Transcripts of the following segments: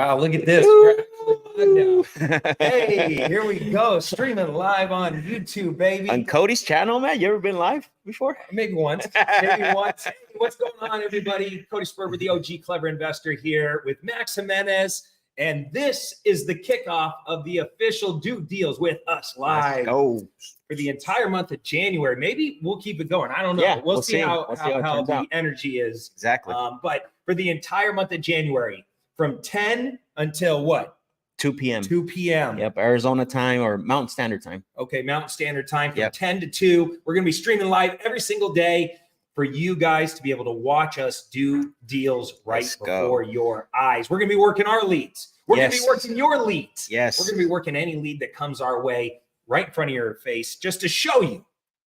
Wow, look at this. We're actually live now. Hey, here we go. Streaming live on YouTube, baby. On Cody's channel, man. You ever been live before? Maybe once. Maybe once. Hey, what's going on, everybody? Cody Spur with the OG Clever Investor here with Max Jimenez. And this is the kickoff of the official Do Deals with Us live. Let's go. For the entire month of January. Maybe we'll keep it going. I don't know. Yeah, we'll see how the out. energy is. Exactly. But for the entire month of January, from 10 until what? 2 p.m. 2 p.m. Yep, Arizona time or Mountain Standard Time. Okay, Mountain Standard Time from 10 to 2. We're going to be streaming live every single day for you guys to be able to watch us do deals right before your eyes. We're going to be working our leads. We're going to be working your leads. Yes. We're going to be working any lead that comes our way right in front of your face just to show you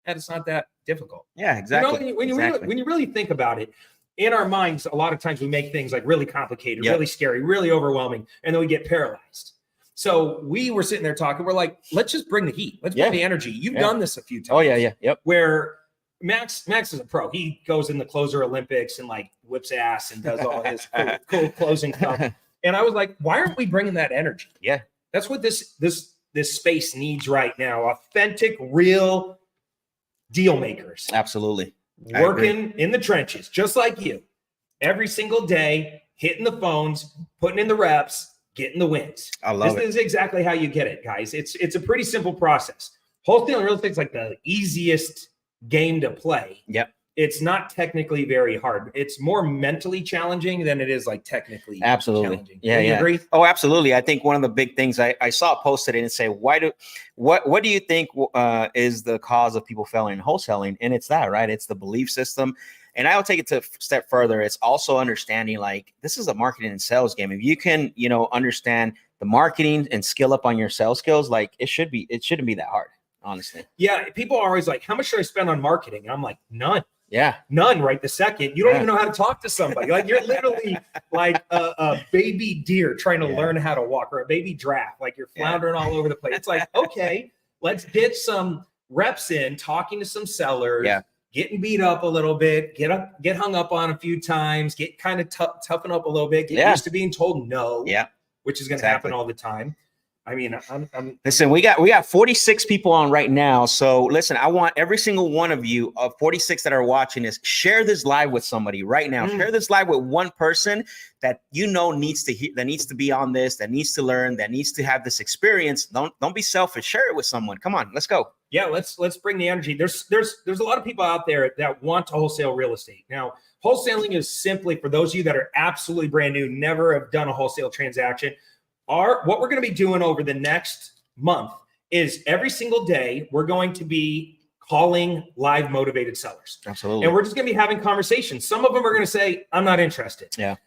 that it's not that difficult. Yeah, exactly. You know, when you really think about it, in our minds, a lot of times we make things like really complicated, really scary, really overwhelming, and then we get paralyzed. So we were sitting there talking. We're like, let's just bring the heat. Let's bring the energy. You've done this a few times. Oh, yeah. Yep. Where Max is a pro. He goes in the Closer Olympics and like whips ass and does all his cool closing stuff. And I was like, why aren't we bringing that energy? Yeah. That's what this space needs right now. Authentic, real deal makers. Absolutely. Working in the trenches, just like you, every single day, hitting the phones, putting in the reps, getting the wins. I love it. This is exactly how you get it, guys. It's a pretty simple process. Wholesaling real estate is like the easiest game to play. Yep. It's not technically very hard. It's more mentally challenging than it is like technically challenging. Yeah. You agree? Oh, absolutely. I think one of the big things I saw posted and say, what do you think is the cause of people failing in wholesaling? And it's that, right? It's the belief system. And I'll take it to a step further. It's also understanding like this is a marketing and sales game. If you can, understand the marketing and skill up on your sales skills, like it shouldn't be that hard, honestly. Yeah. People are always like, how much should I spend on marketing? And I'm like, none. Yeah. None right the second. You don't even know how to talk to somebody. Like you're literally like a baby deer trying to learn how to walk, or a baby giraffe. Like you're floundering all over the place. It's like, okay, let's get some reps in, talking to some sellers, getting beat up a little bit, get hung up on a few times, get kind of toughen up a little bit, get used to being told no, which is going to happen all the time. I mean, listen, we got 46 people on right now. So listen, I want every single one of you of 46 that are watching this, share this live with somebody right now. Share this live with one person that needs to hear, that needs to be on this, that needs to learn, that needs to have this experience. Don't be selfish. Share it with someone. Come on, let's go. Yeah, let's bring the energy. There's a lot of people out there that want to wholesale real estate. Now, wholesaling is simply for those of you that are absolutely brand new, never have done a wholesale transaction. What we're going to be doing over the next month is every single day, we're going to be calling live motivated sellers. Absolutely. And we're just going to be having conversations. Some of them are going to say, I'm not interested. Yeah.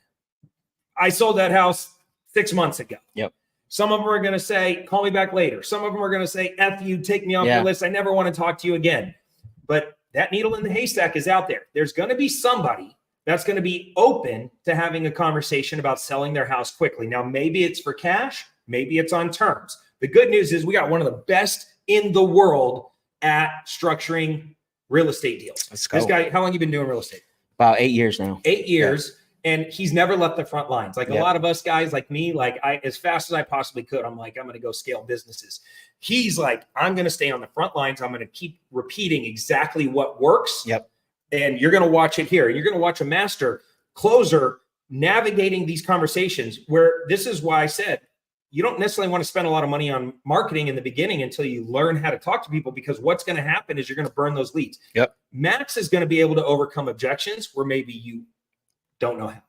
I sold that house 6 months ago. Yep. Some of them are going to say, call me back later. Some of them are going to say, F you, take me off your list. I never want to talk to you again. But that needle in the haystack is out there. There's going to be somebody that's going to be open to having a conversation about selling their house quickly. Now, maybe it's for cash, maybe it's on terms. The good news is we got one of the best in the world at structuring real estate deals. Let's go. This guy, how long you been doing real estate? About 8 years now. 8 years. And he's never left the front lines. Like a lot of us guys like me, like as fast as I possibly could, I'm like, I'm going to go scale businesses. He's like, I'm going to stay on the front lines. I'm going to keep repeating exactly what works. Yep. And you're going to watch it here. You're going to watch a master closer navigating these conversations, where this is why I said, you don't necessarily want to spend a lot of money on marketing in the beginning until you learn how to talk to people, because what's going to happen is you're going to burn those leads. Yep. Max is going to be able to overcome objections where maybe you don't know how.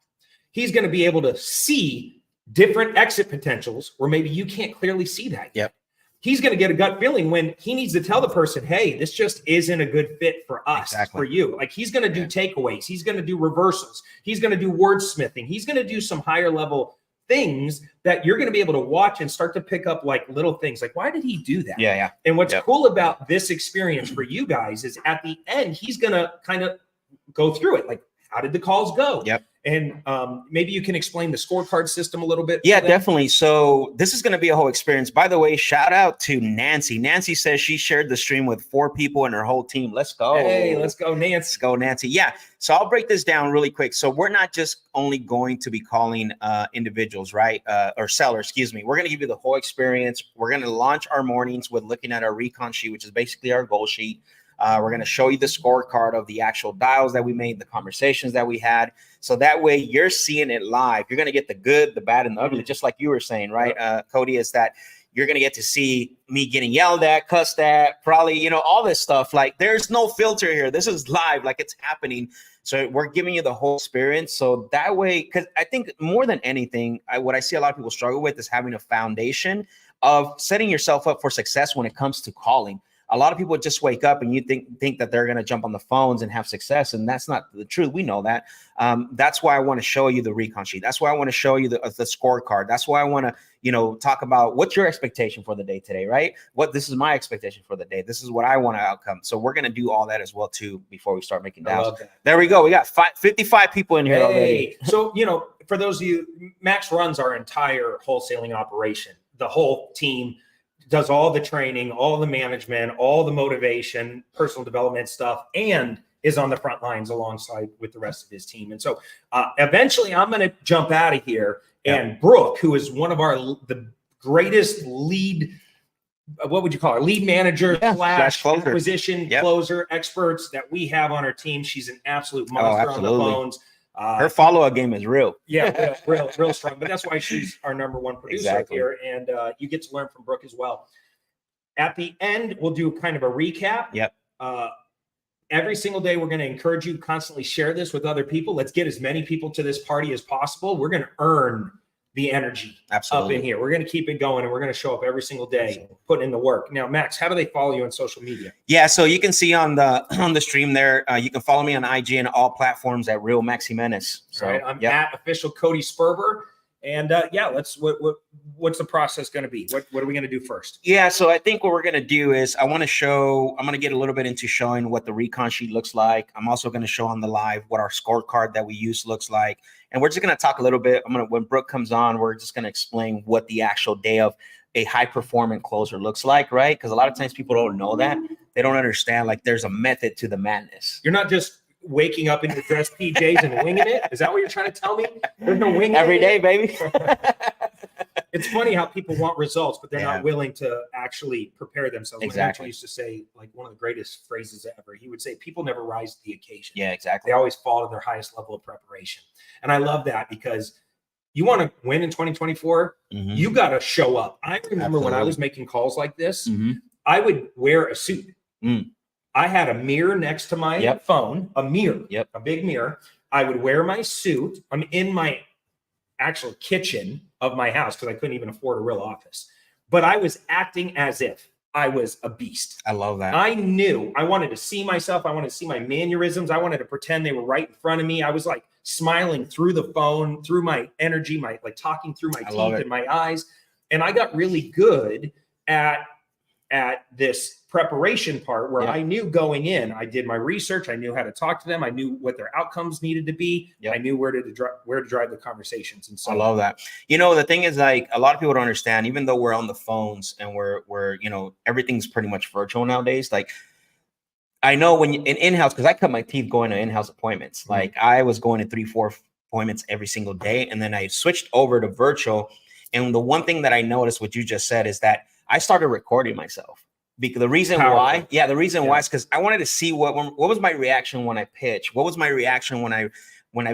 He's going to be able to see different exit potentials where maybe you can't clearly see that. Yep. He's going to get a gut feeling when he needs to tell the person, hey, this just isn't a good fit for us, for you. Like he's going to do takeaways. He's going to do reversals. He's going to do wordsmithing. He's going to do some higher level things that you're going to be able to watch and start to pick up like little things. Like, why did he do that? Yeah. And what's cool about this experience for you guys is at the end, he's going to kind of go through it. Like, how did the calls go? Yep. And maybe you can explain the scorecard system a little bit. Yeah, definitely. So this is going to be a whole experience. By the way, shout out to Nancy. Nancy says she shared the stream with 4 people and her whole team. Let's go. Hey, let's go, Nancy. Let's go, Nancy. Yeah. So I'll break this down really quick. So we're not just only going to be calling individuals, right? Or sellers, excuse me. We're going to give you the whole experience. We're going to launch our mornings with looking at our Recon sheet, which is basically our goal sheet. We're going to show you the scorecard of the actual dials that we made, the conversations that we had. So that way you're seeing it live. You're going to get the good, the bad, and the ugly, just like you were saying, right? Cody, is that you're going to get to see me getting yelled at, cussed at, probably, you know, all this stuff. Like there's no filter here. This is live, like it's happening. So we're giving you the whole experience. So that way, because I think more than anything, what I see a lot of people struggle with is having a foundation of setting yourself up for success when it comes to calling. A lot of people just wake up and you think that they're going to jump on the phones and have success. And that's not the truth. We know that. That's why I want to show you the Recon sheet. That's why I want to show you the scorecard. That's why I want to, you know, talk about what's your expectation for the day today, right? This is my expectation for the day. This is what I want to outcome. So we're going to do all that as well too, before we start making dials. There we go. We got 55 people in here already. So, you know, for those of you, Max runs our entire wholesaling operation. The whole team does all the training, all the management, all the motivation, personal development stuff, and is on the front lines alongside with the rest of his team. And so eventually I'm going to jump out of here. And Brooke, who is one of the greatest lead, what would you call her? Lead manager slash closer. Acquisition closer experts that we have on our team. She's an absolute monster on the phones. Her follow-up game is real. Yeah, real strong. But that's why she's our number one producer here. And you get to learn from Brooke as well. At the end, we'll do kind of a recap. Yep. Every single day, we're going to encourage you to constantly share this with other people. Let's get as many people to this party as possible. We're going to earn the energy up in here. We're going to keep it going, and we're going to show up every single day, putting in the work. Now, Max, how do they follow you on social media? Yeah, so you can see on the stream there. You can follow me on IG and all platforms at Real Max Jimenez. So I'm at official Cody Sperber. And what's the process going to be? What are we going to do first? Yeah, so I think what we're going to do is I'm going to get a little bit into showing what the Recon sheet looks like. I'm also going to show on the live what our scorecard that we use looks like. And we're just going to talk a little bit. When Brooke comes on, we're just going to explain what the actual day of a high performing closer looks like, right? Because a lot of times people don't know that. They don't understand, like, there's a method to the madness. You're not just waking up in your dress PJs and winging it. Is that what you're trying to tell me? There's no winging every day, baby. It's funny how people want results, but they're not willing to actually prepare themselves. Exactly. My mentor used to say, like, one of the greatest phrases ever. He would say, people never rise to the occasion. Yeah, exactly. They always fall to their highest level of preparation. And I love that, because you want to win in 2024, you got to show up. I remember when I was making calls like this, I would wear a suit. I had a mirror next to my phone, a mirror, a big mirror. I would wear my suit. I'm in my actual kitchen of my house because I couldn't even afford a real office. But I was acting as if I was a beast. I love that. I knew I wanted to see myself. I wanted to see my mannerisms. I wanted to pretend they were right in front of me. I was like smiling through the phone, through my energy, like talking through my teeth and my eyes. And I got really good at this preparation part where I knew going in, I did my research. I knew how to talk to them. I knew what their outcomes needed to be. I knew where to drive the conversations. And so I love that. You know, the thing is, like, a lot of people don't understand, even though we're on the phones and we're, you know, everything's pretty much virtual nowadays. Like, I know when you in-house, because I cut my teeth going to in-house appointments. Like, I was going to 3-4 appointments every single day. And then I switched over to virtual. And the one thing that I noticed, what you just said, is that I started recording myself. Because the reason why is because I wanted to see what was my reaction when I pitched. What was my reaction when I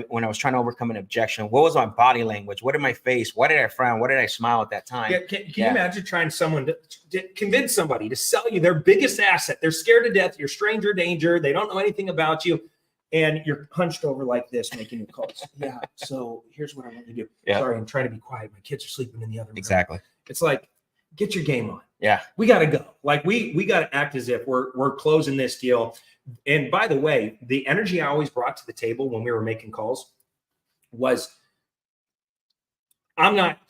was trying to overcome an objection? What was my body language? What did my face? What did I frown? What did I smile at that time? Can you imagine trying to convince somebody to sell you their biggest asset? They're scared to death. You're stranger danger. They don't know anything about you. And you're hunched over like this, making your calls. Yeah. So here's what I want to do. Sorry, I'm trying to be quiet. My kids are sleeping in the other room. Exactly. It's like, get your game on. Yeah. We got to go. Like we got to act as if we're closing this deal. And by the way, the energy I always brought to the table when we were making calls was,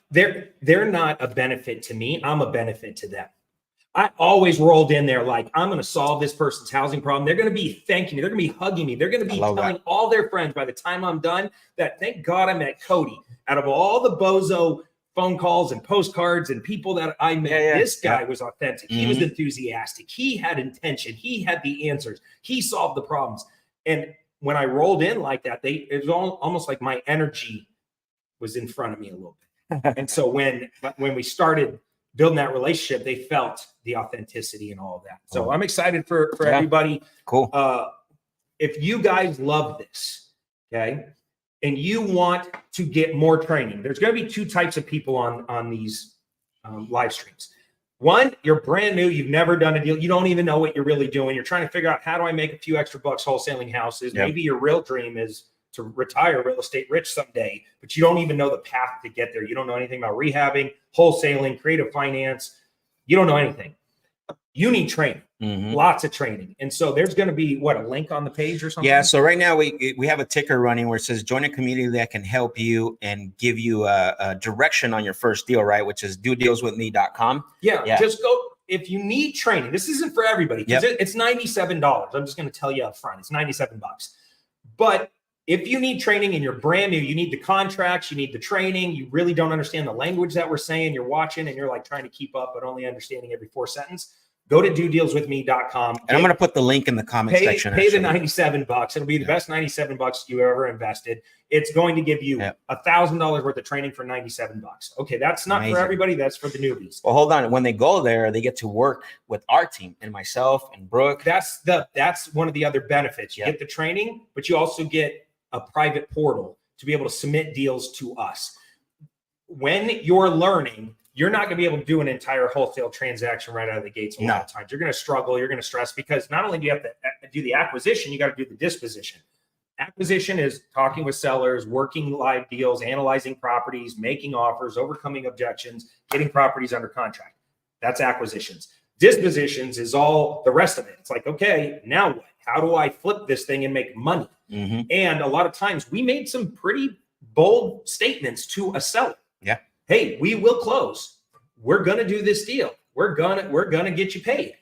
they're not a benefit to me. I'm a benefit to them. I always rolled in there like, I'm going to solve this person's housing problem. They're going to be thanking me. They're going to be hugging me. They're going to be telling all their friends by the time I'm done that thank God I met Cody. Out of all the bozo phone calls and postcards and people that I met, this guy was authentic. He was enthusiastic. He had intention. He had the answers. He solved the problems. And when I rolled in like that, it was almost like my energy was in front of me a little bit. And so when we started building that relationship, they felt the authenticity and all of that. So I'm excited for everybody. Cool. If you guys love this, okay, and you want to get more training, there's going to be two types of people on these live streams. One, you're brand new. You've never done a deal. You don't even know what you're really doing. You're trying to figure out, how do I make a few extra bucks wholesaling houses? Maybe your real dream is to retire real estate rich someday, but you don't even know the path to get there. You don't know anything about rehabbing, wholesaling, creative finance. You don't know anything. You need training, lots of training. And so there's going to be a link on the page or something? Yeah. So right now we have a ticker running where it says join a community that can help you and give you a direction on your first deal, right? Which is dodealswithme.com. Yeah. Just go. If you need training, this isn't for everybody because it's $97. I'm just going to tell you up front, it's $97. But if you need training and you're brand new, you need the contracts, you need the training, you really don't understand the language that we're saying, you're watching and you're like trying to keep up, but only understanding every 4 sentences, go to dodealswithme.com. And I'm going to put the link in the comment section. Pay the $97. It'll be the best $97 you ever invested. It's going to give you $1,000 worth of training for $97. Okay. That's not for everybody. That's for the newbies. Well, hold on. When they go there, they get to work with our team and myself and Brooke. That's one of the other benefits. You get the training, but you also get a private portal to be able to submit deals to us. When you're learning, you're not going to be able to do an entire wholesale transaction right out of the gates a lot of times. You're going to struggle. You're going to stress because not only do you have to do the acquisition, you got to do the disposition. Acquisition is talking with sellers, working live deals, analyzing properties, making offers, overcoming objections, getting properties under contract. That's acquisitions. Dispositions is all the rest of it. It's like, okay, now what? How do I flip this thing and make money? And a lot of times we made some pretty bold statements to a seller. Yeah. Hey, we will close. We're going to do this deal. We're going to get you paid.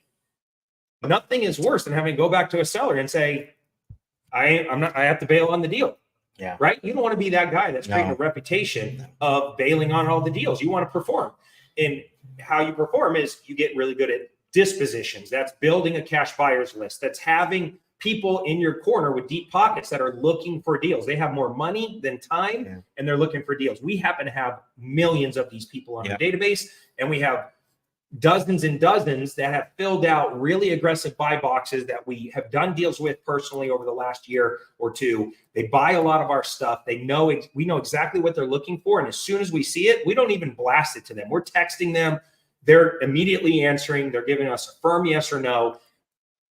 Nothing is worse than having to go back to a seller and say, I have to bail on the deal. Yeah. Right. You don't want to be that guy that's creating a reputation of bailing on all the deals. You want to perform. And how you perform is you get really good at dispositions. That's building a cash buyers list. That's having people in your corner with deep pockets that are looking for deals. They have more money than time and they're looking for deals. We happen to have millions of these people on our database, and we have dozens and dozens that have filled out really aggressive buy boxes that we have done deals with personally over the last year or two. They buy a lot of our stuff. We know exactly what they're looking for. And as soon as we see it, we don't even blast it to them. We're texting them. They're immediately answering. They're giving us a firm yes or no.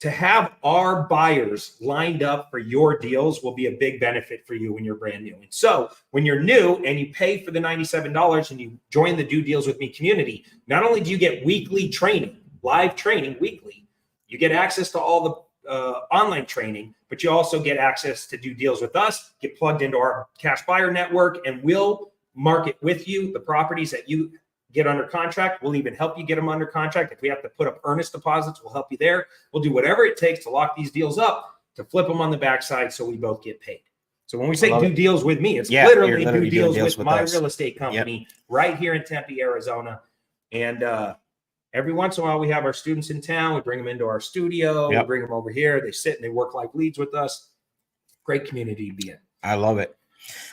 To have our buyers lined up for your deals will be a big benefit for you when you're brand new. And so when you're new and you pay for the $97 and you join the Do Deals With Me community, not only do you get weekly training, live training weekly, you get access to all the online training, but you also get access to do deals with us, get plugged into our cash buyer network, and we'll market with you the properties that you get under contract. We'll even help you get them under contract. If we have to put up earnest deposits, we'll help you there. We'll do whatever it takes to lock these deals up, to flip them on the backside so we both get paid. So when we say do deals with me, it's literally do deals with my real estate company right here in Tempe, Arizona. And every once in a while, we have our students in town. We bring them into our studio. We bring them over here. They sit and they work like leads with us. Great community to be in. I love it.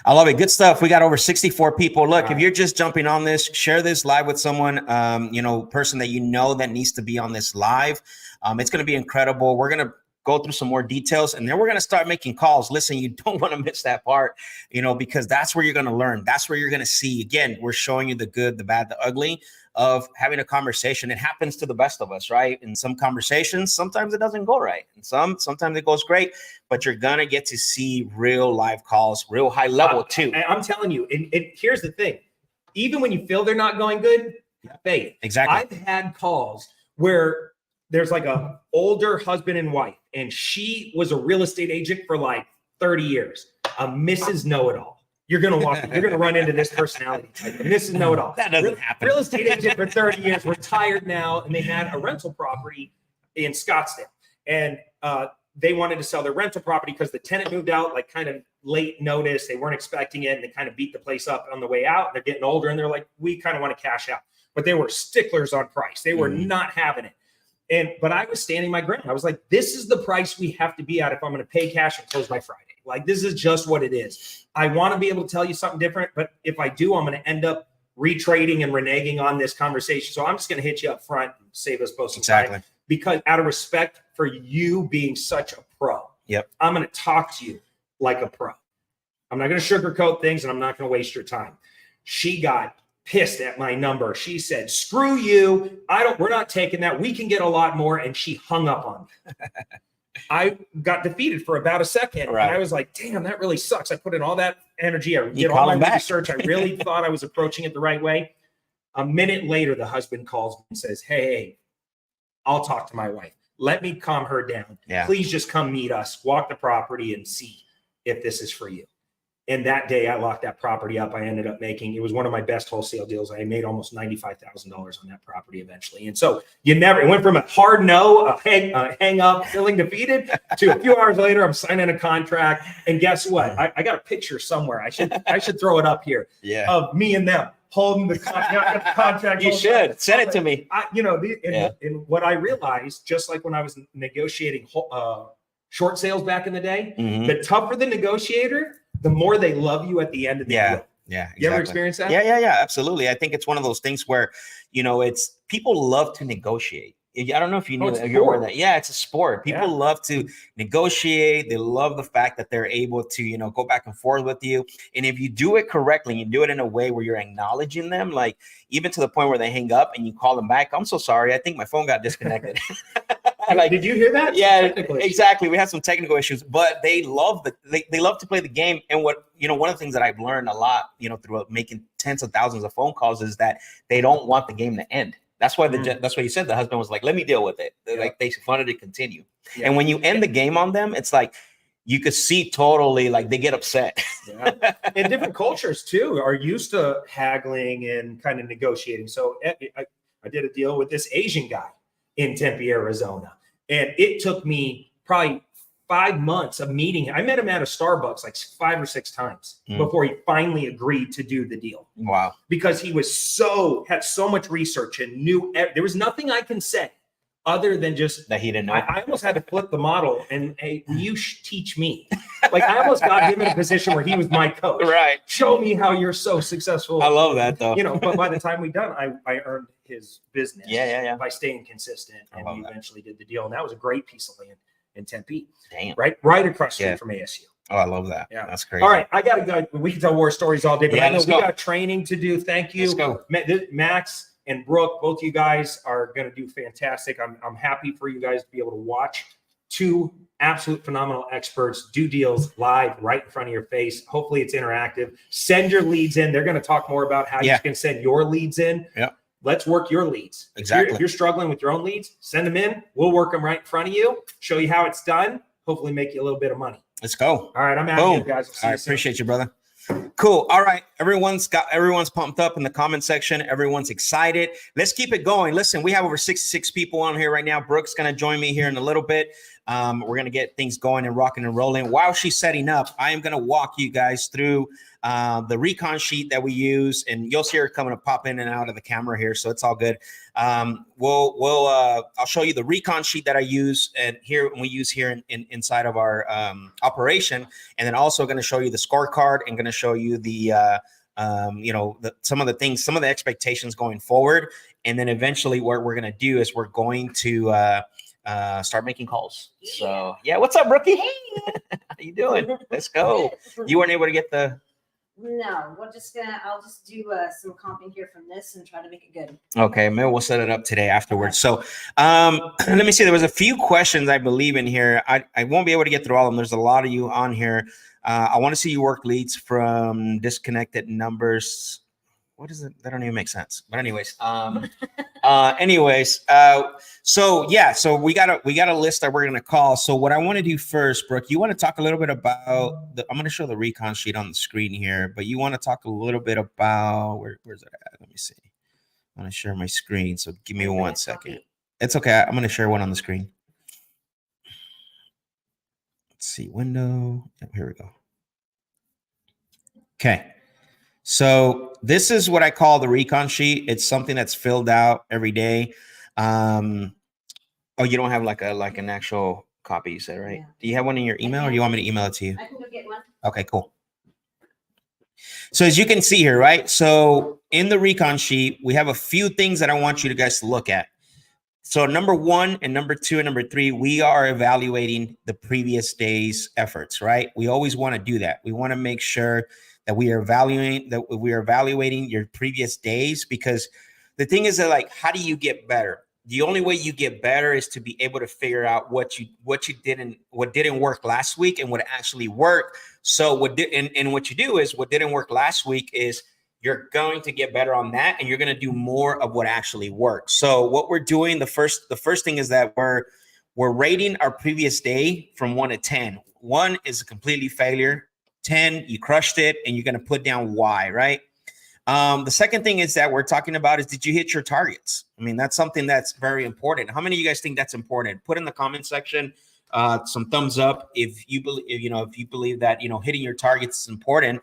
I love it. Good stuff. We got over 64 people. Look, if you're just jumping on this, share this live with someone, person that you know that needs to be on this live. It's going to be incredible. We're going to go through some more details, and then we're going to start making calls. Listen, you don't want to miss that part, because that's where you're going to learn. That's where you're going to see. Again, we're showing you the good, the bad, the ugly of having a conversation. It happens to the best of us, right? In some conversations, sometimes it doesn't go right. And sometimes it goes great, but you're going to get to see real live calls, real high level too. I'm telling you, and here's the thing. Even when you feel they're not going good, faith. Exactly. I've had calls where there's like a older husband and wife, and she was a real estate agent for like 30 years, a Mrs. Know-it-all. you're going to run into this personality type. And this is know-it-all. That doesn't happen. Real estate agent for 30 years, retired now, and they had a rental property in Scottsdale. And they wanted to sell their rental property because the tenant moved out, like kind of late notice. They weren't expecting it, and they kind of beat the place up on the way out. They're getting older, and they're like, we kind of want to cash out. But they were sticklers on price. They were not having it. But I was standing my ground. I was like, this is the price we have to be at if I'm going to pay cash and close by Friday. Like, this is just what it is. I want to be able to tell you something different, but if I do, I'm going to end up retrading and reneging on this conversation. So I'm just going to hit you up front and save us both some time. Because out of respect for you being such a pro, I'm going to talk to you like a pro. I'm not going to sugarcoat things, and I'm not going to waste your time. She got pissed at my number. She said, screw you. We're not taking that. We can get a lot more. And she hung up on me. I got defeated for about a second. Right. And I was like, damn, that really sucks. I put in all that energy. I did all my research. I really thought I was approaching it the right way. A minute later, the husband calls me and says, hey, I'll talk to my wife. Let me calm her down. Please just come meet us, walk the property, and see if this is for you. And that day I locked that property up. I ended up it was one of my best wholesale deals. I made almost $95,000 on that property eventually. And so it went from a hard no, a hang up, feeling defeated, to a few hours later, I'm signing a contract. And guess what? I got a picture somewhere. I should throw it up here of me and them holding the contract. You should send it to me. And what I realized, just like when I was negotiating short sales back in the day, the tougher the negotiator, the more they love you at the end of the deal. Yeah. Exactly. You ever experience that? Yeah. Absolutely. I think it's one of those things where, it's people love to negotiate. I don't know if you knew you're aware of that. Yeah, it's a sport. People love to negotiate. They love the fact that they're able to, go back and forth with you. And if you do it correctly, you do it in a way where you're acknowledging them, like even to the point where they hang up and you call them back. I'm so sorry. I think my phone got disconnected. Like, did you hear that? Yeah, exactly. We had some technical issues, but they love they love to play the game. And one of the things that I've learned a lot, through making tens of thousands of phone calls, is that they don't want the game to end. That's why that's why you said the husband was like, let me deal with it. Like, they wanted to continue. And when you end the game on them, it's like you could see totally like they get upset. And different cultures too are used to haggling and kind of negotiating. So I did a deal with this Asian guy in Tempe, Arizona. And it took me probably 5 months of meeting. I met him at a Starbucks like 5 or 6 times before he finally agreed to do the deal. Wow. Because he was had so much research and knew there was nothing I can say other than just that he didn't know. I almost had to flip the model and, hey, you teach me. Like, I almost got him in a position where he was my coach. Right. Show me how you're so successful. I love that though. But by the time we done, I earned his business by staying consistent, and we eventually did the deal. And that was a great piece of land in Tempe. Damn. Right across the street from ASU. Oh, I love that. Yeah, that's crazy. All right, I gotta go. We can tell war stories all day, but I know we got training to do. Thank you. Let's go. Max and Brooke, both you guys are going to do fantastic. I'm happy for you guys to be able to watch 2 absolute phenomenal experts do deals live right in front of your face. Hopefully it's interactive. Send your leads in. They're going to talk more about how you can send your leads in. Yeah. Let's work your leads. Exactly. If you're struggling with your own leads, send them in. We'll work them right in front of you, show you how it's done, hopefully make you a little bit of money. All All right, I'm out here, guys. I appreciate you, brother. Cool. All right. Everyone's pumped up in the comment section. Everyone's excited. Let's keep it going. Listen, we have over 66 people on here right now. Brooke's going to join me here in a little bit. We're going to get things going and rocking and rolling. While she's setting up, I am going to walk you guys through the Recon sheet that we use, and you'll see her coming to pop in and out of the camera here. So it's all good. I'll show you the Recon sheet that I use we use here inside of our operation. And then also going to show you the scorecard and going to show you the, some of the expectations going forward. And then eventually what we're going to do is we're going to, start making calls. So what's up, Rookie? Hey. How you doing? Let's go. You weren't able to get the... No, I'll just do some comping here from this and try to make it good. Okay, maybe we'll set it up today afterwards. So let me see. There was a few questions I believe in here. I won't be able to get through all of them. There's a lot of you on here. I want to see you work leads from disconnected numbers. what is it? That don't even make sense. But anyways, so yeah, so we got a list that we're gonna call. So what I want to do first, Brooke, you want to talk a little bit about I'm gonna show the recon sheet on the screen here, but you want to talk a little bit about where's it at? Let me see. I'm gonna share my screen, so give me 1 second. It's okay. I'm gonna share one on the screen. Let's see, window. Oh, here we go. Okay. So this is what I call the recon sheet. It's something that's filled out every day. Oh, you don't have like an actual copy, you said, right? Yeah. Do you have one in your email, or do you want me to email it to you? I can go get one. Okay, cool. So as you can see here, right? So in the recon sheet, we have a few things that I want you guys to look at. So number 1 and number 2 and number 3, we are evaluating the previous day's efforts, right? We always want to do that. We want to make sure that we are evaluating your previous days, because the thing is that, like, how do you get better? The only way you get better is to be able to figure out what didn't work last week and what actually worked. So what you do is, what didn't work last week is you're going to get better on that, and you're going to do more of what actually works. So what we're doing, the first thing is that we're rating our previous day from 1 to 10. 1 is a completely failure. 10, you crushed it, and you're going to put down why, right? The second thing is that we're talking about is, did you hit your targets? I mean, that's something that's very important. How many of you guys think that's important? Put in the comment section some thumbs up if you believe that hitting your targets is important.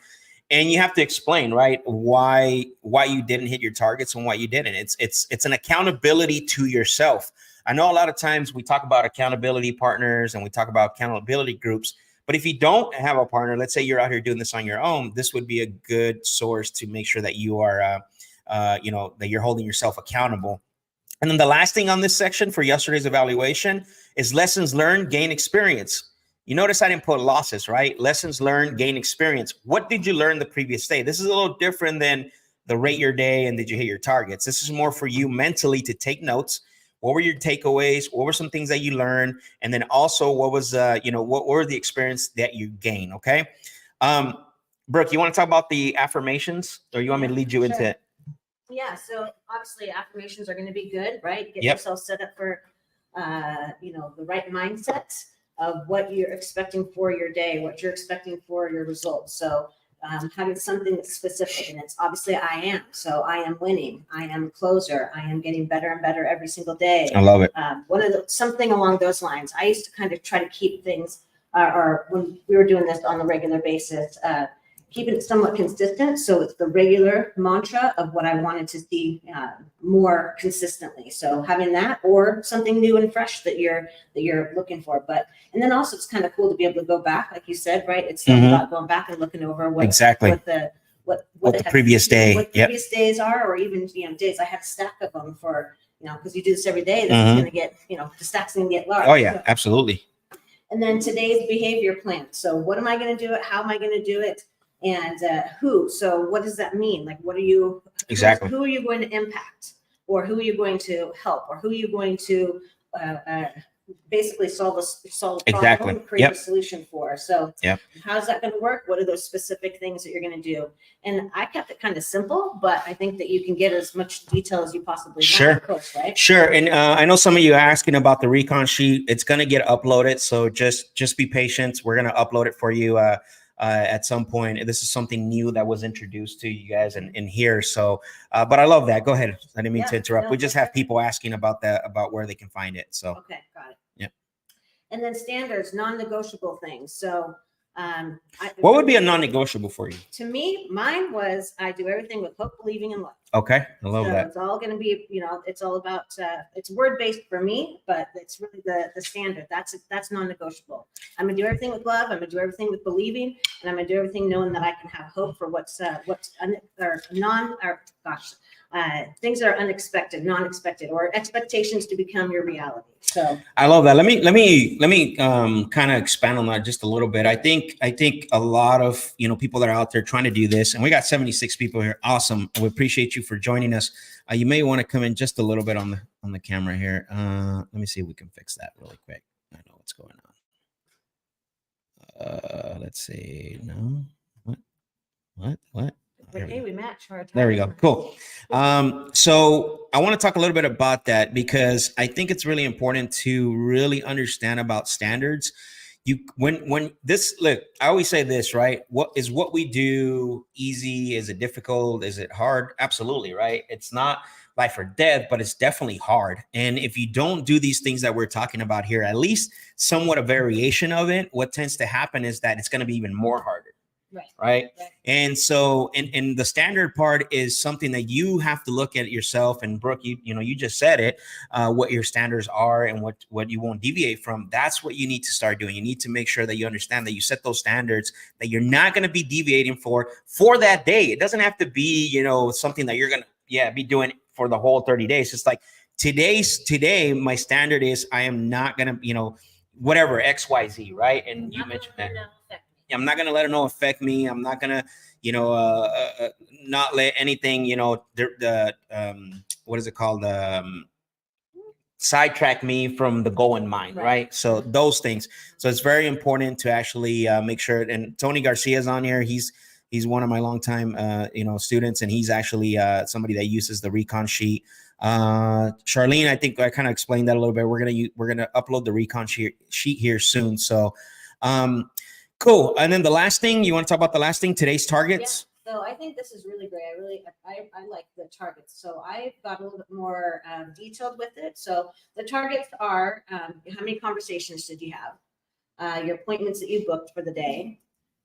And you have to explain, right, why you didn't hit your targets and why you didn't. It's an accountability to yourself. I know a lot of times we talk about accountability partners and we talk about accountability groups, but if you don't have a partner, let's say you're out here doing this on your own, this would be a good source to make sure that you are, that you're holding yourself accountable. And then the last thing on this section for yesterday's evaluation is lessons learned, gain experience. You notice I didn't put losses, right? Lessons learned, gain experience. What did you learn the previous day? This is a little different than the rate your day and did you hit your targets. This is more for you mentally to take notes. What were your takeaways? What were some things that you learned? And then also, what was, what were the experience that you gained? Okay. Brooke, you want to talk about the affirmations, or you want me to lead you into it? Yeah. So obviously affirmations are going to be good, right? Get yourself set up for, the right mindset of what you're expecting for your day, what you're expecting for your results. So having something that's specific, and it's obviously I am. So I am winning. I am a closer. I am getting better and better every single day. I love it. Something along those lines. I used to kind of try to keep things, or when we were doing this on a regular basis, keeping it somewhat consistent. So it's the regular mantra of what I wanted to see more consistently. So having that, or something new and fresh that you're looking for. And then also it's kind of cool to be able to go back, like you said, right? It's about going back and looking over what the previous day, what previous days are, or even days. I had a stack of them for because you do this every day. This is going to get the stack's going to get large. Oh yeah, absolutely. And then today's behavior plan. So what am I going to do it? How am I going to do it? And who? So what does that mean? Like, what are you exactly? Who are you going to impact, or who are you going to help, or who are you going to basically solve a problem, create a solution for? So how's that going to work? What are those specific things that you're going to do? And I kept it kind of simple, but I think that you can get as much detail as you possibly want, of course, right? Sure. And I know some of you are asking about the recon sheet. It's going to get uploaded, so just be patient. We're going to upload it for you at some point. This is something new that was introduced to you guys in here. So, but I love that. Go ahead. I didn't mean to interrupt. We just have people asking about where they can find it. So, okay, got it. Yeah. And then standards, non-negotiable things. So, what would be a non-negotiable for you? To me, mine was I do everything with hope, believing, and love. Okay, I love that. It's all going to be, it's all about, it's word-based for me, but it's really the standard. That's non-negotiable. I'm going to do everything with love. I'm going to do everything with believing, and I'm going to do everything knowing that I can have hope for things that are unexpected, non-expected, or expectations to become your reality. So I love that. Let me kind of expand on that just a little bit. I think a lot of people that are out there trying to do this, and we got 76 people here. Awesome. We appreciate you for joining us. You may want to come in just a little bit on the camera here. Let me see if we can fix that really quick. I know what's going on. Let's see. No. What? Hey, we match our There we go. time. Cool. So I want to talk a little bit about that because I think it's really important to really understand about standards. When this, look, I always say this, right? What we do easy? Is it difficult? Is it hard? Absolutely, right? It's not life or death, but it's definitely hard. And if you don't do these things that we're talking about here, at least somewhat a variation of it, what tends to happen is that it's going to be even more harder. Right. And so, and the standard part is something that you have to look at yourself. And Brooke, you just said it, what your standards are and what you won't deviate from. That's what you need to start doing. You need to make sure that you understand that you set those standards that you're not going to be deviating for that day. It doesn't have to be, something that you're going to, be doing for the whole 30 days. It's like today, my standard is I am not going to, whatever, XYZ. Right. And you mentioned that. I'm not going to let it affect me. I'm not going to, not let anything, what is it called? Sidetrack me from the goal in mind. Right. So those things. So it's very important to actually make sure. And Tony Garcia is on here. He's one of my longtime, students, and he's actually somebody that uses the Recon sheet. Charlene, I think I kind of explained that a little bit. We're going to upload the Recon sheet here soon. So, cool. And then the last thing, you want to talk about the last thing, today's targets? Yeah. So I think this is really great. I like the targets. So I got a little bit more detailed with it. So the targets are how many conversations did you have? Your appointments that you booked for the day,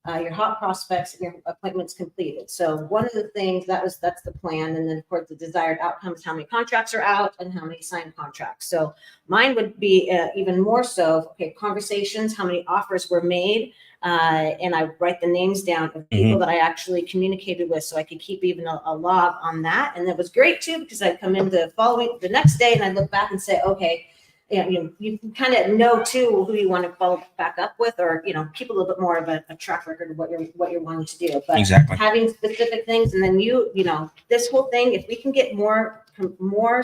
your hot prospects, and your appointments completed. So one of the things that's the plan. And then of course the desired outcomes, how many contracts are out and how many signed contracts. So mine would be even more so, okay, conversations, how many offers were made. And I write the names down of people that I actually communicated with, so I could keep even a log on that. And it was great too, because I'd come in the next day and I'd look back and say, okay, you kind of know too who you want to follow back up with, or keep a little bit more of a track record of what you're wanting to do. But exactly, having specific things, and then this whole thing, if we can get more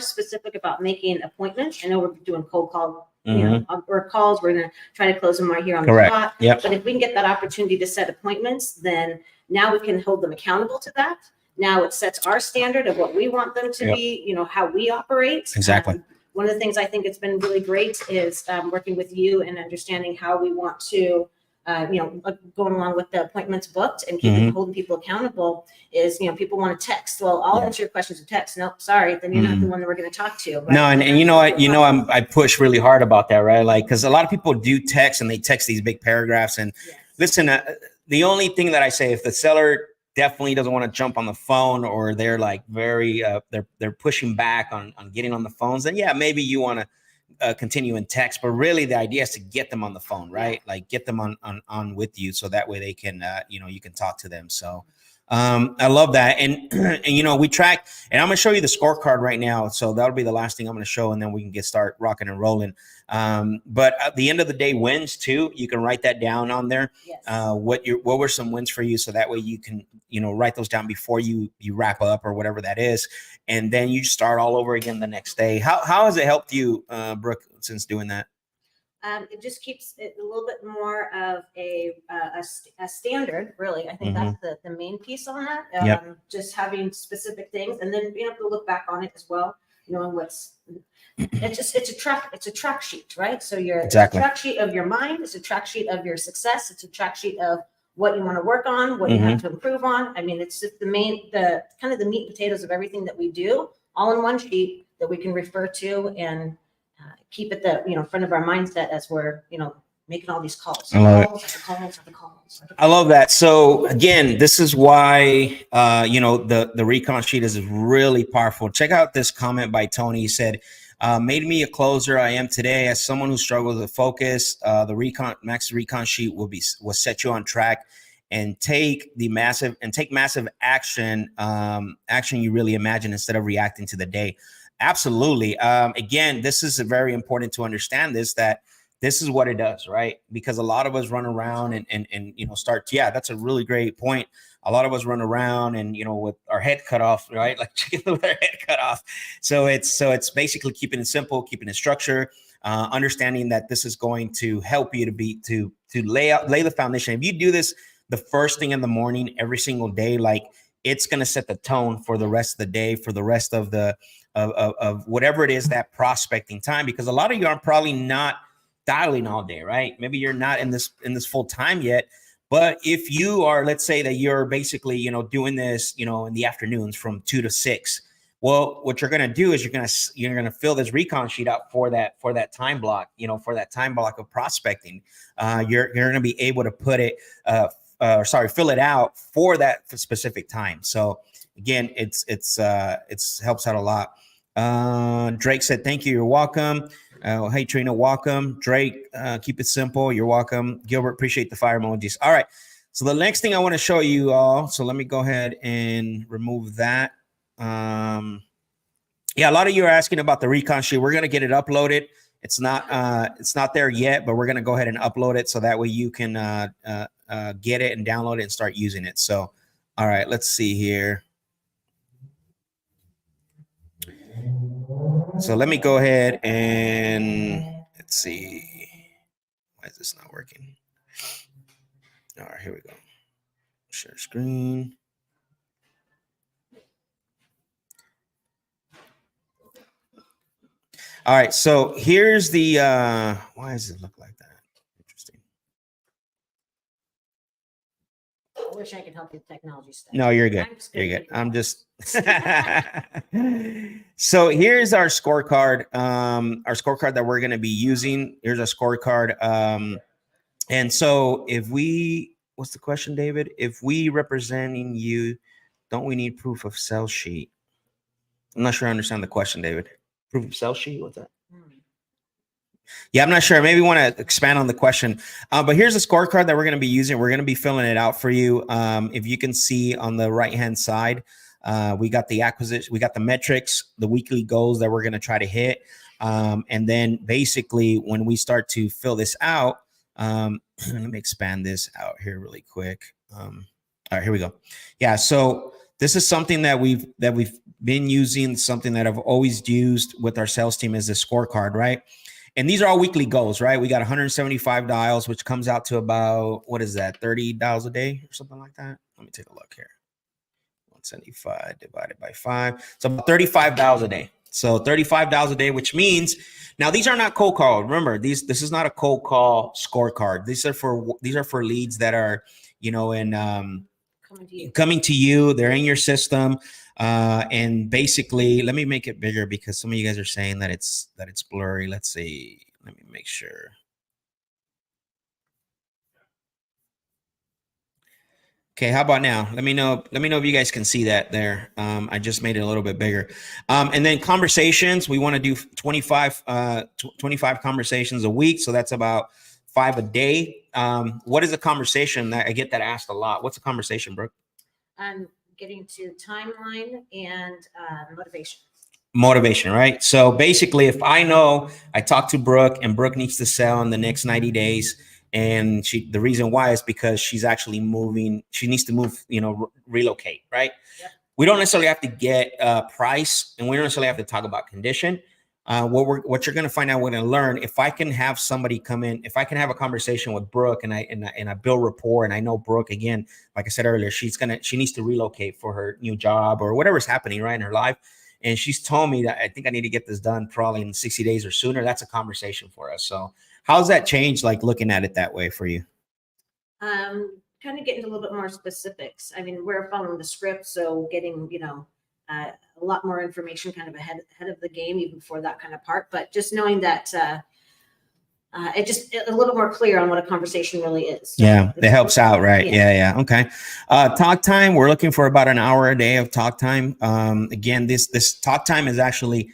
specific about making appointments. I know we're doing cold call. Or calls, we're going to try to close them right here on the spot. Yep. But if we can get that opportunity to set appointments, then now we can hold them accountable to that. Now it sets our standard of what we want them to be, how we operate. Exactly. One of the things I think it's been really great is working with you and understanding how we want to, going along with the appointments booked and keeping holding people accountable is, people want to text. Well, I'll answer your questions with text. Nope, sorry, then you're not the one that we're going to talk to. Right? No, and I push really hard about that, right? Like, because a lot of people do text and they text these big paragraphs. And listen, the only thing that I say, if the seller definitely doesn't want to jump on the phone, or they're like very they're pushing back on getting on the phones, then maybe you want to continue in text. But really the idea is to get them on the phone, right? Like get them on with you, so that way they can you can talk to them. So I love that. And we track, and I'm going to show you the scorecard right now. So that'll be the last thing I'm going to show, and then we can start rocking and rolling. But at the end of the day, wins too, you can write that down on there. What were some wins for you? So that way you can, write those down before you wrap up or whatever that is. And then you start all over again the next day. How has it helped you, Brooke, since doing that? It just keeps it a little bit more of a standard, really. I think that's the main piece on that. Just having specific things, and then being able to look back on it as well. It's a track sheet, right? So it's a track sheet of your mind. It's a track sheet of your success. It's a track sheet of what you want to work on, what you have to improve on. I mean, it's just the meat and potatoes of everything that we do, all in one sheet that we can refer to and keep it front of our mindset as we're making all these calls. I love that. So again, this is why the Recon sheet is really powerful. Check out this comment by Tony. He said, made me a closer I am today. As someone who struggles with focus, the Max Recon sheet will set you on track and take massive action you really imagine, instead of reacting to the day. Absolutely. Again, this is very important to understand that this is what it does, right? Because a lot of us run around and start. Yeah, that's a really great point. A lot of us run around and, with our head cut off, right? Like chicken with our head cut off. So it's basically keeping it simple, keeping it structured, understanding that this is going to help you to lay the foundation. If you do this the first thing in the morning every single day, like it's going to set the tone for the rest of the day, for the rest of the of whatever it is, that prospecting time, because a lot of you are probably not dialing all day, right? Maybe you're not in this full time yet. But if you are, let's say that you're basically, you know, doing this, you know, in the afternoons from 2 to 6. Well, what you're going to do is you're going to fill this recon sheet out for that time block, you know, for that time block of prospecting. You're going to be able to put it, fill it out for that specific time. So again, it's helps out a lot. Drake said, "Thank you. You're welcome." Hey Trina, welcome. Drake, keep it simple. You're welcome. Gilbert, appreciate the fire emojis. All right. So the next thing I want to show you all. So let me go ahead and remove that. Yeah, a lot of you are asking about the recon sheet. We're gonna get it uploaded. It's not there yet, but we're gonna go ahead and upload it so that way you can get it and download it and start using it. So, all right, let's see here. So let me go ahead and let's see. Why is this not working? All right, here we go. Share screen. All right, so here's the why does it look like that? Interesting. I wish I could help you with technology stuff. No, you're good. You're good. I'm just so here's our scorecard. Our scorecard that we're going to be using. Here's our scorecard. And so if we, what's the question, David? If we representing you, don't we need proof of sales sheet? I'm not sure I understand the question, David. Proof of sales sheet? What's that? Yeah, I'm not sure. Maybe want to expand on the question. But here's a scorecard that we're going to be using. We're going to be filling it out for you. If you can see on the right-hand side, we got the acquisition, we got the metrics, the weekly goals that we're going to try to hit. And then basically when we start to fill this out, let me expand this out here really quick. All right, here we go. Yeah, so this is something that we've been using, something that I've always used with our sales team is the scorecard, right? And these are all weekly goals, right? We got 175 dials, which comes out to about, what is that, 30 dials a day or something like that? Let me take a look here. 175 divided by 5. So about 35 dials a day. So 35 dials a day, which means now these are not cold call. Remember, this is not a cold call scorecard. These are for leads that are, you know, in coming to you. They're in your system. And basically, let me make it bigger because some of you guys are saying that it's blurry. Let's see. Let me make sure. Okay, how about now? Let me know if you guys can see that there. I just made it a little bit bigger. And then conversations, we want to do 25 conversations a week. So that's about 5 a day. What is a conversation? I get that asked a lot. What's a conversation, Brooke? Getting to timeline and motivation. Motivation, right? So basically, if I know I talked to Brooke and Brooke needs to sell in the next 90 days, and the reason why is because she's actually moving, she needs to move, you know, relocate, right? Yep. We don't necessarily have to get price, and we don't necessarily have to talk about condition. What you're going to find out, we're going to learn, if I can have somebody come in, if I can have a conversation with Brooke and I build rapport, and I know Brooke, again, like I said earlier, she needs to relocate for her new job or whatever's happening right in her life. And she's told me that I think I need to get this done probably in 60 days or sooner. That's a conversation for us. So how's that changed, like looking at it that way for you? Kind of getting a little bit more specifics. I mean, we're following the script, so getting, you know, a lot more information kind of ahead of the game, even before that kind of part. But just knowing that it just a little bit more clear on what a conversation really is. So yeah, it helps out, right? Yeah. Okay. Talk time. We're looking for about an hour a day of talk time. Again, this talk time is actually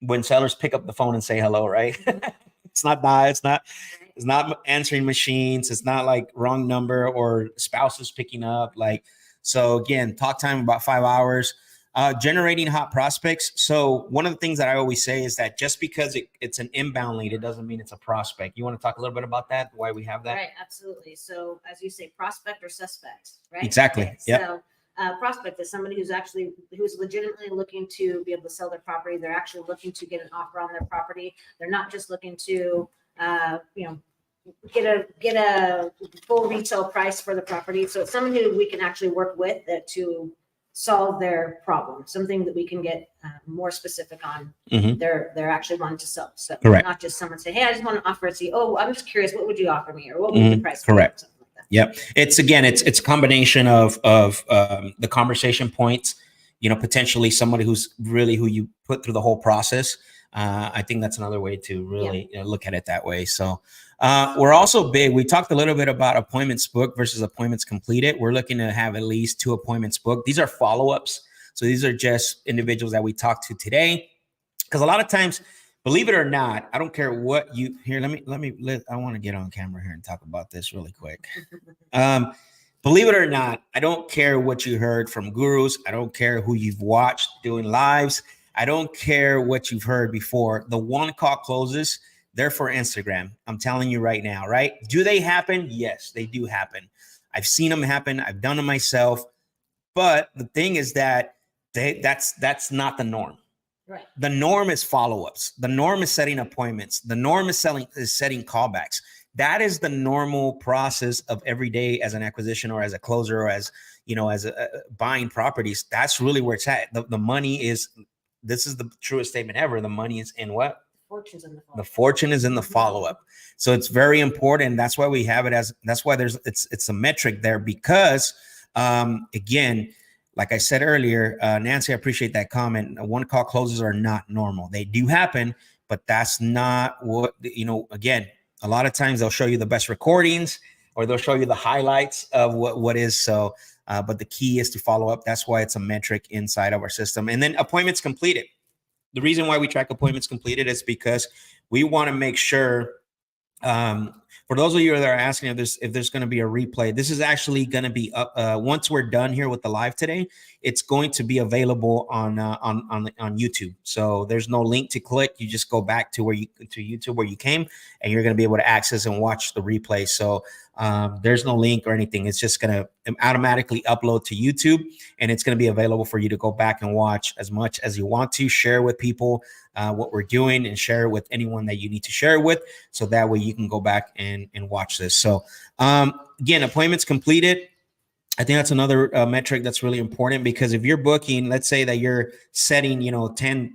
when sellers pick up the phone and say hello, right? It's not answering machines. It's not like wrong number or spouses picking up. Like, so again, talk time about 5 hours. Generating hot prospects. So one of the things that I always say is that just because it's an inbound lead, it doesn't mean it's a prospect. You want to talk a little bit about that, why we have that? Right, absolutely. So as you say, prospect or suspect, right? Exactly. Okay. Yep. So prospect is somebody who's legitimately looking to be able to sell their property. They're actually looking to get an offer on their property. They're not just looking to, you know, get a full retail price for the property. So it's someone who we can actually work with to solve their problem, something that we can get more specific on. Mhm. They're actually wanting to sell. So Correct. not just someone say, hey, I just want to offer it to you. Oh, I'm just curious, what would you offer me, or what would the price be? Correct. Something like that. Yep. It's a combination of the conversation points, potentially somebody who you put through the whole process. I think that's another way to really look at it that way. So we're also big. We talked a little bit about appointments booked versus appointments completed. We're looking to have at least 2 appointments booked. These are follow-ups. So these are just individuals that we talked to today. Because a lot of times, believe it or not, I don't care what you here. I want to get on camera here and talk about this really quick. Believe it or not, I don't care what you heard from gurus. I don't care who you've watched doing lives. I don't care what you've heard before. The one call closes, they're for Instagram. I'm telling you right now, right? Do they happen? Yes, they do happen. I've seen them happen. I've done them myself. But the thing is that that's not the norm. Right. The norm is follow-ups. The norm is setting appointments. The norm is setting callbacks. That is the normal process of every day as an acquisition or as a closer or as buying properties. That's really where it's at. The money is. This is the truest statement ever. The money is in what? Fortune's in the follow-up. The fortune is in the follow-up. So it's very important. That's why we have it that's why it's a metric there, because again, like I said earlier, Nancy, I appreciate that comment. One call closes are not normal. They do happen, but that's not what, again, a lot of times they'll show you the best recordings or they'll show you the highlights of what is. So, but the key is to follow up. That's why it's a metric inside of our system. And then appointments completed. The reason why we track appointments completed is because we want to make sure, for those of you that are asking if there's going to be a replay, this is actually going to be up once we're done here with the live today. It's going to be available on YouTube. So there's no link to click. You just go back to YouTube where you came, and you're going to be able to access and watch the replay. So there's no link or anything. It's just going to automatically upload to YouTube, and it's going to be available for you to go back and watch as much as you want to. Share with people what we're doing, and share it with anyone that you need to share it with, so that way you can go back and watch this. So again, appointments completed. I think that's another metric that's really important, because if you're booking, let's say that you're setting 10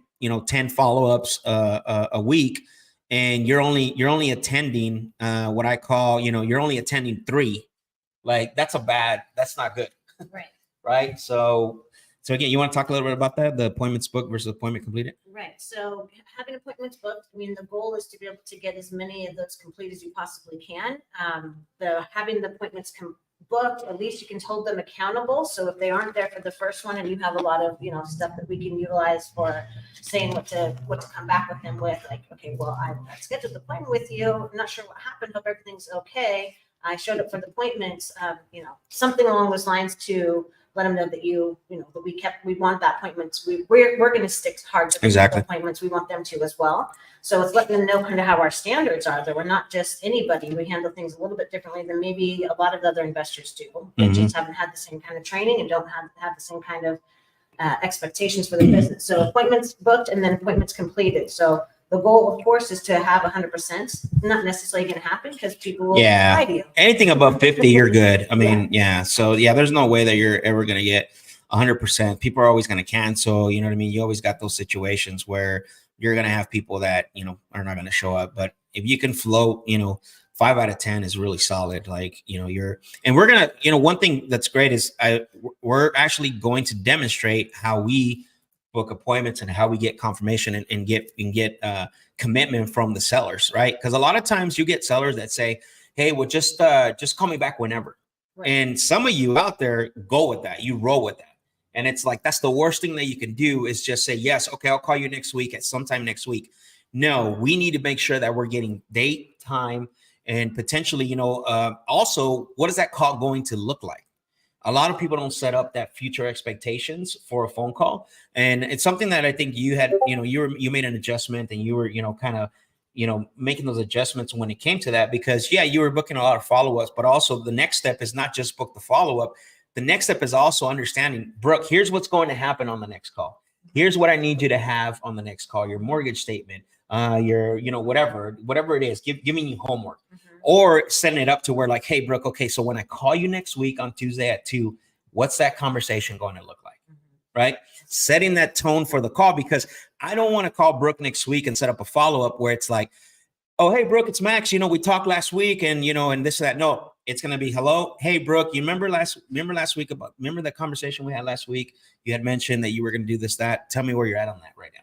follow-ups a week, and you're only attending what I call, you're only attending 3, like that's not good. Right. Right. So again, you want to talk a little bit about that, the appointments booked versus appointment completed? Right. So having appointments booked, I mean, the goal is to be able to get as many of those complete as you possibly can. Having the appointments booked, at least you can hold them accountable. So if they aren't there for the first one, and you have a lot of stuff that we can utilize for saying what to come back with them with, like, okay, well, I scheduled the appointment with you. I'm not sure what happened. Hope everything's okay. I showed up for the appointments. Something along those lines to let them know that that we want that appointment. We're going to stick hard to the appointments. We want them to as well. So it's letting them know kind of how our standards are, that we're not just anybody. We handle things a little bit differently than maybe a lot of other investors do. They just haven't had the same kind of training and don't have the same kind of expectations for the business. So appointments booked and then appointments completed. So the goal, of course, is to have 100%. Not necessarily going to happen, because people will lie to you. Anything above 50, you're good. I mean, So there's no way that you're ever going to get 100%. People are always going to cancel. You know what I mean? You always got those situations where you're going to have people that, are not going to show up. But if you can float, 5 out of 10 is really solid. Like, and we're going to, one thing that's great is we're actually going to demonstrate how we book appointments and how we get confirmation and get commitment from the sellers, right? Because a lot of times you get sellers that say, hey, well, just call me back whenever. Right. And some of you out there go with that. You roll with that. And it's like, that's the worst thing that you can do, is just say, yes, okay, I'll call you next week at sometime next week. No, we need to make sure that we're getting date, time, and potentially, also, what is that call going to look like? A lot of people don't set up that future expectations for a phone call. And it's something that I think you had, you made an adjustment, and you were, kind of, making those adjustments when it came to that, because you were booking a lot of follow-ups, but also the next step is not just book the follow-up. The next step is also understanding, Brooke, here's what's going to happen on the next call. Here's what I need you to have on the next call: your mortgage statement, your, whatever it is, giving you homework. Or setting it up to where, like, hey, Brooke, okay, so when I call you next week on Tuesday at 2, what's that conversation going to look like? right? Setting that tone for the call, because I don't want to call Brooke next week and set up a follow-up where it's like, oh, hey, Brooke, it's Max. We talked last week and, and this, that. No, it's going to be, hello. Hey, Brooke, you remember last week remember the conversation we had last week? You had mentioned that you were going to do this, that. Tell me where you're at on that right now.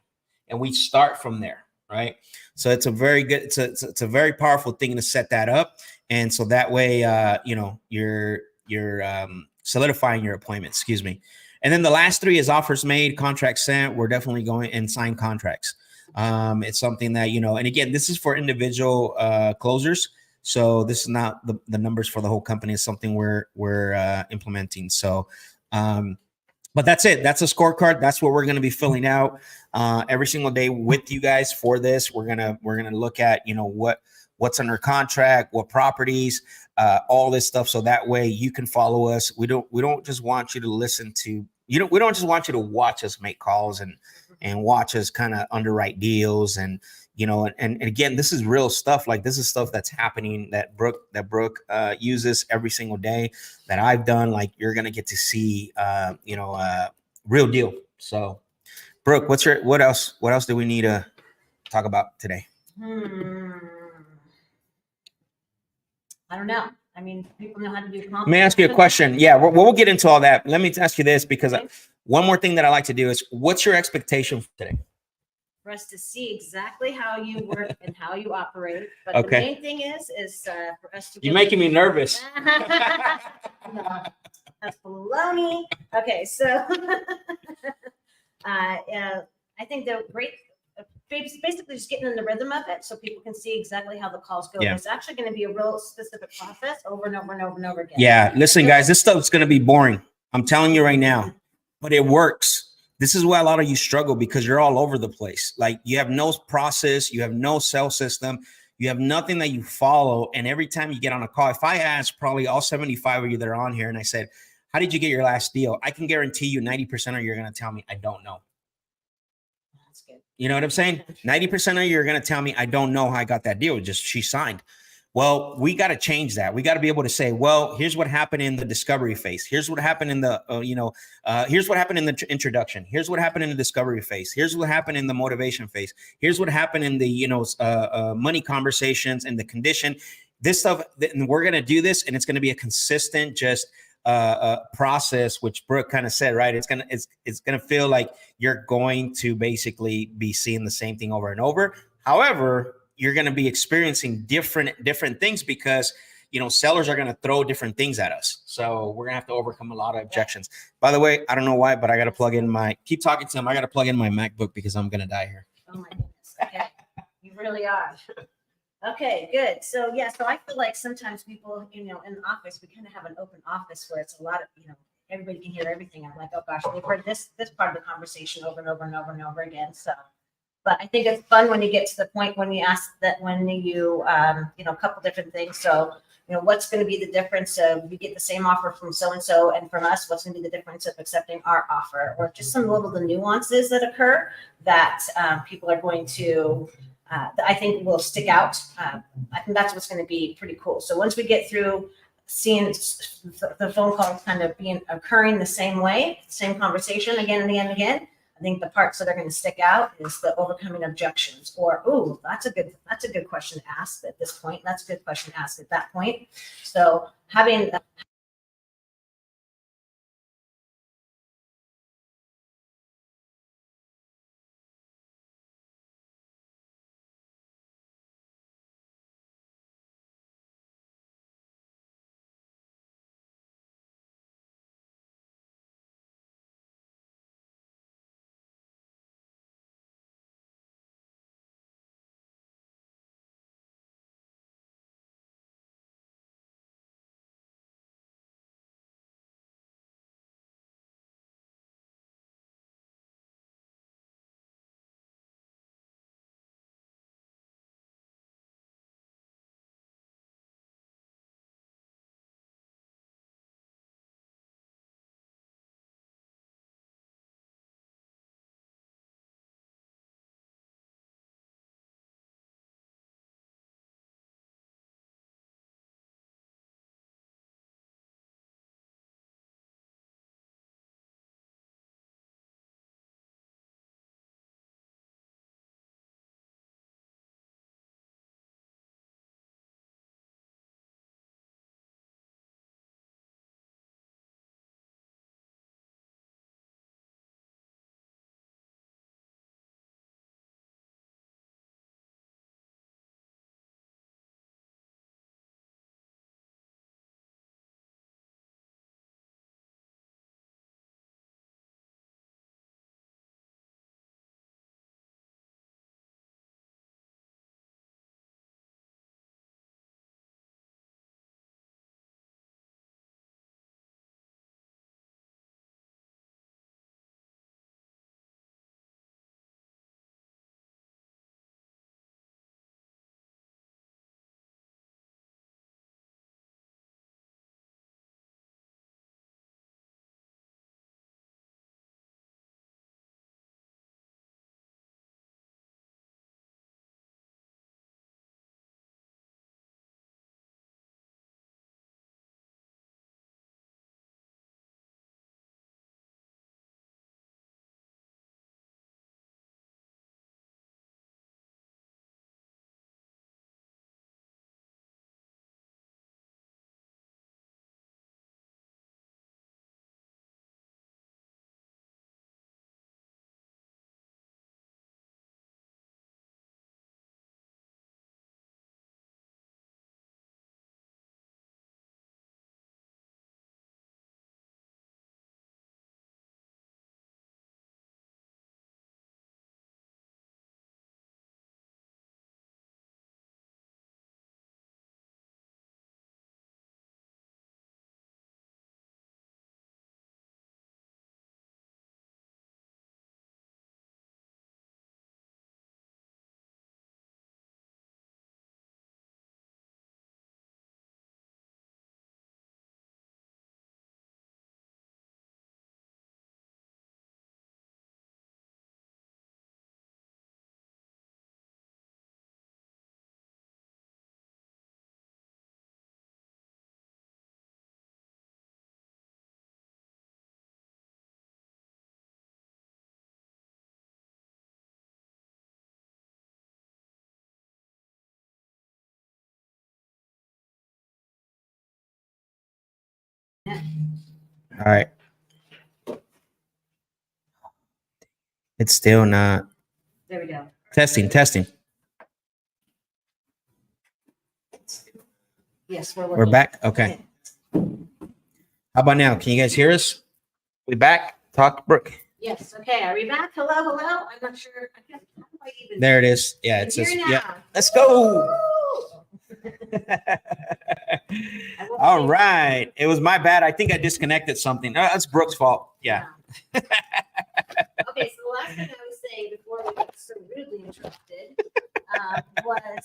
And we start from there, right? So it's a very good, it's a very powerful thing to set that up. And so that way, you're solidifying your appointment, excuse me. And then the last three is offers made, contracts sent. We're definitely going and sign contracts. It's something that, and again, this is for individual closers. So this is not the numbers for the whole company. It's something we're implementing. So, but that's it. That's a scorecard. That's what we're going to be filling out every single day with you guys for this. We're gonna look at what's under contract, what properties, all this stuff. So that way you can follow us. We don't just want you to listen to we don't just want you to watch us make calls and watch us kind of underwrite deals and and again, this is real stuff. Like this is stuff that's happening that Brooke uses every single day that I've done. Like you're gonna get to see real deal. So Brooke, what else do we need to talk about today? I don't know. I mean, people know how to do comp. Let me ask you a question. Yeah, we'll get into all that. Let me ask you this, because one more thing that I like to do is, what's your expectation for today? For us to see exactly how you work and how you operate. But Okay. the main thing is for us to. You're making me nervous. That's baloney. Okay, so I think the great. Basically just getting in the rhythm of it so people can see exactly how the calls go. Yeah. It's actually going to be a real specific process over and over and over and over again. Yeah, listen, guys, this stuff's going to be boring. I'm telling you right now, but it works. This is why a lot of you struggle, because you're all over the place. Like you have no process, you have no sales system, you have nothing that you follow. And every time you get on a call, if I ask probably all 75 of you that are on here and I said, how did you get your last deal? I can guarantee you 90% of you are going to tell me, I don't know. You know what I'm saying? 90% of you are going to tell me, I don't know how I got that deal. Just she signed. Well, we got to change that. We got to be able to say, well, here's what happened in the discovery phase. Here's what happened in the, here's what happened in the introduction. Here's what happened in the discovery phase. Here's what happened in the motivation phase. Here's what happened in the, money conversations and the condition. This stuff, and we're going to do this, and it's going to be a consistent, just process, which Brooke kind of said, right? It's gonna feel like you're going to basically be seeing the same thing over and over. However, you're going to be experiencing different things because sellers are going to throw different things at us. So we're gonna have to overcome a lot of objections. By the way, I don't know why, but I got to plug in keep talking to him. I got to plug in my MacBook because I'm gonna die here. Oh my goodness. Okay. You really are. Okay, good. So so I feel like sometimes people, in the office, we kind of have an open office where it's a lot of, everybody can hear everything. I'm like, oh gosh, we've heard this part of the conversation over and over and over and over again. So, but I think it's fun when you get to the point when you ask that, when you, a couple different things. So, what's going to be the difference of you get the same offer from so-and-so and from us, what's going to be the difference of accepting our offer, or just some little the nuances that occur that people are going to, that I think will stick out. I think that's what's going to be pretty cool. So once we get through seeing the phone calls kind of occurring the same way, same conversation again and again and again, I think the parts that are going to stick out is the overcoming objections, or, oh, that's a good question to ask at this point. That's a good question to ask at that point. So having All right. It's still not There we go. testing. Yes, we're We're working. back. Okay. How about now? Can you guys hear us? We back? Talk, Brooke. Yes. Okay. Are we back? Hello. I'm not sure. How do I even? There it is. Yeah, I'm it says, here now. yeah. Let's go. All right. It was my bad. I think I disconnected something. That's Brooke's fault. Yeah. Okay. So the last thing I was saying before we got so rudely interrupted was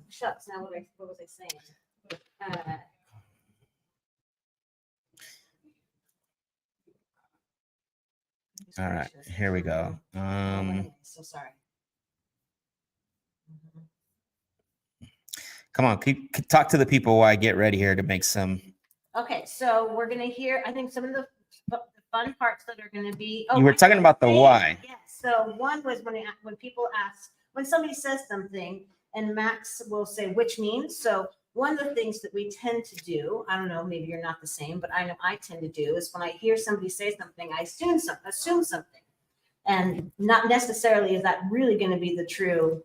shucks. Now what was I saying? All right. Here we go. So sorry. Come on. Talk to the people while I get ready here to make some. Okay, so we're gonna hear. I think some of the fun parts that are gonna be. You were talking about the why. Yes. So one was when people ask, when somebody says something, and Max will say which means. So one of the things that we tend to do, I don't know, maybe you're not the same, but I know I tend to do is when I hear somebody say something, I assume something, and not necessarily is that really going to be the true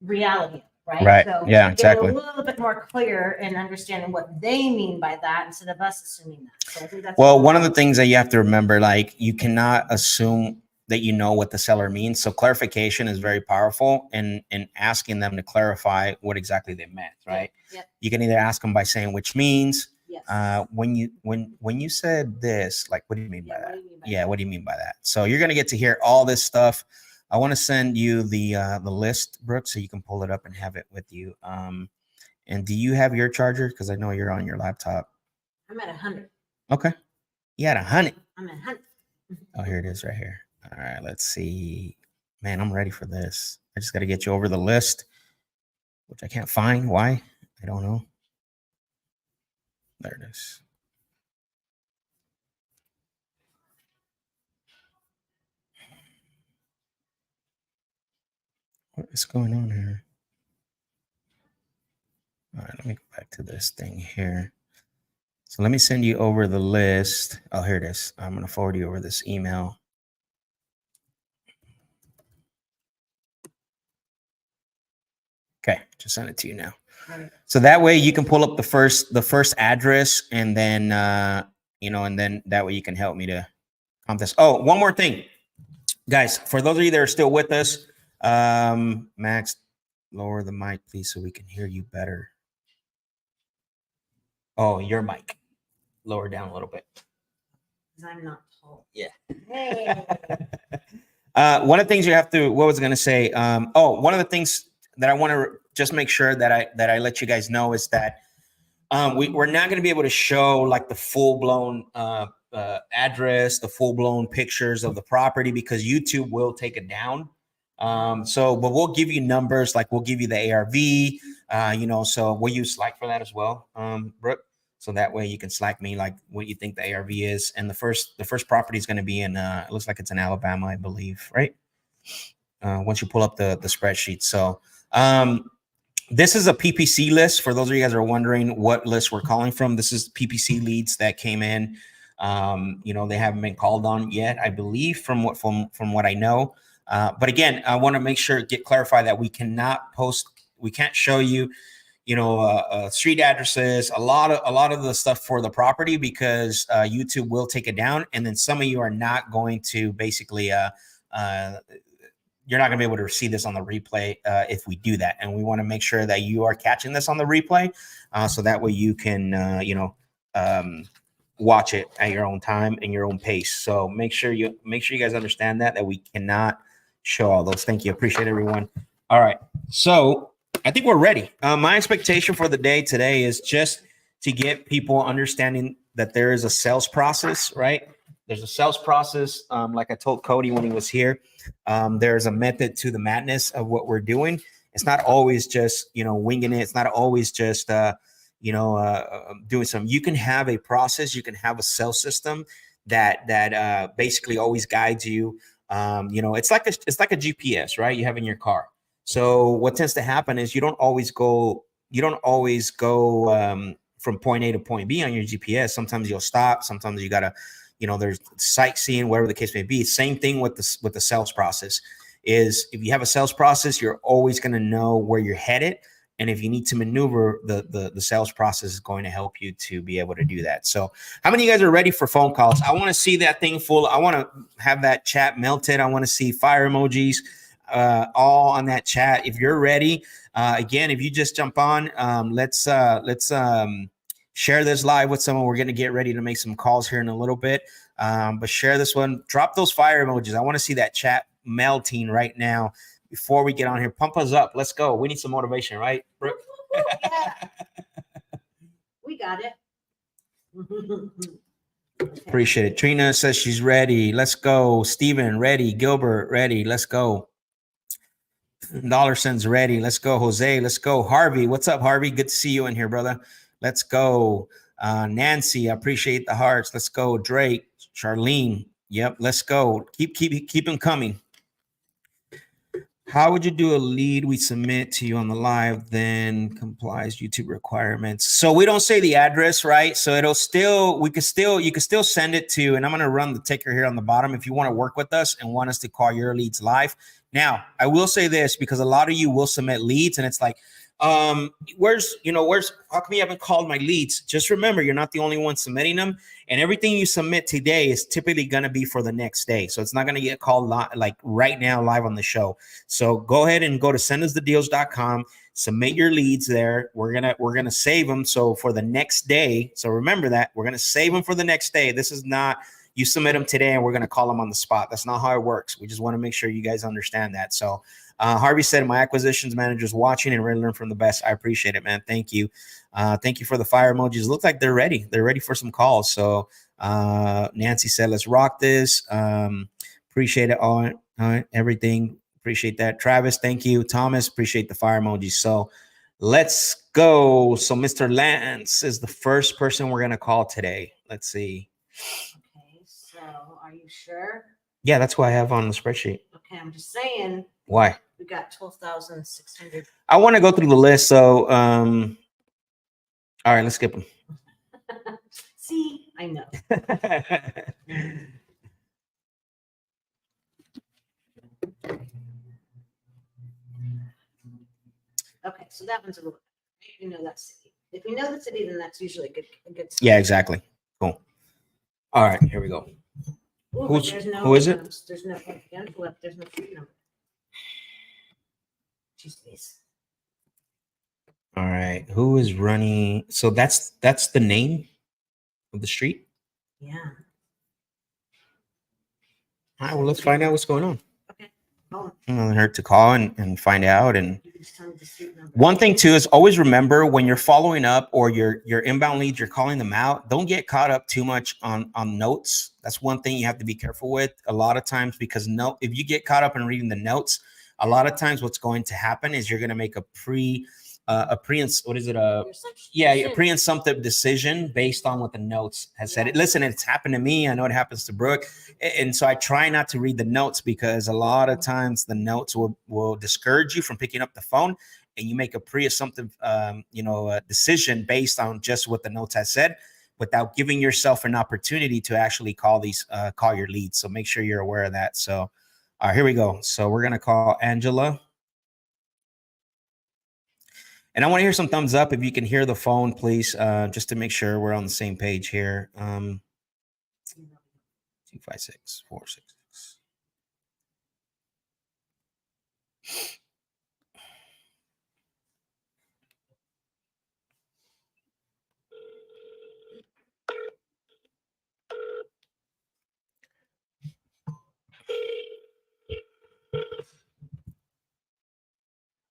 reality. Right. So yeah, exactly. A little bit more clear in understanding what they mean by that instead of us assuming that. So I think that's one of the things that you have to remember, like you cannot assume that you know what the seller means. So clarification is very powerful in asking them to clarify what exactly they meant, right? Yep. You can either ask them by saying which means. Yes. When you said this, like, what do you mean by that? What do you mean by that? So you're going to get to hear all this stuff. I want to send you the list, Brooke, so you can pull it up and have it with you. And do you have your charger? Because I know you're on your laptop. I'm at 100. Okay. You had 100. I'm at 100. Oh, here it is right here. All right, let's see. Man, I'm ready for this. I just got to get you over the list, which I can't find. Why? I don't know. There it is. What is going on here? All right, let me go back to this thing here. So let me send you over the list. Oh, here it is. I'm going to forward you over this email. Okay, just send it to you now. Right. So that way you can pull up the first address, and then and then that way you can help me to count this. Oh, one more thing, guys. For those of you that are still with us, Max, lower the mic, please, so we can hear you better. Oh, your mic. Lower down a little bit. I'm not tall. Yeah. Hey. One of the things you have to, what was I going to say? One of the things that I want to just make sure that I let you guys know is that we're not going to be able to show like the full-blown address, the full-blown pictures of the property, because YouTube will take it down. But we'll give you numbers, like we'll give you the ARV, so we'll use Slack for that as well, Brooke. So that way you can Slack me like what you think the ARV is. And the first property is going to be in, it looks like it's in Alabama, I believe, right? Once you pull up the spreadsheet. So this is a PPC list. For those of you guys who are wondering what list we're calling from, this is PPC leads that came in. They haven't been called on yet, I believe, from what I know. But again, I want to make sure, clarify that we can't show you, street addresses, a lot of the stuff for the property, because YouTube will take it down. And then some of you are not going to basically, you're not going to be able to see this on the replay if we do that. And we want to make sure that you are catching this on the replay, so that way you can, watch it at your own time and your own pace. So make sure you guys understand that we cannot show all those. Thank you. Appreciate everyone. All right. So I think we're ready. My expectation for the day today is just to get people understanding that there is a sales process, right? There's a sales process. Like I told Cody when he was here, there's a method to the madness of what we're doing. It's not always just, winging it. It's not always just, doing something. You can have a process. You can have a sales system that basically always guides you. It's like a GPS, right? You have in your car. So what tends to happen is you don't always go from point A to point B on your GPS. Sometimes you'll stop. Sometimes you gotta, there's sightseeing, whatever the case may be. Same thing with the sales process. Is if you have a sales process, you're always going to know where you're headed. And if you need to maneuver, the sales process is going to help you to be able to do that. So how many of you guys are ready for phone calls? I want to see that thing full. I want to have that chat melted. I want to see fire emojis all on that chat. If you're ready, again, if you just jump on, let's share this live with someone. We're going to get ready to make some calls here in a little bit. But share this one. Drop those fire emojis. I want to see that chat melting right now before we get on here. Pump us up. Let's go. We need some motivation, right, Brooke? Yeah. We got it. Appreciate it. Trina says she's ready. Let's go. Steven, ready. Gilbert, ready. Let's go. Dollar Cents, ready. Let's go. Jose, let's go. Harvey, what's up, Harvey? Good to see you in here, brother. Let's go. Nancy, I appreciate the hearts. Let's go. Drake, Charlene. Yep, let's go. Keep them coming. How would you do a lead we submit to you on the live, then complies YouTube requirements? So we don't say the address, right? So you can still send it to, and I'm going to run the ticker here on the bottom if you want to work with us and want us to call your leads live. Now, I will say this because a lot of you will submit leads and it's like, where's how come you haven't called my leads? Just remember, you're not the only one submitting them, and everything you submit today is typically going to be for the next day. So it's not going to get called like right now live on the show. So go ahead and go to sendusthedeals.com, submit your leads there. We're going to save them. So for the next day, so remember that we're going to save them for the next day. This is not, you submit them today and we're going to call them on the spot. That's not how it works. We just want to make sure you guys understand that. So Harvey said, my acquisitions manager is watching and ready to learn from the best. I appreciate it, man. Thank you. Thank you for the fire emojis. Look like they're ready. They're ready for some calls. So Nancy said, let's rock this. Appreciate it all. Everything. Appreciate that. Travis, thank you. Thomas, appreciate the fire emojis. So let's go. So Mr. Lance is the first person we're going to call today. Let's see. Okay, so are you sure? Yeah, that's what I have on the spreadsheet. Okay, I'm just saying. Why? We got 12,600. I want to go through the list. So, all right, let's skip them. See, I know. Okay, so that one's a little. You know that city. If you know the city, then that's usually a good. City. Yeah, exactly. Cool. All right, here we go. Ooh, Who is it? There's no left. There's no street number. Jeez. All right, who is running? So that's the name of the street. Yeah. All right, well, let's find out what's going on. Okay. Oh. It hurt to call and find out. And You can just tell me the street number. one thing too is always remember when you're following up or your inbound leads, you're calling them out. Don't get caught up too much on notes. That's one thing you have to be careful with a lot of times, because if you get caught up in reading the notes, a lot of times what's going to happen is you're going to make a pre-assumptive decision based on what the notes has said. Listen, it's happened to me. I know it happens to Brooke. And so I try not to read the notes, because a lot of times the notes will discourage you from picking up the phone, and you make a pre-assumptive, decision based on just what the notes has said, without giving yourself an opportunity to actually call your leads. So make sure you're aware of that. So, all right, here we go. So we're going to call Angela. And I want to hear some thumbs up if you can hear the phone, please, just to make sure we're on the same page here. 256-466.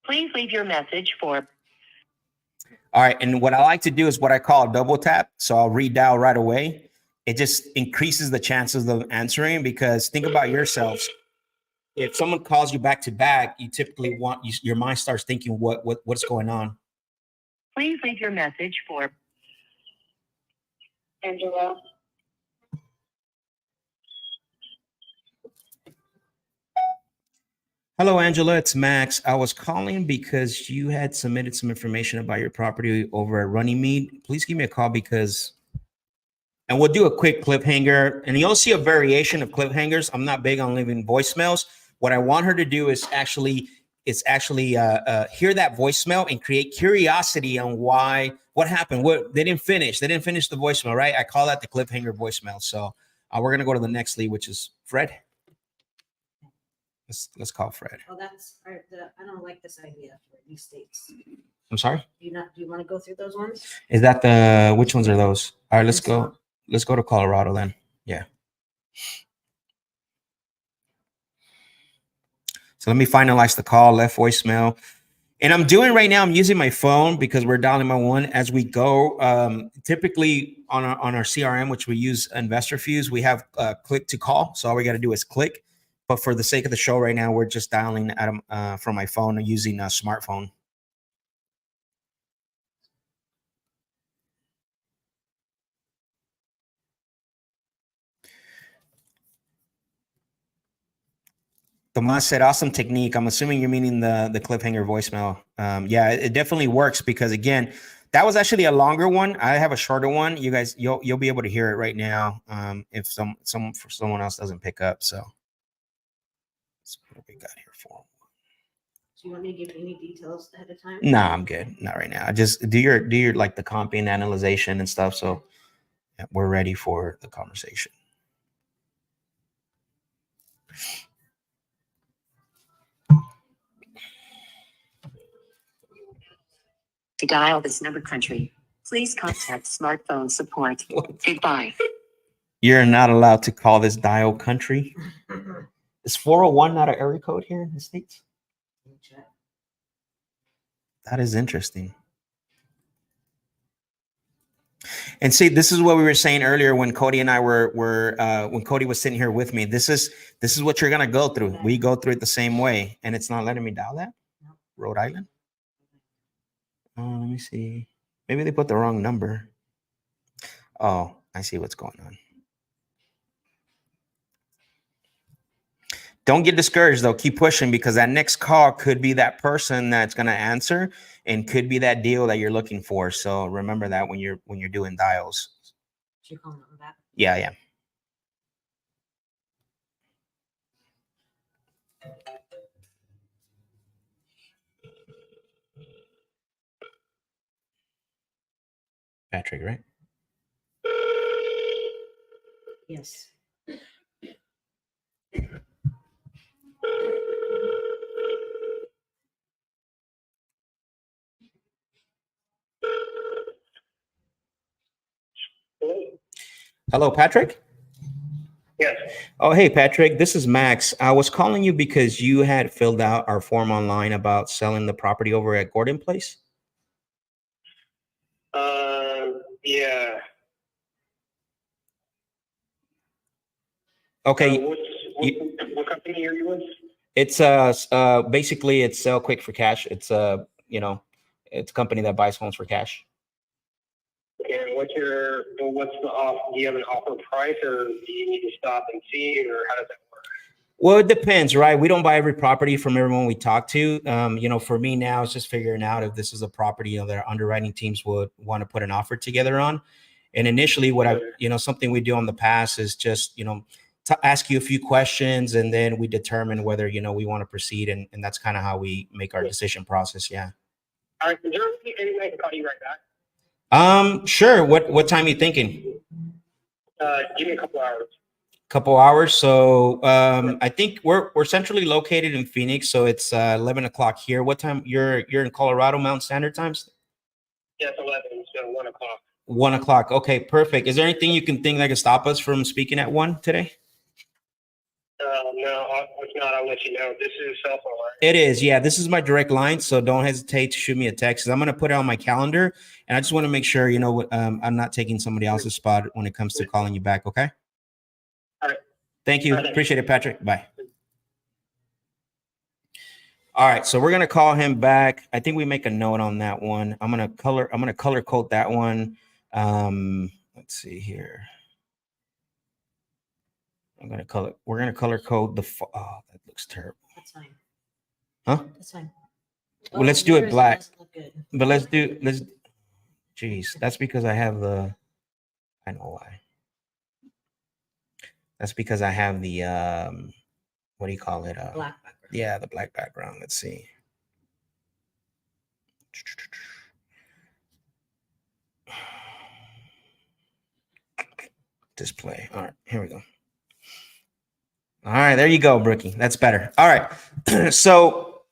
Please leave your message for. All right. And what I like to do is what I call a double tap. So I'll redial right away. It just increases the chances of answering, because think about yourselves. If someone calls you back to back, you typically your mind starts thinking what's going on. Please leave your message for Angela. Hello, Angela. It's Max. I was calling because you had submitted some information about your property over at Runnymede. Please give me a call and we'll do a quick cliffhanger. And you'll see a variation of cliffhangers. I'm not big on leaving voicemails. What I want her to do is actually hear that voicemail and create curiosity on what happened. They didn't finish the voicemail, right? I call that the cliffhanger voicemail. So we're gonna go to the next lead, which is Fred. Let's call Fred. Oh, I don't like this idea for these states. I'm sorry. Do you want to go through those ones? Is that which ones are those? All right, let's go. Let's go to Colorado then. Yeah. So let me finalize the call, left voicemail. And I'm using my phone because we're dialing my one as we go. Typically on our CRM, which we use Investor Fuse, we have click to call. So all we got to do is click. But for the sake of the show right now, we're just dialing from my phone using a smartphone. Tomas said, awesome technique. I'm assuming you're meaning the cliffhanger voicemail. Yeah, it definitely works because, again, that was actually a longer one. I have a shorter one. You guys, you'll be able to hear it right now if someone else doesn't pick up. So that's what we got here for. Do you want me to give any details ahead of time? No, I'm good. Not right now. I just do your like the comping and analyzation and stuff. So yeah, we're ready for the conversation. To dial this number country, please contact smartphone support. Goodbye. You're not allowed to call this dial country. Is 401 not an area code here in the States? That is interesting. And see, this is what we were saying earlier when Cody and I were when Cody was sitting here with me. This is what you're gonna go through. We go through it the same way, and it's not letting me dial that. Rhode Island. Oh, let me see. Maybe they put the wrong number. Oh, I see what's going on. Don't get discouraged though. Keep pushing because that next call could be that person that's going to answer and could be that deal that you're looking for. So remember that when you're doing dials. You're calling them back? Yeah, yeah. Patrick, right? Yes. Hello, Patrick. Yes. Oh, hey, Patrick. This is Max. I was calling you because you had filled out our form online about selling the property over at Gordon Place. Yeah. Okay. What company are you with? It's basically it's sell quick for cash. It's it's a company that buys homes for cash. Okay. What's the off? Do you have an offer price, or do you need to stop and see, or how does that work? Well, it depends, right? We don't buy every property from everyone we talk to. For me now, it's just figuring out if this is a property that our underwriting teams would want to put an offer together on. And initially, something we do on the past is just, to ask you a few questions, and then we determine whether, we want to proceed. And that's kind of how we make our decision process. Yeah. All right. Is there anything I can call you right back? Sure. What time are you thinking? Give me a couple hours. Couple hours. So I think we're centrally located in Phoenix, so it's 11 o'clock here. What time you're in Colorado Mountain Standard Times? Yes, 11, so 1 o'clock. 1 o'clock. Okay, perfect. Is there anything you can think that could stop us from speaking at 1 today? No, if not, I'll let you know. This is cell phone, right? It is. Yeah, this is my direct line, so don't hesitate to shoot me a text. I'm going to put it on my calendar, and I just want to make sure, I'm not taking somebody else's spot when it comes to calling you back. Okay. All right. Thank you. Appreciate it, Patrick. Bye. All right, so we're gonna call him back. I think we make a note on that one. I'm gonna color code that one. Let's see here. We're gonna color code the. Oh, that looks terrible. That's fine. Huh? That's fine. Well, let's do it yours black. doesn't look good. But let's. Jeez, that's because I have the. I know why. That's because I have the what do you call it? Black background. Yeah, the black background. Let's see. Display. All right, here we go. All right, there you go, Brookie. That's better. All right. So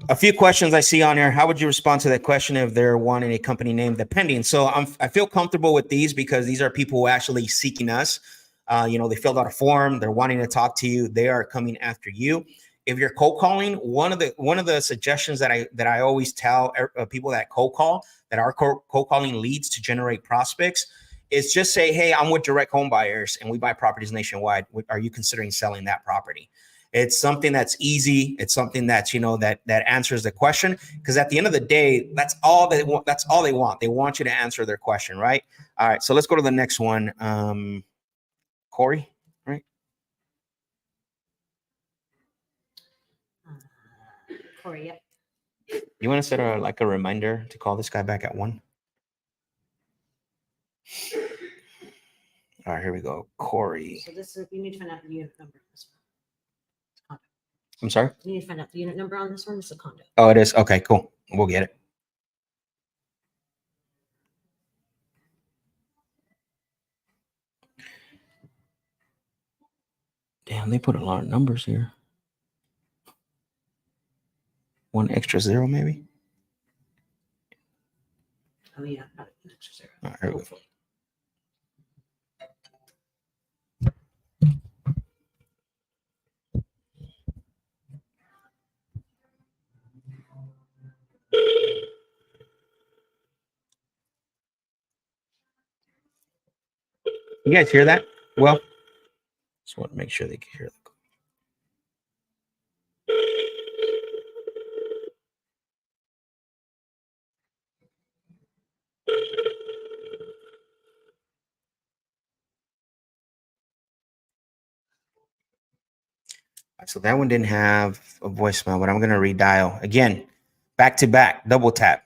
a few questions I see on here. How would you respond to that question if they're wanting a company name depending? So I feel comfortable with these because these are people who are actually seeking us. They filled out a form. They're wanting to talk to you. They are coming after you. If you're cold calling, one of the suggestions that I always tell people that cold call, that are cold calling leads to generate prospects, is just say, hey, I'm with Direct Home Buyers and we buy properties nationwide. Are you considering selling that property? It's something that's easy. It's something that's, that answers the question. Because at the end of the day, that's all they want. That's all they want. They want you to answer their question, right? All right. So let's go to the next one. Corey, right? Corey, yep. You want to set a reminder to call this guy back at 1? All right, here we go. Corey. So this is, you need to find out the unit number. I'm sorry? You need to find out the unit number on this one. It's a condo. Oh, it is. Okay, cool. We'll get it. Damn, they put a lot of numbers here. 1 extra 0, maybe? Oh, yeah. Not an extra zero. All right, here we go. Hopefully. You guys hear that? Well, just want to make sure they can hear the call. So that one didn't have a voicemail, but I'm going to redial again, back to back, double tap.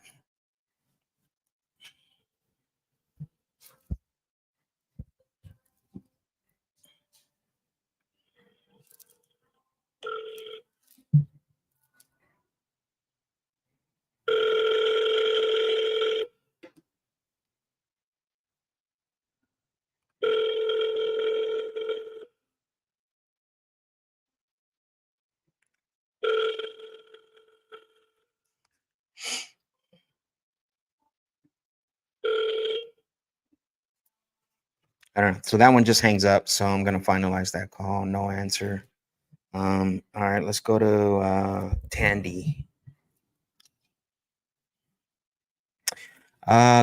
I don't know. So that one just hangs up. So I'm going to finalize that call. No answer. All right, let's go to Tandy.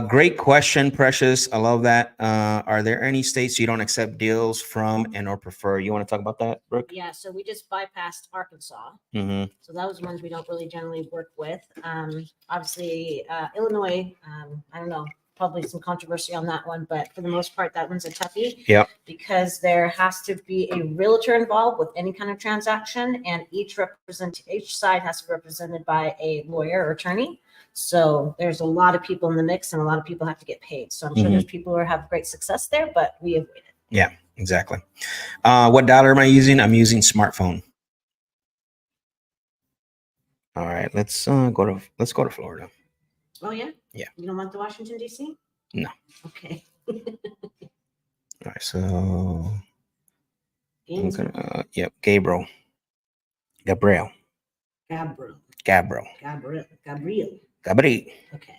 Great question, Precious. I love that. Are there any states you don't accept deals from and or prefer? You want to talk about that, Brooke? Yeah, so we just bypassed Arkansas. Mm-hmm. So those ones we don't really generally work with. Obviously, Illinois, I don't know, probably some controversy on that one, but for the most part, that one's a toughie. Yep. Because there has to be a realtor involved with any kind of transaction, and each side has to be represented by a lawyer or attorney. So there's a lot of people in the mix, and a lot of people have to get paid. So I'm sure there's people who have great success there, but we avoid it. Yeah, exactly. What dollar am I using? I'm using smartphone. All right, let's go to Florida. Oh yeah? Yeah. You don't want the Washington, D.C.? No. Okay. All right, so I'm gonna Gabriel. Gabriel. Okay.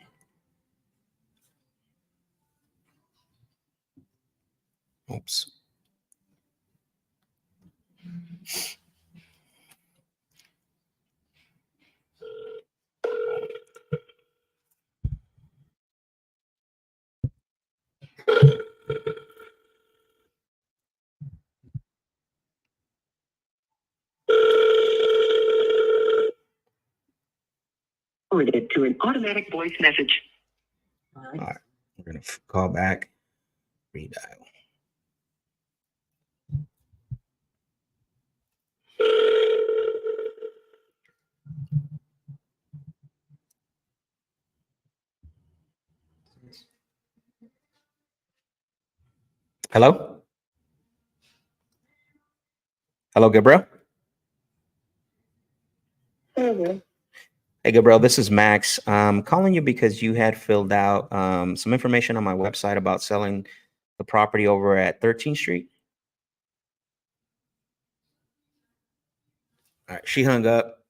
Oops. Forwarded to an automatic voice message. All All right. right, we're gonna call back, redial. Hello? Hello, Gabriel? Hey, Gabriel, this is Max. I'm calling you because you had filled out some information on my website about selling the property over at 13th Street. All right, she hung up.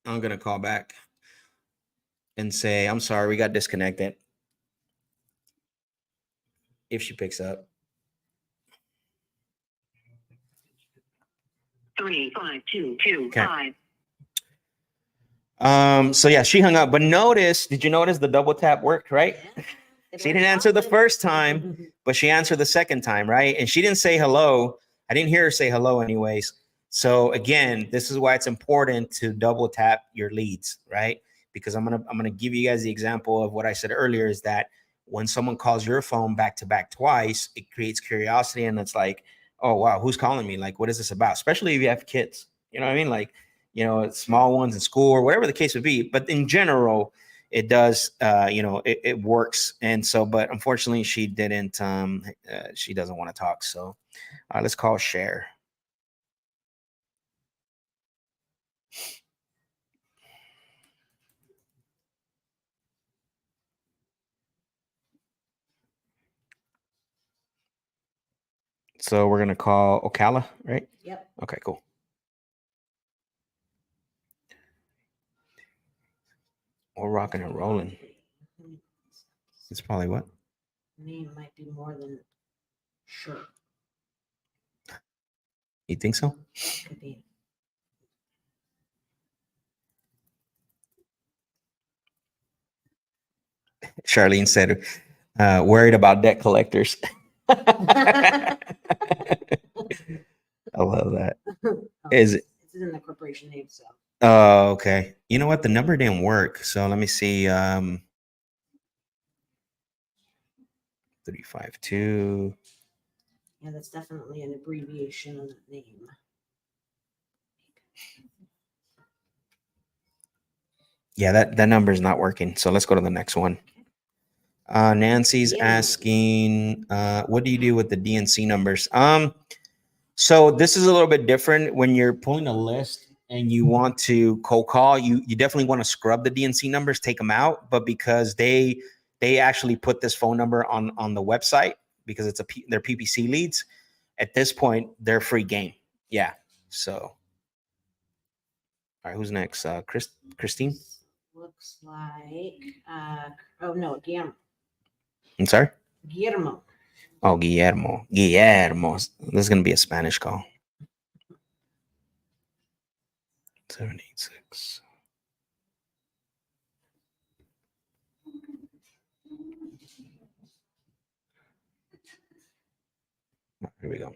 I'm going to call back and say, I'm sorry, we got disconnected. If she picks up. 35225. So yeah, she hung up. But notice, did you notice the double tap worked, right? She didn't answer the first time, but she answered the second time, right? And she didn't say hello. I didn't hear her say hello anyways. So again, this is why it's important to double tap your leads, right? Because I'm gonna give you guys the example of what I said earlier is that when someone calls your phone back to back twice, it creates curiosity and it's like, oh wow, who's calling me? Like, what is this about? Especially if you have kids, you know what I mean? Like, you know, small ones in school or whatever the case would be. But in general, it does, it works. And so, but unfortunately she didn't, she doesn't want to talk. So let's call Cher. So we're going to call Ocala, right? Yep. Okay, cool. We're rocking and rolling. It's probably what? Name might be more than sure. You think so? Could be. Charlene said, worried about debt collectors. I love that. Is it? It's in the corporation name, so. Oh, okay. You know what? The number didn't work. So let me see. 352. Yeah, that's definitely an abbreviation of the name. Yeah, that number is not working. So let's go to the next one. Nancy's asking, what do you do with the DNC numbers? So this is a little bit different when you're pulling a list and you want to cold call. You definitely want to scrub the DNC numbers, take them out. But because they actually put this phone number on the website because they're PPC leads. At this point, they're free game. Yeah. So, all right, who's next? Christine. Looks like, oh no, Guillermo. I'm sorry. Guillermo. Oh, Guillermo. Guillermo. This is gonna be a Spanish call. 786. Here we go.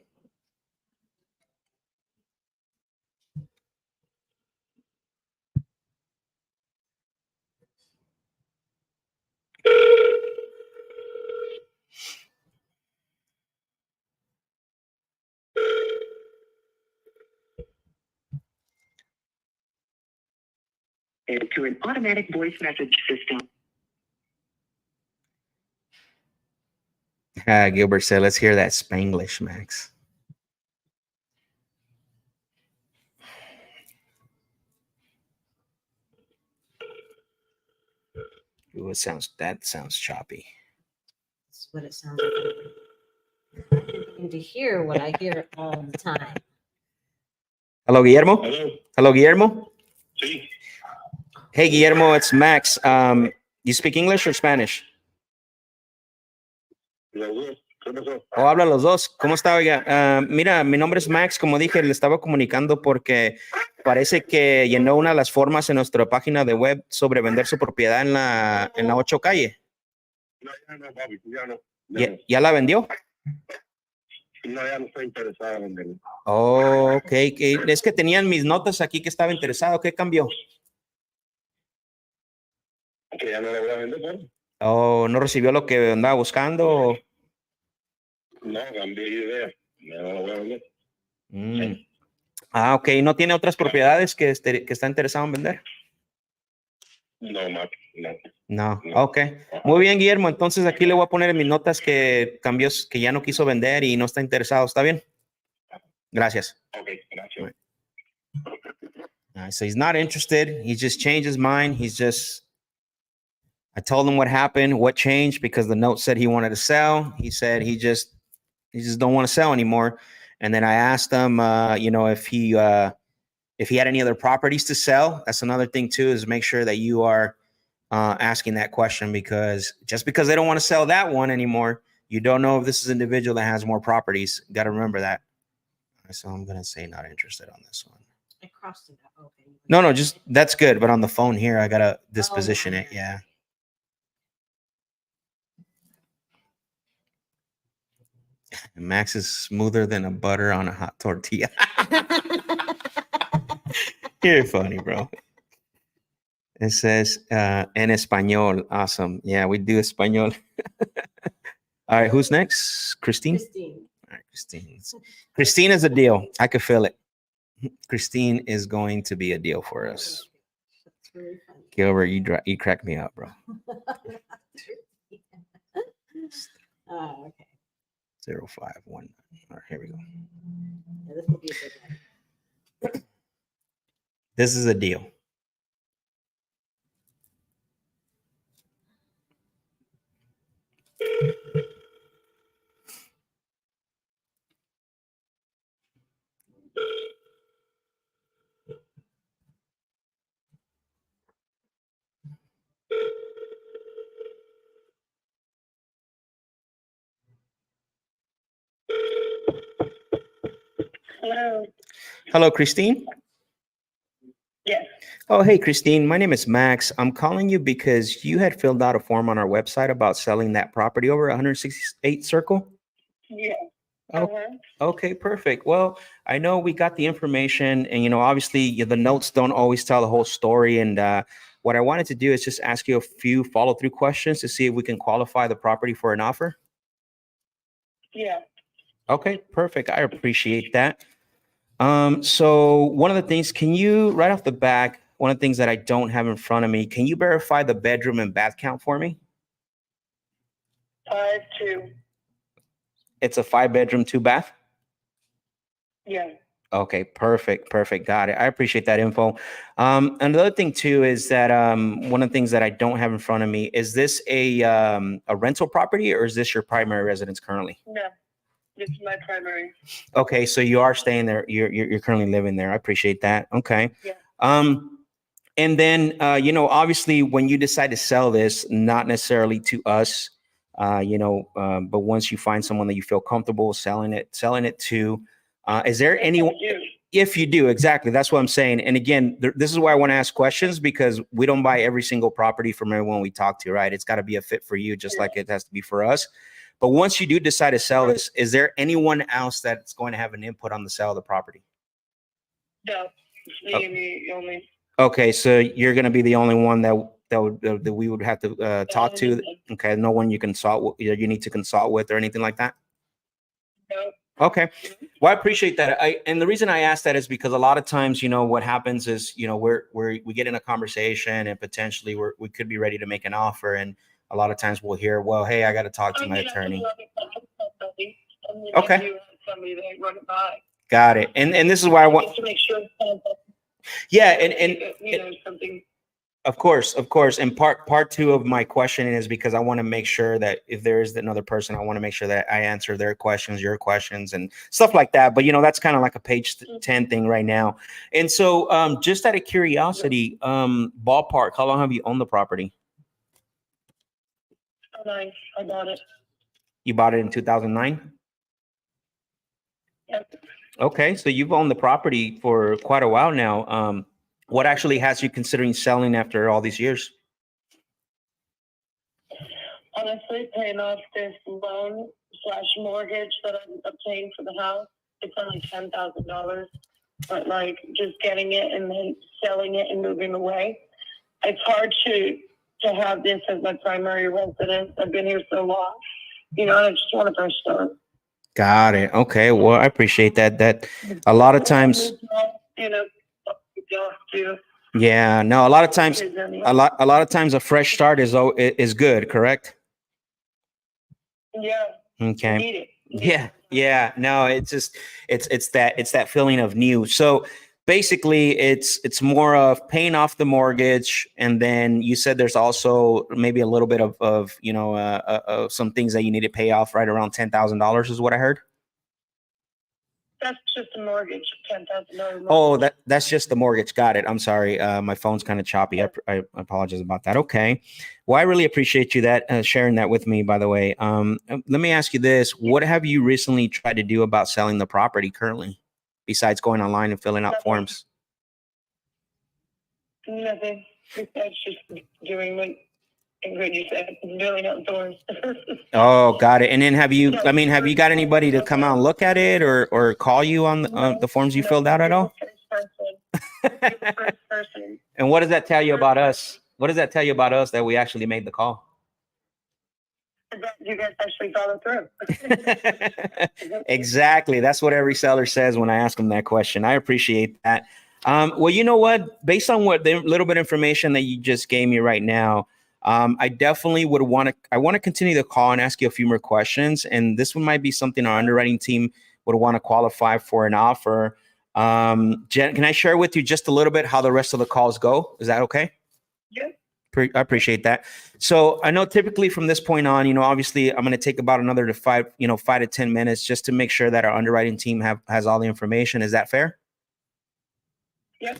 To an automatic voice message system. Gilbert said, let's hear that Spanglish, Max. Ooh, that sounds choppy. That's what it sounds like. And to hear what I hear all the time. Hello, Guillermo. Hello. Hello, Guillermo. Sí. Hey, Guillermo, it's Max. You speak English or Spanish? Los dos. ¿Qué pasó? O habla los dos. ¿Cómo está, oiga? Mira, mi nombre es Max. Como dije, le estaba comunicando porque parece que llenó una de las formas en nuestra página de web sobre vender su propiedad en la 8 calle. No, ya no, papi, ya no. ¿Ya la vendió? No, ya no estoy interesado en venderlo. Oh, ok. Es que tenían mis notas aquí que estaba interesado. ¿Qué cambió? Que ya no le voy a vender, ¿no? ¿O no recibió lo que andaba buscando? No, cambié de idea. Ya no lo voy a vender. Ah, ok. ¿No tiene otras propiedades que está interesado en vender? No, Mac, no. No, ok. Muy bien, Guillermo. Entonces aquí le voy a poner en mis notas que cambió, que ya no quiso vender y no está interesado. ¿Está bien? Gracias. Okay, gotcha. So he's not interested. He just changed his mind. I told him what happened, what changed, because the note said he wanted to sell. He said he just don't want to sell anymore. And then I asked him, if he had any other properties to sell. That's another thing too, is make sure that you are asking that question, because just because they don't want to sell that one anymore, you don't know if this is an individual that has more properties. Got to remember that. So I'm going to say not interested on this one. I crossed it out. Okay. No, just that's good. But on the phone here, I got to disposition it. Yeah. Max is smoother than a butter on a hot tortilla. You're funny, bro. It says en español. Awesome. Yeah, we do español. All right, who's next? Christine? Christine. All right, Christine. Christine is a deal. I could feel it. Christine is going to be a deal for us. That's really funny. Gilbert, you crack me up, bro. Okay. 0519. All right, here we go. Yeah, this will be a good one. This is a deal. Hello. Hello, Christine. Yes. Oh, hey, Christine. My name is Max. I'm calling you because you had filled out a form on our website about selling that property over 168 Circle. Yeah. Oh, okay, perfect. Well, I know we got the information, and obviously the notes don't always tell the whole story. And what I wanted to do is just ask you a few follow-through questions to see if we can qualify the property for an offer. Yeah. Okay, perfect. I appreciate that. So one of the things, can you, right off the back, one of the things that I don't have in front of me, can you verify the bedroom and bath count for me? 5'2". It's a 5-bedroom, 2-bath? Yeah. Okay, perfect. Got it. I appreciate that info. Another thing too is that one of the things that I don't have in front of me, is this a rental property, or is this your primary residence currently? No, this is my primary. Okay, so you are staying there. You're currently living there. I appreciate that. Okay. Yeah. And then obviously when you decide to sell this, not necessarily to us, but once you find someone that you feel comfortable selling it to, is there anyone? If you do, exactly. That's what I'm saying. And again, this is why I want to ask questions, because we don't buy every single property from everyone we talk to, right? It's got to be a fit for you, just like it has to be for us. But once you do decide to sell this, is there anyone else that's going to have an input on the sale of the property? No, it's me and the only. Okay, so you're going to be the only one that we would have to talk to. Okay, no one you need to consult with or anything like that. No. Okay. Well, I appreciate that. And the reason I asked that is because a lot of times, what happens is, we get in a conversation and potentially we could be ready to make an offer. And a lot of times we'll hear, well, hey, I got to talk to my attorney. Okay. Somebody that run it by. Got it. And this is why I want to make sure. Yeah. And something. Of course. And part two of my question is because I want to make sure that if there is another person, I want to make sure that I answer their questions, your questions, and stuff like that. But that's kind of like a page 10 thing right now. And so just out of curiosity, ballpark, how long have you owned the property? I bought it. You bought it in 2009? Yep. Okay, so you've owned the property for quite a while now. What actually has you considering selling after all these years? Honestly, paying off this loan/mortgage that I obtained for the house, it's only $10,000. But just getting it and then selling it and moving away, it's hard to have this as my primary residence. I've been here so long, and I just want a fresh start. Got it. Okay. Well, I appreciate that. That a lot of times, Yeah, no, a lot of times, Because, a lot of times a fresh start is good, correct? yeah, Okay. need it. Yeah, yeah. No, it's just it's that feeling of new. So basically it's more of paying off the mortgage, and then you said there's also maybe a little bit of some things that you need to pay off right around $10,000 is what I heard. That's just a mortgage, $10,000. Oh, that's just the mortgage. Got it. I'm sorry. My phone's kind of choppy. I apologize about that. Okay. Well, I really appreciate you sharing that with me, by the way. Let me ask you this. What have you recently tried to do about selling the property currently, besides going online and filling out Nothing. forms? Nothing. That's just doing what Ingrid you said, filling out doors. Oh, got it. And then have you got anybody to come out and look at it or call you on the forms you filled out at all? First person. And what does that tell you about us? What does that tell you about us that we actually made the call? That you guys actually follow through. Exactly. That's what every seller says when I ask them that question. I appreciate that. Well, you know what? Based on what the little bit of information that you just gave me right now, I definitely would want to continue the call and ask you a few more questions. And this one might be something our underwriting team would want to qualify for an offer. Jen, can I share with you just a little bit how the rest of the calls go? Is that okay? Yeah. I appreciate that. So I know typically from this point on, obviously I'm going to take about another 5 to 10 minutes just to make sure that our underwriting team has all the information. Is that fair? Yeah.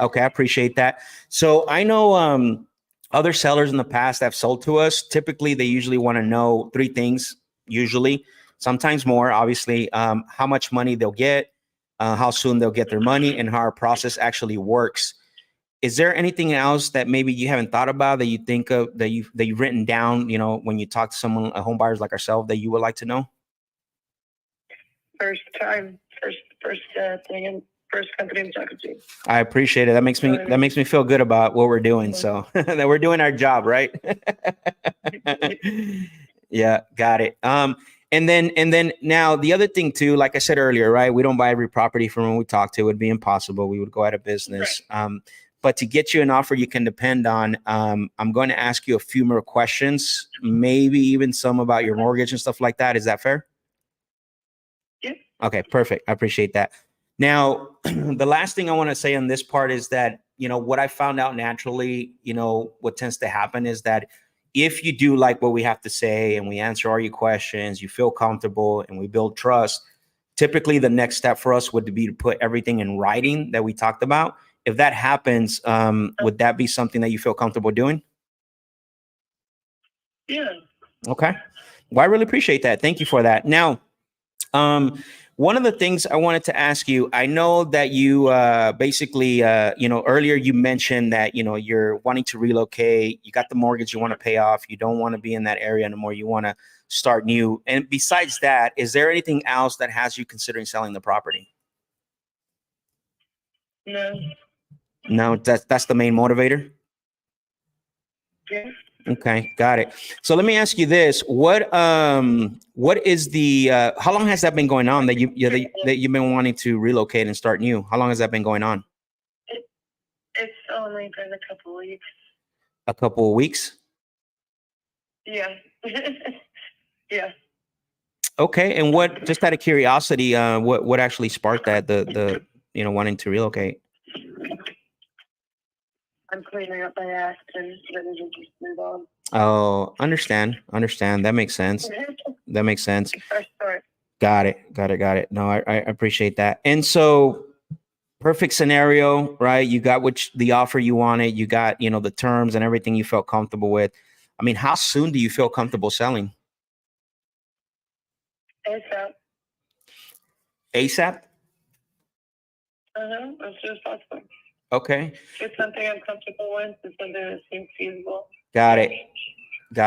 Okay. I appreciate that. So I know, other sellers in the past that have sold to us, typically they usually want to know 3 things, usually, sometimes more, obviously, how much money they'll get, how soon they'll get their money, and how our process actually works. Is there anything else that maybe you haven't thought about that you think of that you've written down, when you talk to someone, home buyers like ourselves, that you would like to know? First thing and first company I'm talking to. I appreciate it. That makes me feel good about what we're doing. So that we're doing our job, right? Yeah, got it. And then now the other thing too, like I said earlier, right? We don't buy every property from when we talk to. It would be impossible. We would go out of business. Right. But to get you an offer you can depend on, I'm going to ask you a few more questions, maybe even some about your mortgage and stuff like that. Is that fair? Yeah. Okay, perfect. I appreciate that. Now, the last thing I want to say on this part is that, what I found out naturally, what tends to happen is that if you do like what we have to say and we answer all your questions, you feel comfortable and we build trust, typically the next step for us would be to put everything in writing that we talked about. If that happens, would that be something that you feel comfortable doing? Yeah. Okay. Well, I really appreciate that. Thank you for that. Now, one of the things I wanted to ask you, I know that you basically, earlier you mentioned that, you're wanting to relocate, you got the mortgage you want to pay off, you don't want to be in that area anymore, you want to start new. And besides that, is there anything else that has you considering selling the property? No. No, that's the main motivator? Yeah. Okay, got it. So let me ask you this: what is the how long has that been going on that you've been wanting to relocate and start new? How long has that been going on? It's only been a couple of weeks. A couple of weeks? Yeah. Yeah. Okay, and what? Just out of curiosity, what actually sparked that? The wanting to relocate? I'm cleaning up my act and letting you just move on. Oh, understand. That makes sense. That makes sense. Got it. No, I appreciate that. And so, perfect scenario, right? You got the offer you wanted. You got, the terms and everything you felt comfortable with. I mean, how soon do you feel comfortable selling? ASAP. ASAP? As soon as possible. Okay. It's something I'm comfortable with. It's something that seems feasible. Got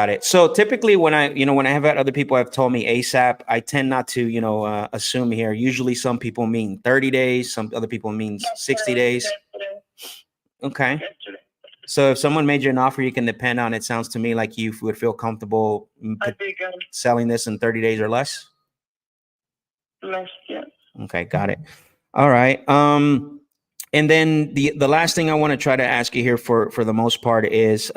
it. So typically when I have had other people have told me ASAP, I tend not to, assume here. Usually some people mean 30 days. Some other people mean 60 days. Okay. So if someone made you an offer you can depend on, it sounds to me like you would feel comfortable selling this in 30 days or less. Less, yeah. Okay. Got it. All right. And then the last thing I want to try to ask you here for the most part is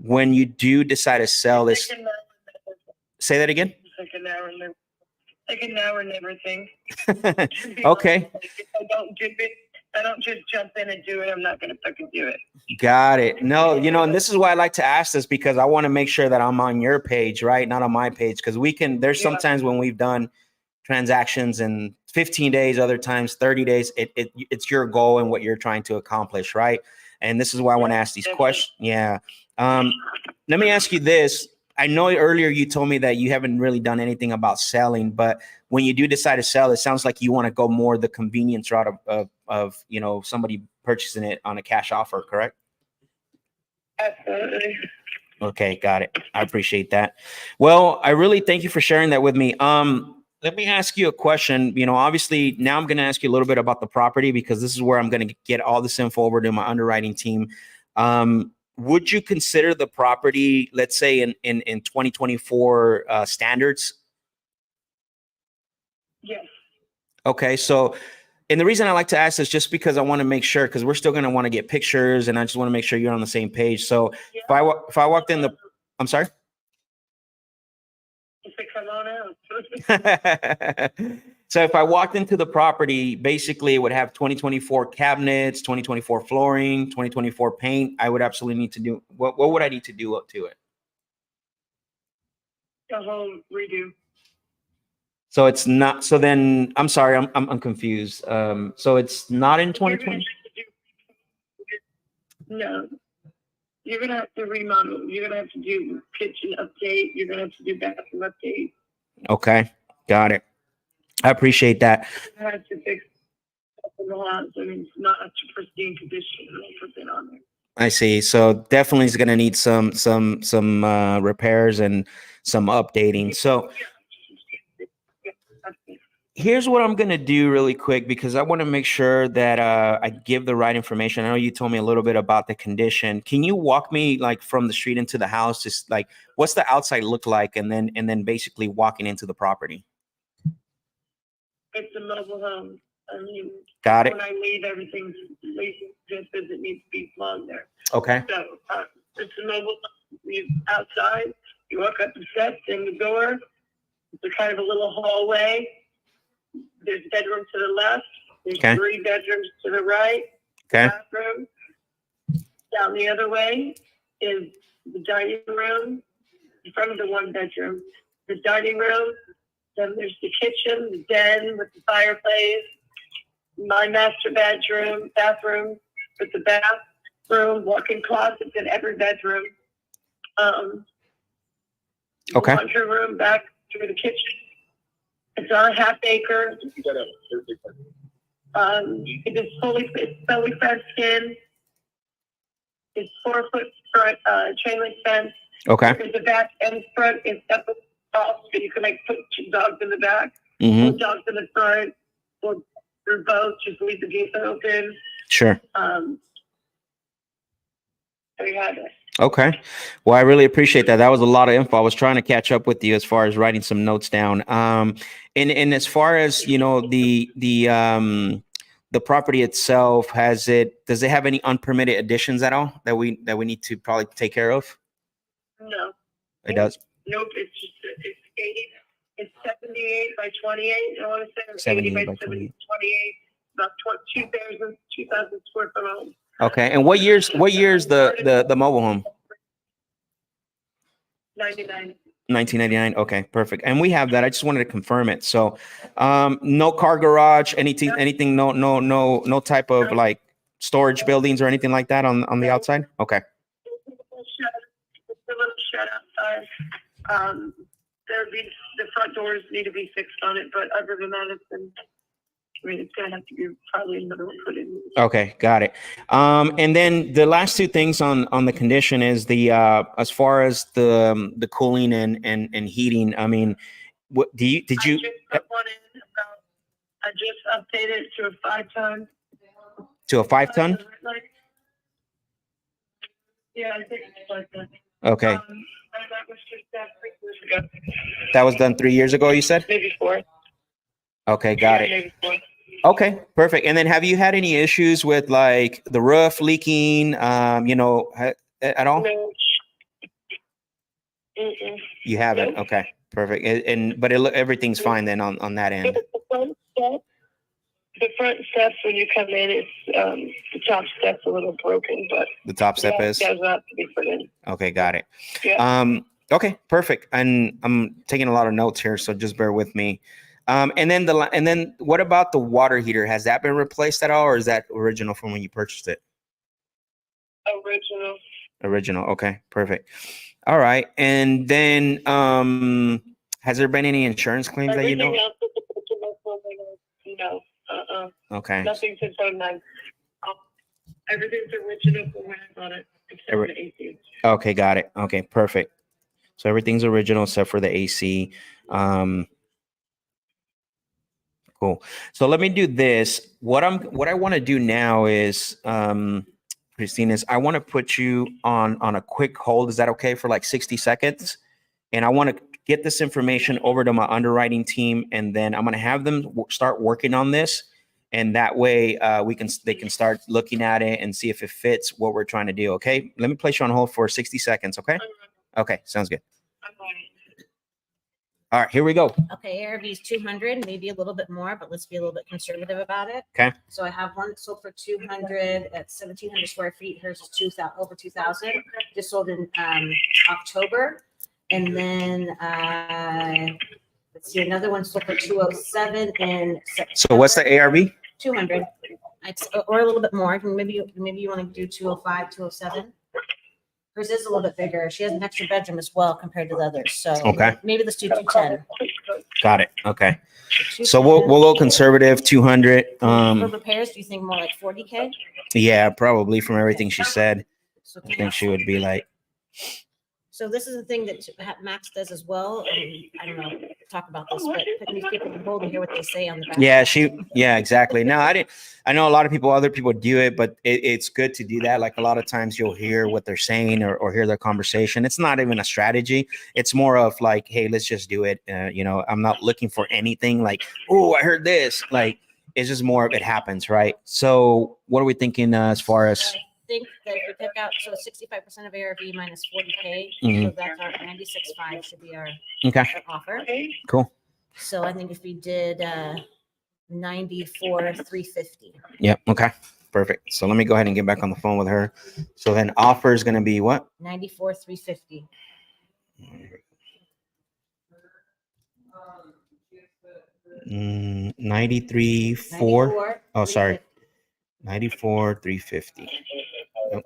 when you do decide to sell this, say that again. Like an hour and everything. Okay. If I don't do it, I don't just jump in and do it. I'm not going to fucking do it. Got it. No, and this is why I like to ask this, because I want to make sure that I'm on your page, right? Not on my page. Because there's sometimes when we've done transactions in 15 days, other times 30 days, it's your goal and what you're trying to accomplish, right? And this is why I want to ask these questions. Yeah. Let me ask you this. I know earlier you told me that you haven't really done anything about selling, but when you do decide to sell, it sounds like you want to go more the convenience route of somebody purchasing it on a cash offer, correct? Absolutely. Okay, got it. I appreciate that. Well, I really thank you for sharing that with me. Let me ask you a question. Obviously now I'm going to ask you a little bit about the property, because this is where I'm going to get all this info over to my underwriting team. Would you consider the property, let's say in 2024 standards? Yes. Okay. So, and the reason I like to ask is just because I want to make sure, because we're still going to want to get pictures, and I just want to make sure you're on the same page. So Yeah. if I walked in I'm sorry. If it come on out. So if I walked into the property, basically it would have 2024 cabinets, 2024 flooring, 2024 paint. I would absolutely need to do, what would I need to do up to it? The whole redo. So it's not, so then I'm sorry, I'm confused. So it's not in 2020? No. You're going to have to remodel. You're going to have to do kitchen update. You're going to have to do bathroom update. Okay. Got it. I appreciate that. You have to fix the house. I mean, it's not a pristine condition. Put that on there. I see. So definitely is going to need some repairs and some updating. So here's what I'm going to do really quick, because I want to make sure that I give the right information. I know you told me a little bit about the condition. Can you walk me like from the street into the house? Just like, what's the outside look like? And then basically walking into the property. It's a mobile home. I mean, Got it. when I leave, everything's just as it needs to be flung there. Okay. So it's a mobile home. You outside, you walk up the steps in the door. It's a kind of a little hallway. There's a bedroom to the left. There's Okay. 3 bedrooms to the right. Okay. Bathroom. Down the other way is the dining room in front of the 1 bedroom. The dining room. Then there's the kitchen, the den with the fireplace. My master bathroom with the bathroom, walk-in closets in every bedroom. Okay. Laundry room back through the kitchen. It's on a half acre. It is fully fenced in. It's 4-foot front, chain link fence. Okay. There's the back and front is up off, so you can put 2 dogs in the back, Mm-hmm. 2 dogs in the front, or both. Just leave the gate open. Sure. There you have it. Okay. Well, I really appreciate that. That was a lot of info. I was trying to catch up with you as far as writing some notes down. And as far as, the property itself, does it have any unpermitted additions at all that we need to probably take care of? No. It does. Nope. It's 80. It's 78 by 28. I want to say it's 78 80 by by 28. 28. About 2,000 square foot home. Okay. And what year's the mobile home? 99. 1999. Okay, perfect. And we have that. I just wanted to confirm it. So, no car garage, anything, no type of like storage buildings or anything like that on the outside. Okay. It's a little shed outside. The front doors need to be fixed on it, but other than that, it's going to have to be probably another one put in. Okay, got it. And then the last 2 things on the condition is the as far as the cooling and heating. I mean, what did you? I just put one in I just updated it to a 5-ton. To a 5-ton? Yeah, I think it's 5-ton. Okay. And that was just done 3 years ago. That was done 3 years ago, you said? Maybe 4. Okay, got it. Maybe 4. Okay, perfect. And then have you had any issues with like the roof leaking, at all? No. Mm-mm. You haven't? Nope. Okay, perfect. But everything's fine then on that end. The front steps when you come in, it's the top step's a little broken, but The top step is? does not to be put in. Okay, got it. Yeah. Okay, perfect. And I'm taking a lot of notes here, so just bear with me. And then what about the water heater? Has that been replaced at all, or is that original from when you purchased it? Original. Original. Okay, perfect. All right. And then has there been any insurance claims that you know? Everything else is original. No. Okay. Nothing since 09. Everything's original from when I bought it, except for the AC. Okay, got it. Okay, perfect. So everything's original except for the AC. Cool. So let me do this. What I want to do now is, Christine, is I want to put you on a quick hold. Is that okay for like 60 seconds? And I want to get this information over to my underwriting team, and then I'm going to have them start working on this. And that way they can start looking at it and see if it fits what we're trying to do. Okay. Let me place you on hold for 60 seconds. Okay. Okay. Sounds good. All right, here we go. Okay, ARV is 200, maybe a little bit more, but let's be a little bit conservative about it. Okay. So I have one that sold for 200 at 1,700 square feet. Hers is 2,000, over 2,000. Just sold in October. And then let's see, another one sold for 207 in September. So what's the ARV? 200, or a little bit more. Maybe you want to do 205, 207. Hers is a little bit bigger. She has an extra bedroom as well compared to the others. So Okay. maybe let's do 210. Got it. Okay. So we'll go conservative 200. For repairs, do you think more like 40K? Yeah, probably from everything she said. So I think she would be like, So this is the thing that Max does as well. I don't know, talk about this, but putting these people on hold and hear what they say on the back. yeah, exactly. No, I know a lot of other people do it, but it's good to do that. Like a lot of times you'll hear what they're saying or hear their conversation. It's not even a strategy. It's more of like, hey, let's just do it. I'm not looking for anything like, oh, I heard this. Like, it's just more of it happens, right? So what are we thinking as far as? I think that if we pick out, so 65% of ARV minus 40K, Mhm. so that's our 96.5 should be our Okay, offer. cool. So I think if we did 94,350. Yep. Okay. Perfect. So let me go ahead and get back on the phone with her. So then offer is going to be what? 94,350. 93.4. Oh, sorry. 94,350. Yep.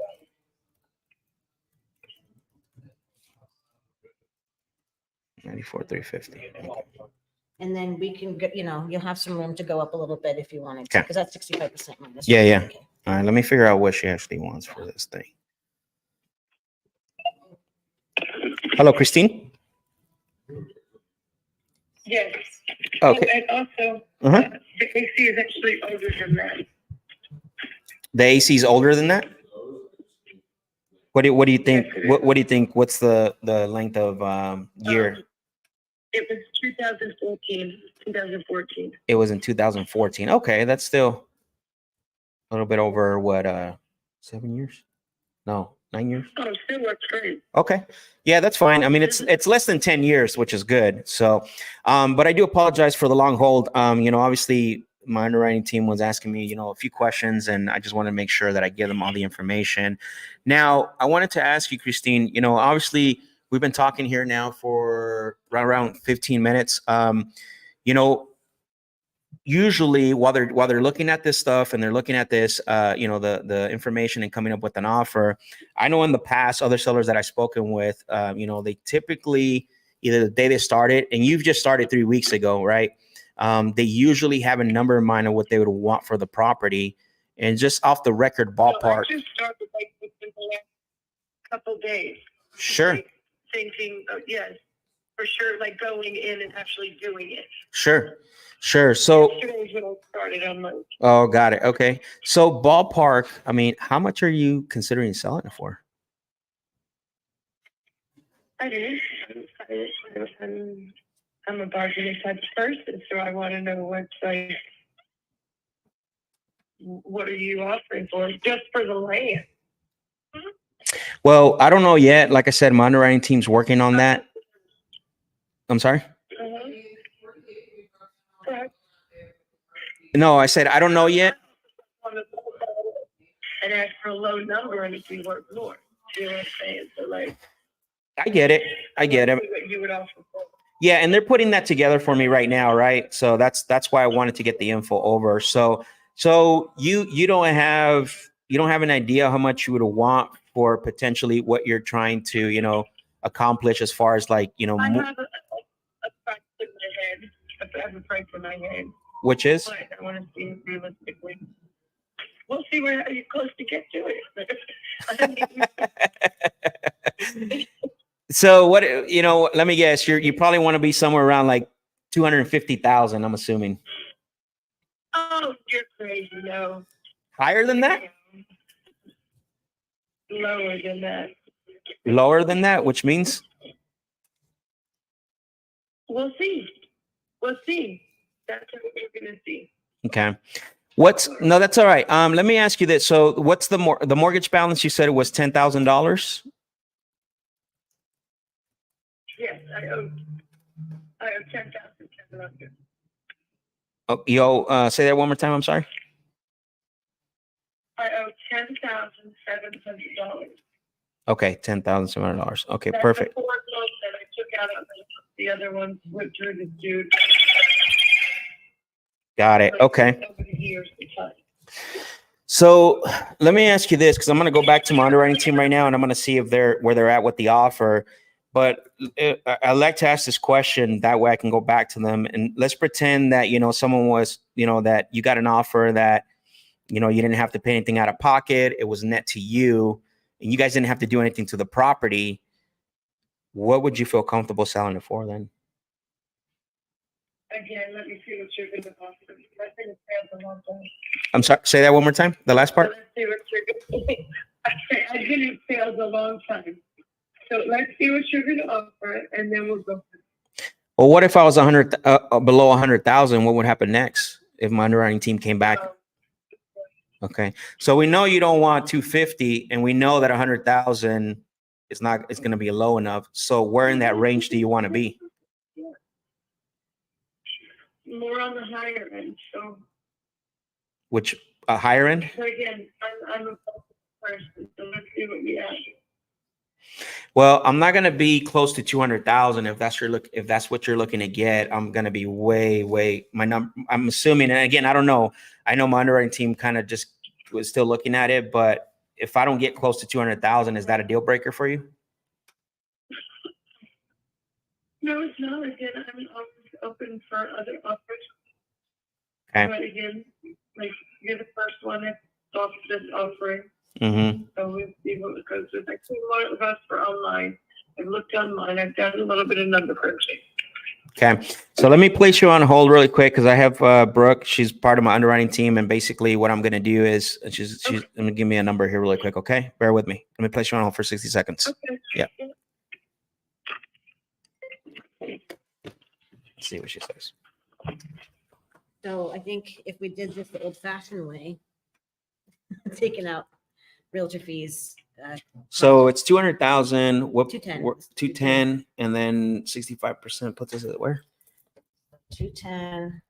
$94,350. And then we can get, you'll have some room to go up a little bit if you wanted to, Okay. because that's 65% minus. Yeah, yeah. 40K. All right. Let me figure out what she actually wants for this thing. Hello, Christine. Yes. Okay. And also, Uh-huh. the AC is actually older than that. The AC is older than that. What do you think? Yes, it is. What do you think? What's the length of year? It was 2014. It was in 2014. Okay, that's still a little bit over what 7 years? No, 9 years. Oh, it still works great. Okay. Yeah, that's fine. I mean, it's less than 10 years, which is good. So, but I do apologize for the long hold. Obviously my underwriting team was asking me, a few questions, and I just want to make sure that I give them all the information. Now, I wanted to ask you, Christine, obviously we've been talking here now for around 15 minutes. Usually while they're looking at this stuff and they're looking at this, the information and coming up with an offer, I know in the past, other sellers that I've spoken with, they typically either the day they started, and you've just started 3 weeks ago, right? They usually have a number in mind of what they would want for the property, and just off the record ballpark. So I just started like within the last couple days. Sure. Like, thinking, yes, for sure, like going in and actually doing it. Sure. So, Yesterday's when I started on my. oh, got it. Okay. So ballpark, I mean, how much are you considering selling it for? I'm a bargaining type of person, so I want to know what's like what are you offering for just for the land? Well, I don't know yet. Like I said, my underwriting team's working on that. I'm sorry. Correct. No, I said I don't know yet. And ask for a low number and if we work more. You know what I'm saying? So like, I get it. I get it. what you would offer for. Yeah, and they're putting that together for me right now, right? So that's why I wanted to get the info over. So you don't have an idea how much you would want for potentially what you're trying to, accomplish as far as like, I have a price in my head. I have a price in my head. which is But I want to see realistically. We'll see where you're close to get to it. so what, let me guess, you probably want to be somewhere around like 250,000, I'm assuming. Oh, you're crazy. No. Higher than that? Lower than that. Lower than that, which means? We'll see. We'll see. That's what we're going to see. Okay. No, that's all right. Let me ask you this. So what's the mortgage balance? You said it was $10,000. Yes, I owe 10,700. Oh, say that one more time. I'm sorry. I owe $10,700. Okay, $10,700. Okay, That's perfect. the 4 loans that I took out of the other ones went through the dude. Got it. Okay. Over the years to time. So let me ask you this, because I'm going to go back to my underwriting team right now, and I'm going to see where they're at with the offer. But I like to ask this question that way I can go back to them, and let's pretend that someone was that you got an offer that you didn't have to pay anything out of pocket. It was net to you, and you guys didn't have to do anything to the property. What would you feel comfortable selling it for then? Again, let me see what you're going to offer. I think it fails a long time. I'm sorry. Say that one more time. The last part. So let's see what you're going to. I think it fails a long time. So let's see what you're going to offer, and then we'll go. Well, what if I was below 100,000? What would happen next if my underwriting team came back? Okay, so we know you don't want 250, and we know that 100,000 is not. It's going to be low enough. So where in that range do you want to be? More on the higher end. So. Which a higher end? So again, I'm a person, so let's see what we have. Well, I'm not going to be close to 200,000 if that's what you're looking to get. I'm going to be way my number. I'm assuming, and again, I don't know. I know my underwriting team kind of just was still looking at it, but if I don't get close to 200,000, is that a deal breaker for you? No, it's not. Again, I'm open for other offers. Okay. But again, like you're the first one that's offering. Mm-hmm. So we'll see what it goes with. I've seen a lot of us for online. I've looked online. I've done a little bit of number crunching. Okay. So let me place you on hold really quick because I have Brooke. She's part of my underwriting team. And basically what I'm going to do is she's going to give me a number here really quick. Okay. Bear with me. Let me place you on hold for 60 seconds. Okay. Yeah. Let's see what she says. So I think if we did this the old fashioned way, taking out realtor fees, So it's 200,000. What? 210. 210, and then 65% puts us at where? 210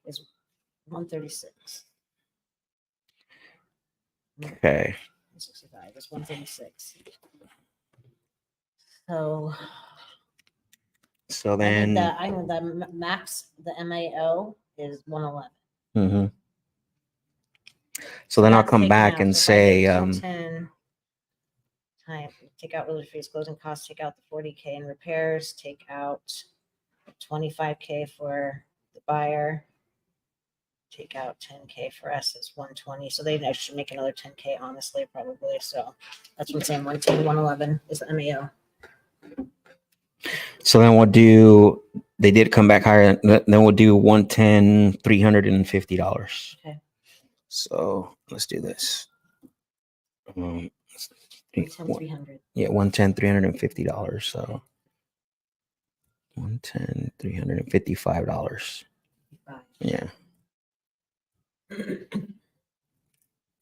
is 136. Okay. 65 is 136. So then. I know the max, the MAO is 111. Mm-hmm. So then I'll come back and say, 10 time, take out realtor fees, closing costs, take out the 40K in repairs, take out 25K for the buyer, take out 10K for us is 120. So they should make another 10K, honestly, probably. So that's what I'm saying. 110, 111 is the MAO. so then they did come back higher. Then we'll do 110, $350. Okay. So let's do this. 300. Yeah, 110, $350. So 110, $355. Yeah. All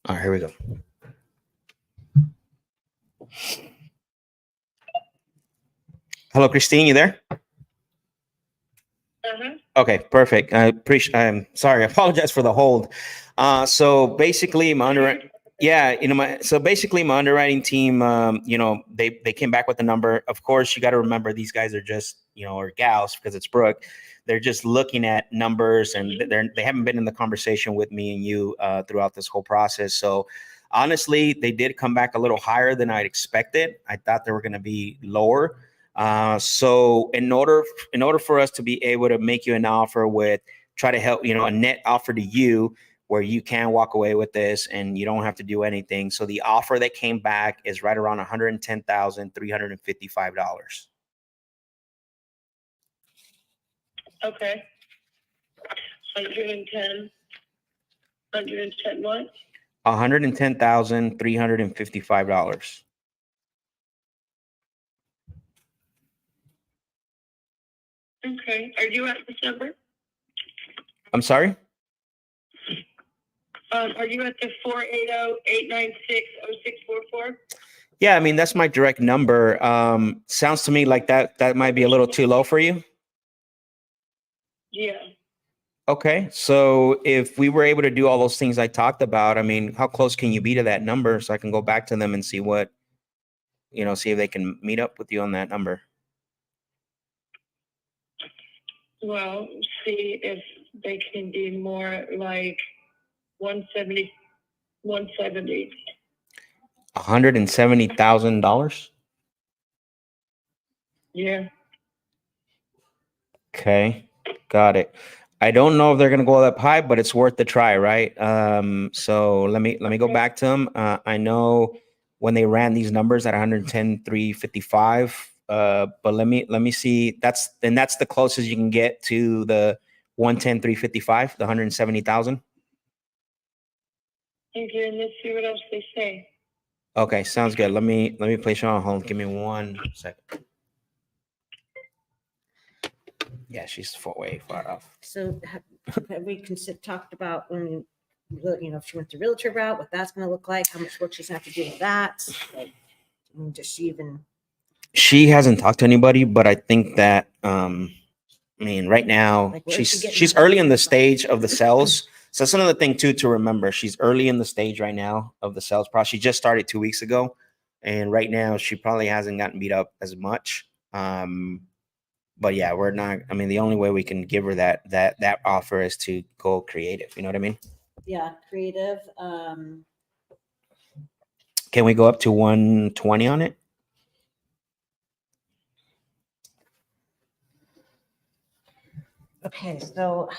right, here we go. Hello, Christine, you there? Okay, perfect. I appreciate. I'm sorry. I apologize for the hold. So basically, my underwriting. Yeah, my underwriting team, they came back with the number. Of course, you got to remember these guys are just, or gals, because it's Brooke. They're just looking at numbers, and they haven't been in the conversation with me and you throughout this whole process. So honestly, they did come back a little higher than I'd expected. I thought they were going to be lower. So in order for us to be able to make you an offer with, try to help, a net offer to you where you can walk away with this and you don't have to do anything. So the offer that came back is right around $110,355. Okay. 110 what? $110,355. Okay. Are you at this number? I'm sorry? Are you at the 480-896-0644? Yeah, I mean, that's my direct number. Sounds to me like that might be a little too low for you. Yeah. Okay, so if we were able to do all those things I talked about, I mean, how close can you be to that number so I can go back to them and see what, see if they can meet up with you on that number? Well, see if they can be more like 170. $170,000? Yeah. Okay, got it. I don't know if they're gonna go that high, but it's worth the try, right? So let me go back to them. I know when they ran these numbers at 110,355. But let me see. That's the closest you can get to the 110,355, the 170,000. Okay, and let's see what else they say. Okay, sounds good. Let me place you on hold. Give me 1 second. Yeah, she's way far off. So have we talked about when, if she went the realtor route, what that's going to look like, how much work she's going to have to do with that? Like, does she even? She hasn't talked to anybody, but I think that, I mean, right now Like, where is she getting she's that early in the from? stage of the sales. So that's another thing too to remember. She's early in the stage right now of the sales process. She just started 2 weeks ago, and right now she probably hasn't gotten beat up as much. But yeah, we're not. I mean, the only way we can give her that offer is to go creative. You know what I mean? Yeah, creative. Can we go up to 120 on it? Okay, so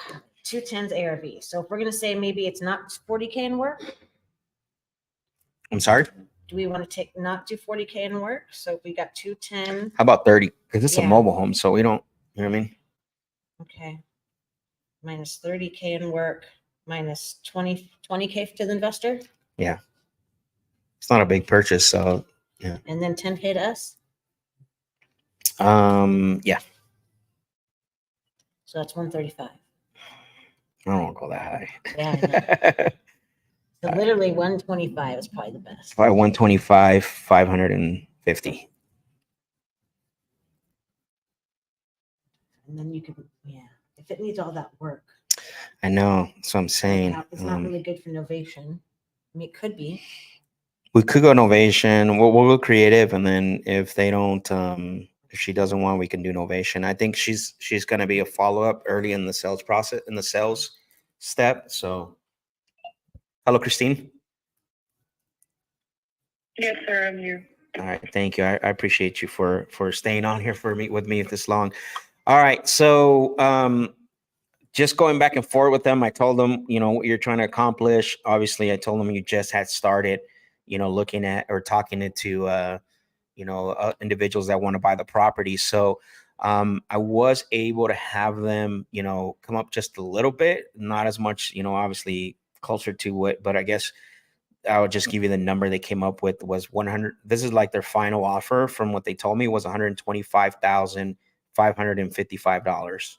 210's ARV. So if we're going to say maybe it's not 40K in work, I'm sorry. do we want to not do 40K in work? So if we got 210, How about 30? Because it's a Yeah. mobile home, so we don't. You know what I mean? okay, minus 30K in work, minus 20K to the investor, Yeah. It's not a big purchase, so and then 10K to us. yeah. So that's 135. I don't want to go that high. Yeah, I know. So literally 125 is probably the best. Probably 125, 550. And then you could, if it needs all that work, I know. That's what I'm saying. it's not really good for novation. I mean, it could be. We could go novation. We'll go creative, and then if they don't, if she doesn't want, we can do novation. I think she's going to be a follow up early in the sales process, in the sales step. So, hello, Christine. Yes, sir, I'm here. All right, thank you. I appreciate you for staying on here with me this long. All right, so just going back and forth with them, I told them, what you're trying to accomplish. Obviously, I told them you just had started, looking at or talking to, individuals that want to buy the property. So I was able to have them, come up just a little bit, not as much, obviously closer to what, but I guess I'll just give you the number they came up with was 100. This is like their final offer from what they told me was $125,555.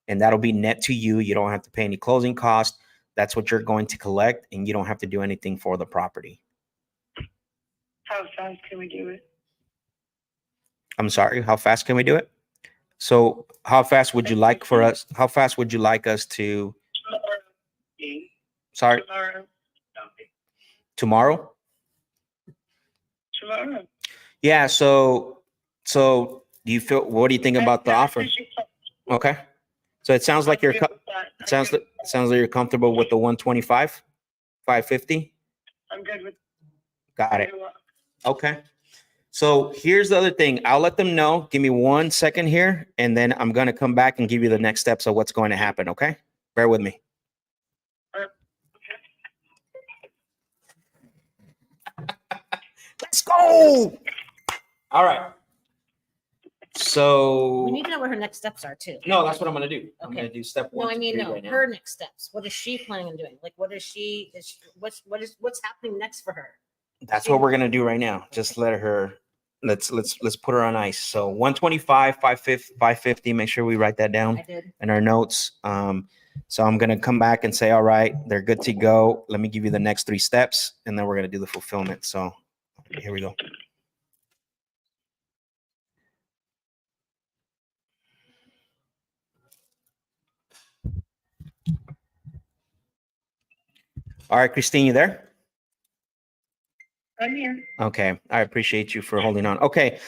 And that'll be net to you. You don't have to pay any closing costs. That's what you're going to collect, and you don't have to do anything for the property. How fast can we do it? I'm sorry, how fast can we do it? So how fast would you like for us? How fast would you like us to? Sorry, Tomorrow. tomorrow? Yeah. So do you feel? What do you think about the offer? Okay. So it sounds like sounds like you're comfortable with the 125, 550. I'm good with. Got it. Okay. So here's the other thing. I'll let them know. Give me 1 second here, and then I'm going to come back and give you the next steps of what's going to happen. Okay. Bear with me. Let's go. All right. So We need to know what her next steps are too. no, that's what I'm going to do. I'm Okay. going to do step No, 1. I mean, no, right now. her next steps. What is she planning on doing? Like, what's happening next for her? That's what we're going to do right now. Just let her, let's put her on ice. So 125, 550, make sure we write that down I did. in our notes. So I'm going to come back and say, all right, they're good to go. Let me give you the next 3 steps, and then we're going to do the fulfillment. So here we go. All right, Christine, you there? I'm here. Okay. I appreciate you for holding on. Okay.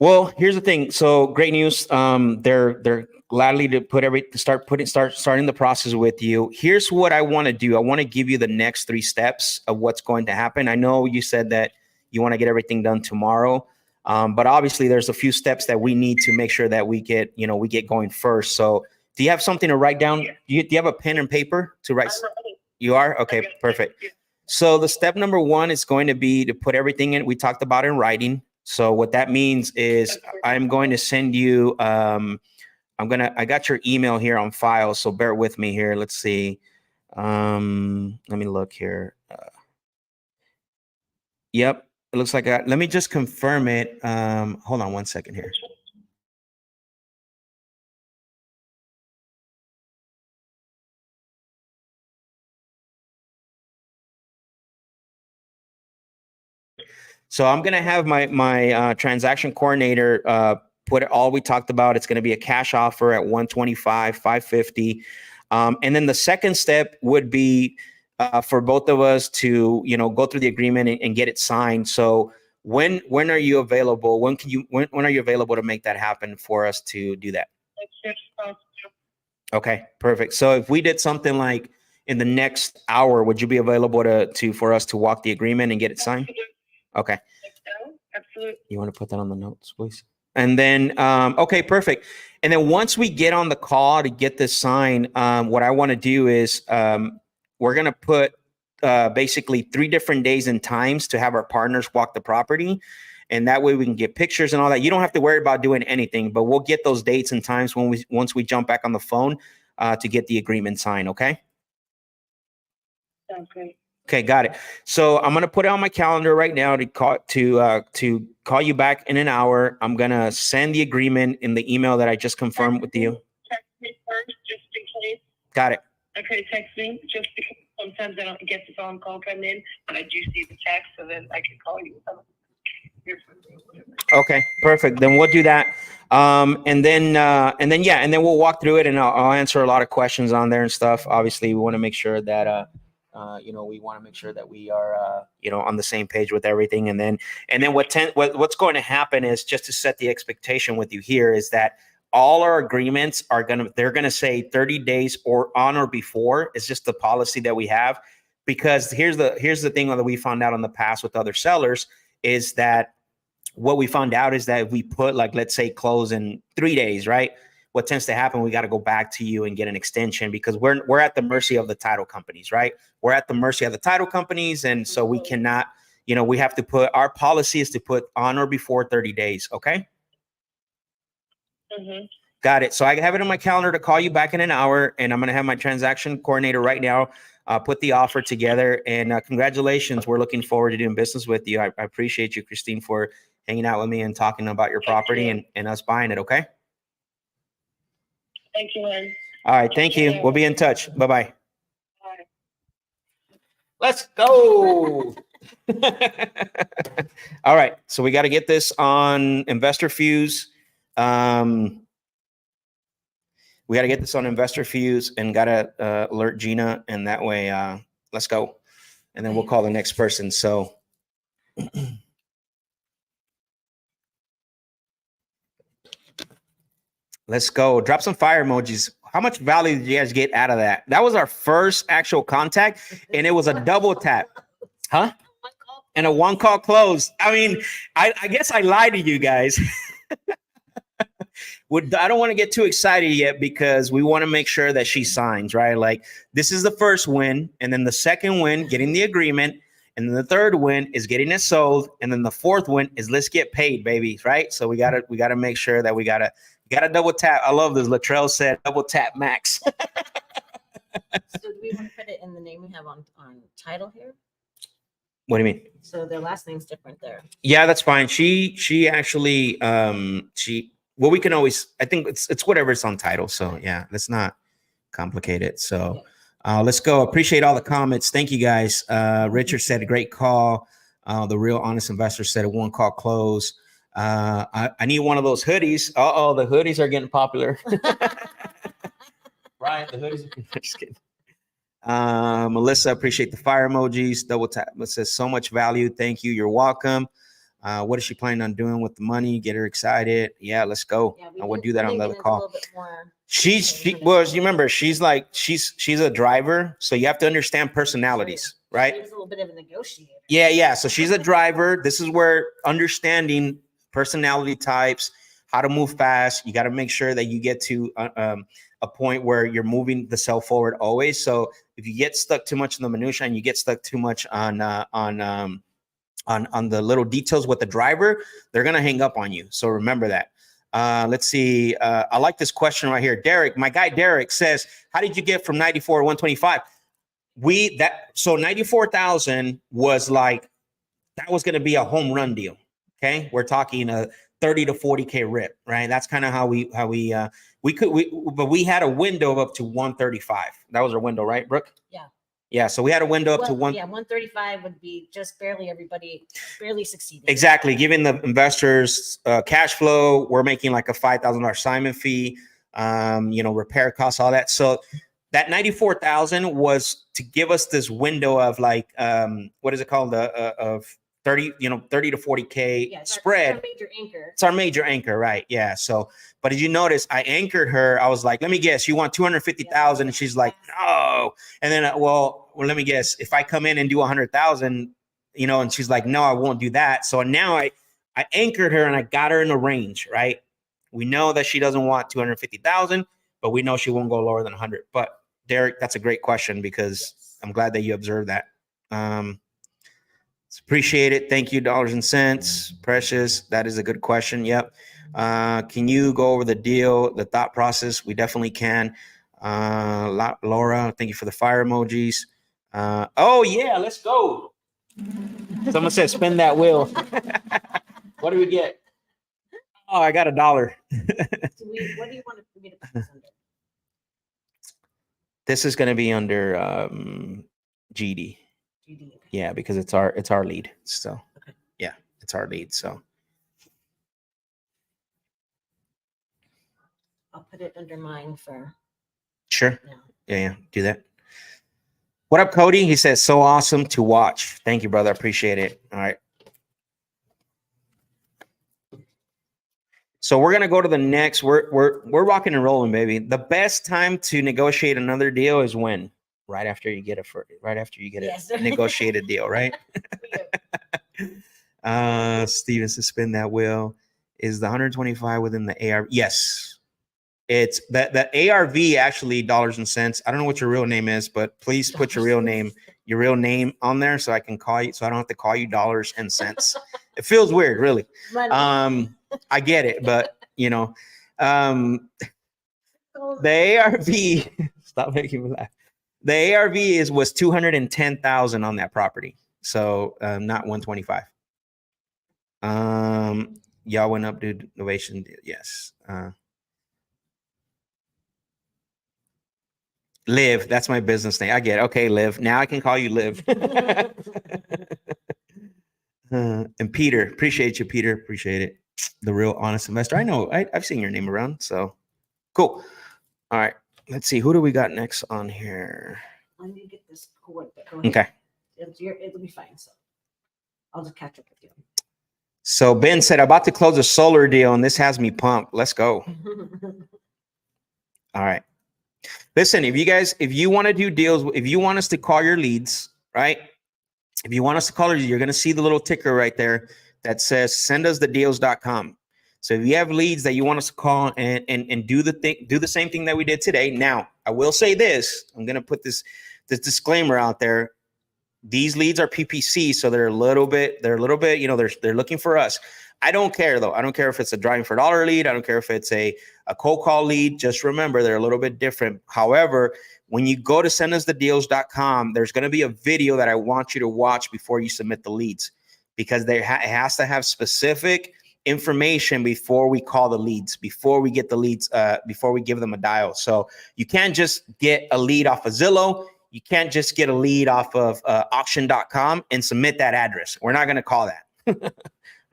Well, here's the thing. So great news. They're gladly to starting the process with you. Here's what I want to do. I want to give you the next 3 steps of what's going to happen. I know you said that you want to get everything done tomorrow. But obviously there's a few steps that we need to make sure that we get going first. So do you have something to write down? Do you have a pen and paper to write? You are? Okay, perfect. So the step number 1 is going to be to put everything in. We talked about in writing. So what that means is I'm going to send you, I got your email here on file. So bear with me here. Let's see. Let me look here. Yep. It looks like, let me just confirm it. Hold on 1 second here. So I'm going to have my transaction coordinator put all we talked about. It's going to be a cash offer at 125, 550. And then the second step would be for both of us to, go through the agreement and get it signed. So when are you available? When are you available to make that happen for us to do that? Okay, perfect. So if we did something like in the next hour, would you be available for us to walk the agreement and get it signed? Okay. Absolutely. You want to put that on the notes, please? And then, okay, perfect. And then once we get on the call to get this signed, what I want to do is we're going to put basically 3 different days and times to have our partners walk the property. And that way we can get pictures and all that. You don't have to worry about doing anything, but we'll get those dates and times once we jump back on the phone to get the agreement signed. Okay. Sounds great. Okay, got it. So I'm gonna put it on my calendar right now to call you back in an hour. I'm gonna send the agreement in the email that I just confirmed with you. Text me first, just in case. Got it. Okay, text me just because sometimes I don't get the phone call come in, but I do see the text, so then I can call you. Okay, perfect. Then we'll do that. And then we'll walk through it, and I'll answer a lot of questions on there and stuff. Obviously, we want to make sure that we are, on the same page with everything. And then what's going to happen is, just to set the expectation with you here, is that all our agreements they're going to say 30 days or on or before. It's just the policy that we have, because here's the thing that we found out in the past with other sellers is that what we found out is that if we put, like, let's say close in 3 days, right? What tends to happen, we got to go back to you and get an extension, because we're at the mercy of the title companies, right? We're at the mercy of the title companies. And so we cannot, we have to put, our policy is to put on or before 30 days. Okay. Mm-hmm. Got it. So I have it on my calendar to call you back in an hour, and I'm going to have my transaction coordinator right now put the offer together. And congratulations. We're looking forward to doing business with you. I appreciate you, Christine, for hanging out with me and talking about your property and us buying it. Okay. Thank you, Lynn. All right. Thank you. We'll be in touch. Bye-bye. Bye. Let's go. All right. So we got to get this on Investor Fuse. We got to get this on Investor Fuse and got to alert Gina. And that way, let's go. And then we'll call the next person. So let's go. Drop some fire emojis. How much value did you guys get out of that? That was our first actual contact, and it was a double tap. Huh? And a one call close. I mean, I guess I lied to you guys. I don't want to get too excited yet because we want to make sure that she signs, right? Like this is the first win, and then the second win, getting the agreement, and then the third win is getting it sold, and then the fourth win is let's get paid, baby, right? So we gotta make sure that we gotta double tap. I love this. Latrell said double tap max. So do we want to put it in the name we have on title here? What do you mean? So their last name's different there. Yeah, that's fine. She actually well, we can always, I think it's whatever's on title. So yeah, let's not complicate it. So let's go. Appreciate all the comments. Thank you guys. Richard said a great call. The Real Honest Investor said a one call close. I need one of those hoodies. The hoodies are getting popular. Right, the hoodies are just kidding. Melissa, appreciate the fire emojis. Double tap. It says so much value. Thank you. You're welcome. What is she planning on doing with the money? Get her excited. Yeah, let's go. Yeah, I would do that on the other call. She was, you remember, she's a driver, so you have to understand personalities, right? She's a little bit of a negotiator. Yeah. So she's a driver. This is where understanding personality types, how to move fast. You got to make sure that you get to a point where you're moving the cell forward always. So if you get stuck too much in the minutia and you get stuck too much on the little details with the driver, they're gonna hang up on you. So remember that. Let's see. I like this question right here. Derek, my guy Derek says, how did you get from 94 to 125? So 94,000 was like, that was gonna be a home run deal. Okay, we're talking a 30 to 40K rip, right? That's kind of how we but we had a window of up to 135. That was our window, right, Brooke? Yeah. Yeah, so we had a window up to 135 would be just barely succeeding. Exactly, giving the investors cash flow. We're making like a $5,000 assignment fee, repair costs, all that. So that 94,000 was to give us this window of like, what is it called? Of 30 to 40K spread. It's our major anchor. It's our major anchor, right? Yeah. So, but did you notice I anchored her? I was like, let me guess, you want 250,000, and she's like, no. And then, well, let me guess, if I come in and do 100,000, and she's like, no, I won't do that. So now I anchored her and I got her in a range, right? We know that she doesn't want 250,000, but we know she won't go lower than 100. But Derek, that's a great question because I'm glad that you observed that. Appreciate it. Thank you. Dollars and cents. Precious. That is a good question. Yep. Can you go over the deal, the thought process? We definitely can. Laura, thank you for the fire emojis. Oh yeah, let's go. Someone said spin that wheel. What do we get? Oh, I got $1. What do you want me to put this under? This is going to be under GD. GD. Yeah, because it's our lead. So yeah, it's our lead. So I'll put it under mine for sure. now. Yeah, do that. What up, Cody? He says, so awesome to watch. Thank you, brother. I appreciate it. All right. So we're gonna go to the next. We're rocking and rolling, baby. The best time to negotiate another deal is when? Right after you get a negotiated deal, right? Steven says spin that wheel. Is the 125 within the ARV? Yes. It's the ARV actually dollars and cents. I don't know what your real name is, but please put your real name on there so I can call you, so I don't have to call you dollars and cents. It feels weird, really. I get it, but the ARV, stop making me laugh. The ARV was 210,000 on that property. So not 125. Y'all went up to innovation. Yes. Liv, that's my business name. I get it. Okay, Liv. Now I can call you Liv. And Peter, appreciate you, Peter. Appreciate it. The real honest investor. I know. I've seen your name around. So cool. All right. Let's see. Who do we got next on here? Let me get this cord. Go ahead. Okay. It'll be fine. So I'll just catch up with you. So Ben said, about to close a solar deal, and this has me pumped. Let's go. All right. Listen, if you want to do deals, if you want us to call your leads, right? If you want us to call you, you're going to see the little ticker right there that says sendusthedeals.com. So if you have leads that you want us to call and do the same thing that we did today. Now, I will say this. I'm going to put this disclaimer out there. These leads are PPC, so they're a little bit, they're looking for us. I don't care though. I don't care if it's a driving for $1 lead. I don't care if it's a cold call lead. Just remember, they're a little bit different. However, when you go to sendusthedeals.com, there's going to be a video that I want you to watch before you submit the leads, because it has to have specific information before we call the leads, before we get the leads, before we give them a dial. So you can't just get a lead off of Zillow. You can't just get a lead off of auction.com and submit that address. We're not going to call that.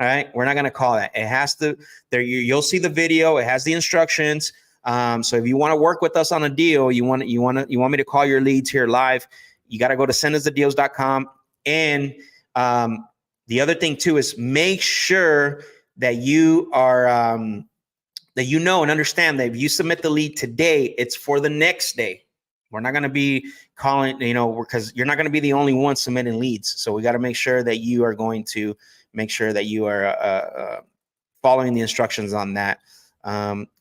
All right. We're not going to call that. It has to, you'll see the video. It has the instructions. So if you want to work with us on a deal, you want me to call your leads here live, you got to go to sendusthedeals.com. And the other thing too is make sure that you are, that you know and understand that if you submit the lead today, it's for the next day. We're not going to be calling, because you're not going to be the only one submitting leads. So we got to make sure that you are going to make sure that you are following the instructions on that.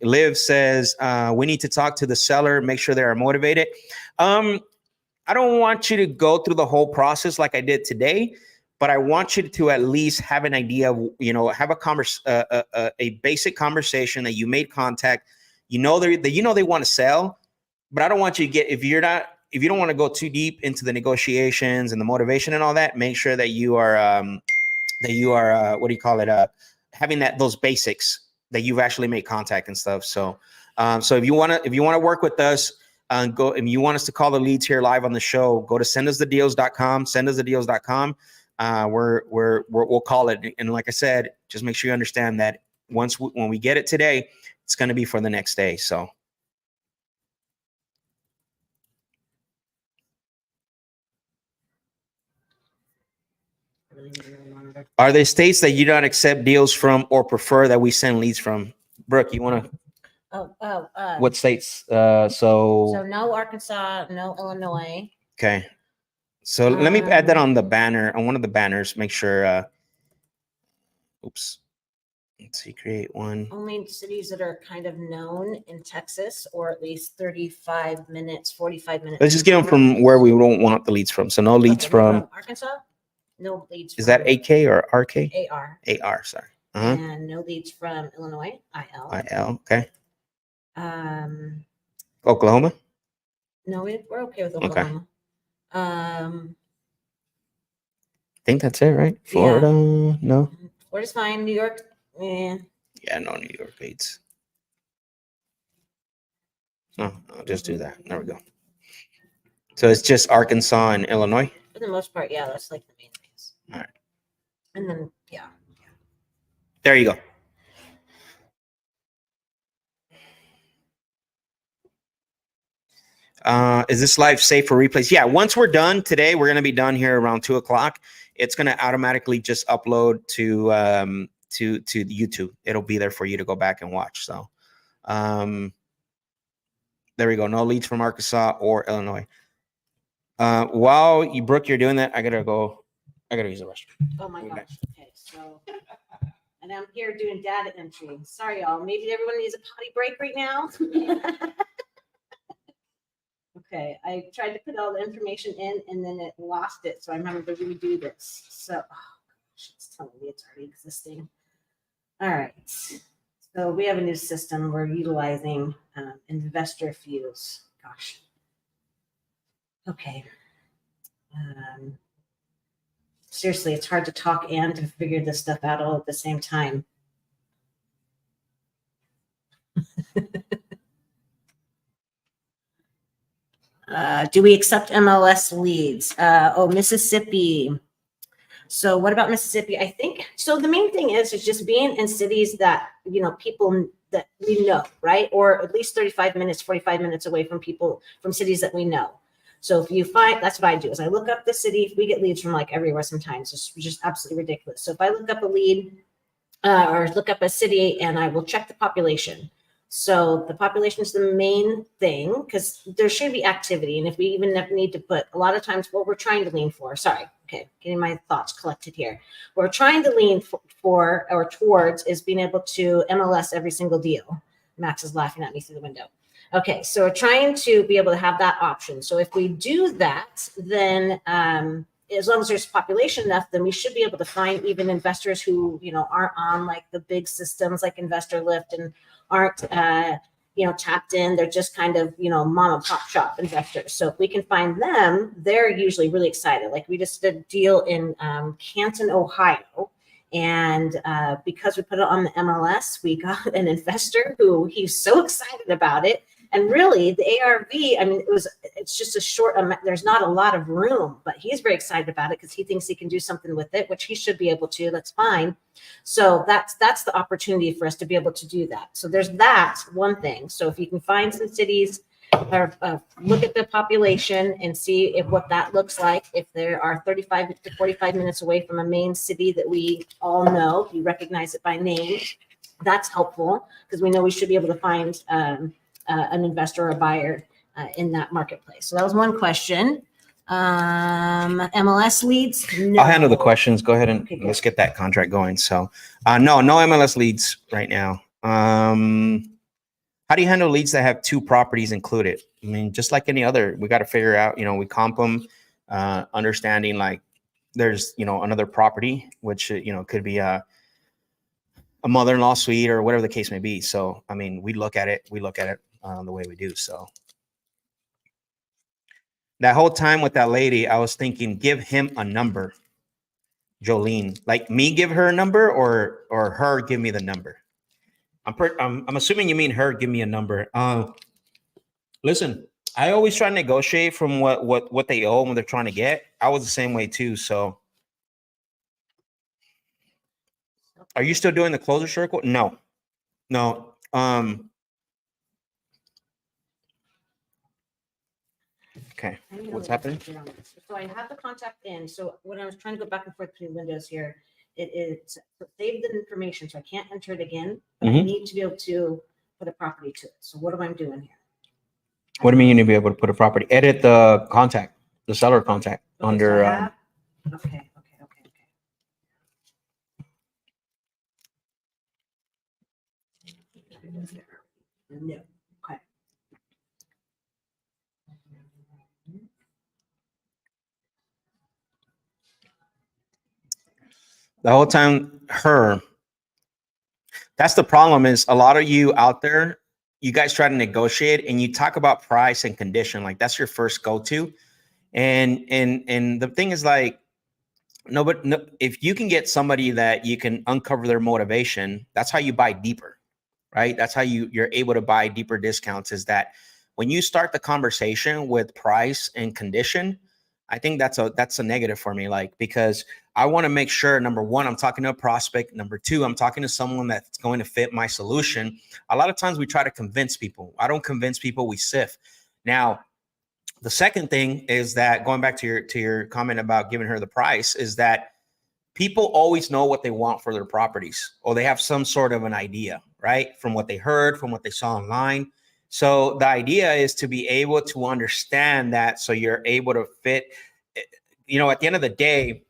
Liv says, we need to talk to the seller, make sure they are motivated. I don't want you to go through the whole process like I did today, but I want you to at least have an idea of, have a basic conversation that you made contact, they want to sell, but I don't want you to get, if you don't want to go too deep into the negotiations and the motivation and all that, make sure that you are, having those basics that you've actually made contact and stuff. So, so if you want to work with us, if you want us to call the leads here live on the show, go to sendusthedeals.com, sendusthedeals.com. We'll call it. And like I said, just make sure you understand that when we get it today, it's going to be for the next day. So. Are there states that you don't accept deals from or prefer that we send leads from? Brooke, you want to? What states? So no Arkansas, no Illinois. Okay. So let me add that on the banner, on one of the banners. Make sure. Oops. Let's see. Create one. Only cities that are kind of known in Texas, or at least 35 minutes, 45 minutes. Let's just get them from where we don't want the leads from. So no leads from Arkansas. No leads. Is that AK or RK? AR. AR, sorry. And no leads from Illinois. IL. IL, okay. Oklahoma? No, we're okay with Oklahoma. Okay. I think that's it, right? Florida, yeah. No. Florida's fine. New York, Yeah, no New York leads. No, I'll just do that. There we go. So it's just Arkansas and Illinois? For the most part, yeah, that's like the main things. All right. And then, yeah. There you go. Is this live safe for replays? Yeah, once we're done today, we're going to be done here around 2:00. It's going to automatically just upload to YouTube. It'll be there for you to go back and watch. So there we go. No leads from Arkansas or Illinois. While Brooke, you're doing that, I gotta use the restroom. Oh my gosh. Okay, so and I'm here doing data entry. Sorry, y'all. Maybe everyone needs a potty break right now. Okay, I tried to put all the information in and then it lost it. So I'm having to redo this. So, oh gosh, it's telling me it's already existing. All right. So we have a new system. We're utilizing Investor Fuse. Gosh. Okay. Seriously, it's hard to talk and to figure this stuff out all at the same time. Do we accept MLS leads? Mississippi. So what about Mississippi? I think, so the main thing is just being in cities that, people that we know, right? Or at least 35 minutes, 45 minutes away from people, from cities that we know. So if you find, that's what I do, is I look up the city. We get leads from like everywhere sometimes. It's just absolutely ridiculous. So if I look up a lead or look up a city, and I will check the population. So the population is the main thing, because there should be activity. And if we even need to put, a lot of times what we're trying to lean for, getting my thoughts collected here. What we're trying to lean for or towards is being able to MLS every single deal. Max is laughing at me through the window. Okay, so we're trying to be able to have that option. So if we do that, then as long as there's population enough, then we should be able to find even investors who, aren't on like the big systems like Investor Lift and aren't, tapped in. They're just kind of, mom and pop shop investors. So if we can find them, they're usually really excited. Like we just did a deal in Canton, Ohio. And because we put it on the MLS, we got an investor who he's so excited about it. And really the ARV, I mean, it's just a short amount. There's not a lot of room, but he's very excited about it because he thinks he can do something with it, which he should be able to. That's fine. So that's the opportunity for us to be able to do that. So there's that one thing. So if you can find some cities or look at the population and see what that looks like. If there are 35 to 45 minutes away from a main city that we all know, you recognize it by name, that's helpful because we know we should be able to find an investor or a buyer in that marketplace. So that was one question. MLS leads? No. I'll handle the questions. Go ahead and Okay, let's get that contract going. So no MLS leads right now. How do you handle leads that have 2 properties included? I mean, just like any other, we got to figure out, we comp them, understanding like there's, another property, which, could be a mother-in-law suite or whatever the case may be. So, I mean, we look at it the way we do. So that whole time with that lady, I was thinking, give him a number. Jolene, like me give her a number or her give me the number. I'm assuming you mean her give me a number. Listen, I always try to negotiate from what they owe when they're trying to get. I was the same way too. So are you still doing the closer circle? No. Okay, what's happening? So I have the contact in. So when I was trying to go back and forth between windows here, it saved the information. So I can't enter it again, but I need to be able to put a property to it. So what am I doing here? What do you mean you need to be able to put a property? Edit the contact, the seller contact under. Okay. No. Okay. The whole time, her. That's the problem is a lot of you out there, you guys try to negotiate and you talk about price and condition. Like that's your first go-to. And the thing is like, no, if you can get somebody that you can uncover their motivation, that's how you buy deeper, right? That's how you're able to buy deeper discounts is that when you start the conversation with price and condition, I think that's a negative for me. Like, because I want to make sure, number one, I'm talking to a prospect. Number two, I'm talking to someone that's going to fit my solution. A lot of times we try to convince people. I don't convince people, we sift. Now, the second thing is that going back to your comment about giving her the price is that people always know what they want for their properties, or they have some sort of an idea, right? From what they heard, from what they saw online. So the idea is to be able to understand that, so you're able to fit, at the end of the day,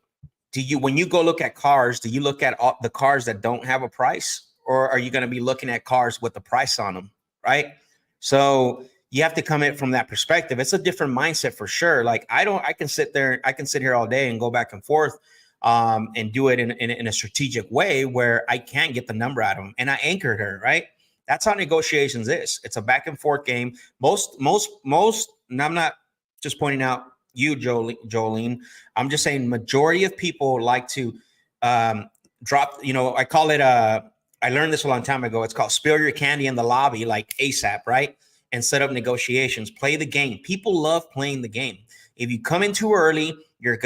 when you go look at cars, do you look at all the cars that don't have a price, or are you going to be looking at cars with the price on them, right? So you have to come in from that perspective. It's a different mindset for sure. Like I can sit here all day and go back and forth and do it in a strategic way where I can get the number out of them. And I anchored her, right? That's how negotiations is. It's a back and forth game. Most, and I'm not just pointing out you, Jolene. I'm just saying majority of people like to drop, I call it, I learned this a long time ago. It's called spill your candy in the lobby, like ASAP, right? and set up negotiations. Play the game. People love playing the game. If you come in too early, you're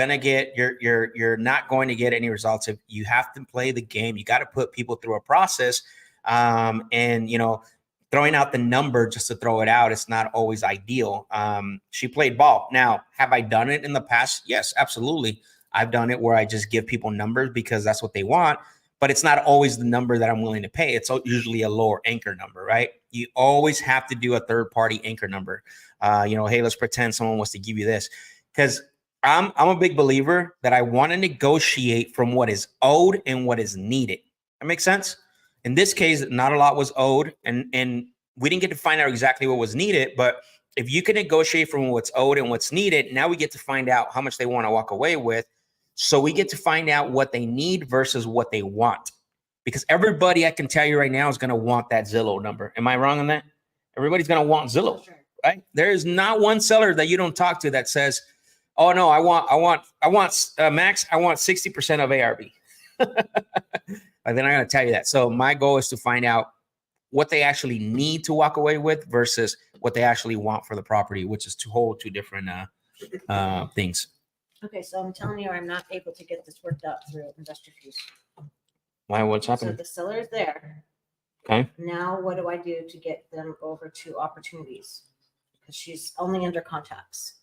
not going to get any results. If you have to play the game, you got to put people through a process. And throwing out the number just to throw it out, it's not always ideal. She played ball. Now, have I done it in the past? Yes, absolutely. I've done it where I just give people numbers because that's what they want, but it's not always the number that I'm willing to pay. It's usually a lower anchor number, right? You always have to do a third-party anchor number. Hey, let's pretend someone wants to give you this, because I'm a big believer that I want to negotiate from what is owed and what is needed. That makes sense? In this case, not a lot was owed, and we didn't get to find out exactly what was needed, but if you can negotiate from what's owed and what's needed, now we get to find out how much they want to walk away with. So we get to find out what they need versus what they want. Because everybody, I can tell you right now, is going to want that Zillow number. Am I wrong on that? Everybody's going to want Zillow, right? There is not one seller that you don't talk to that says, oh no, I want max, I want 60% of ARV. They're not going to tell you that. So my goal is to find out what they actually need to walk away with versus what they actually want for the property, which is two different things. Okay, so I'm telling you, I'm not able to get this worked out through investor fees. Why? What's So happening? the seller's there. Okay. Now what do I do to get them over to opportunities? Because she's only under contacts.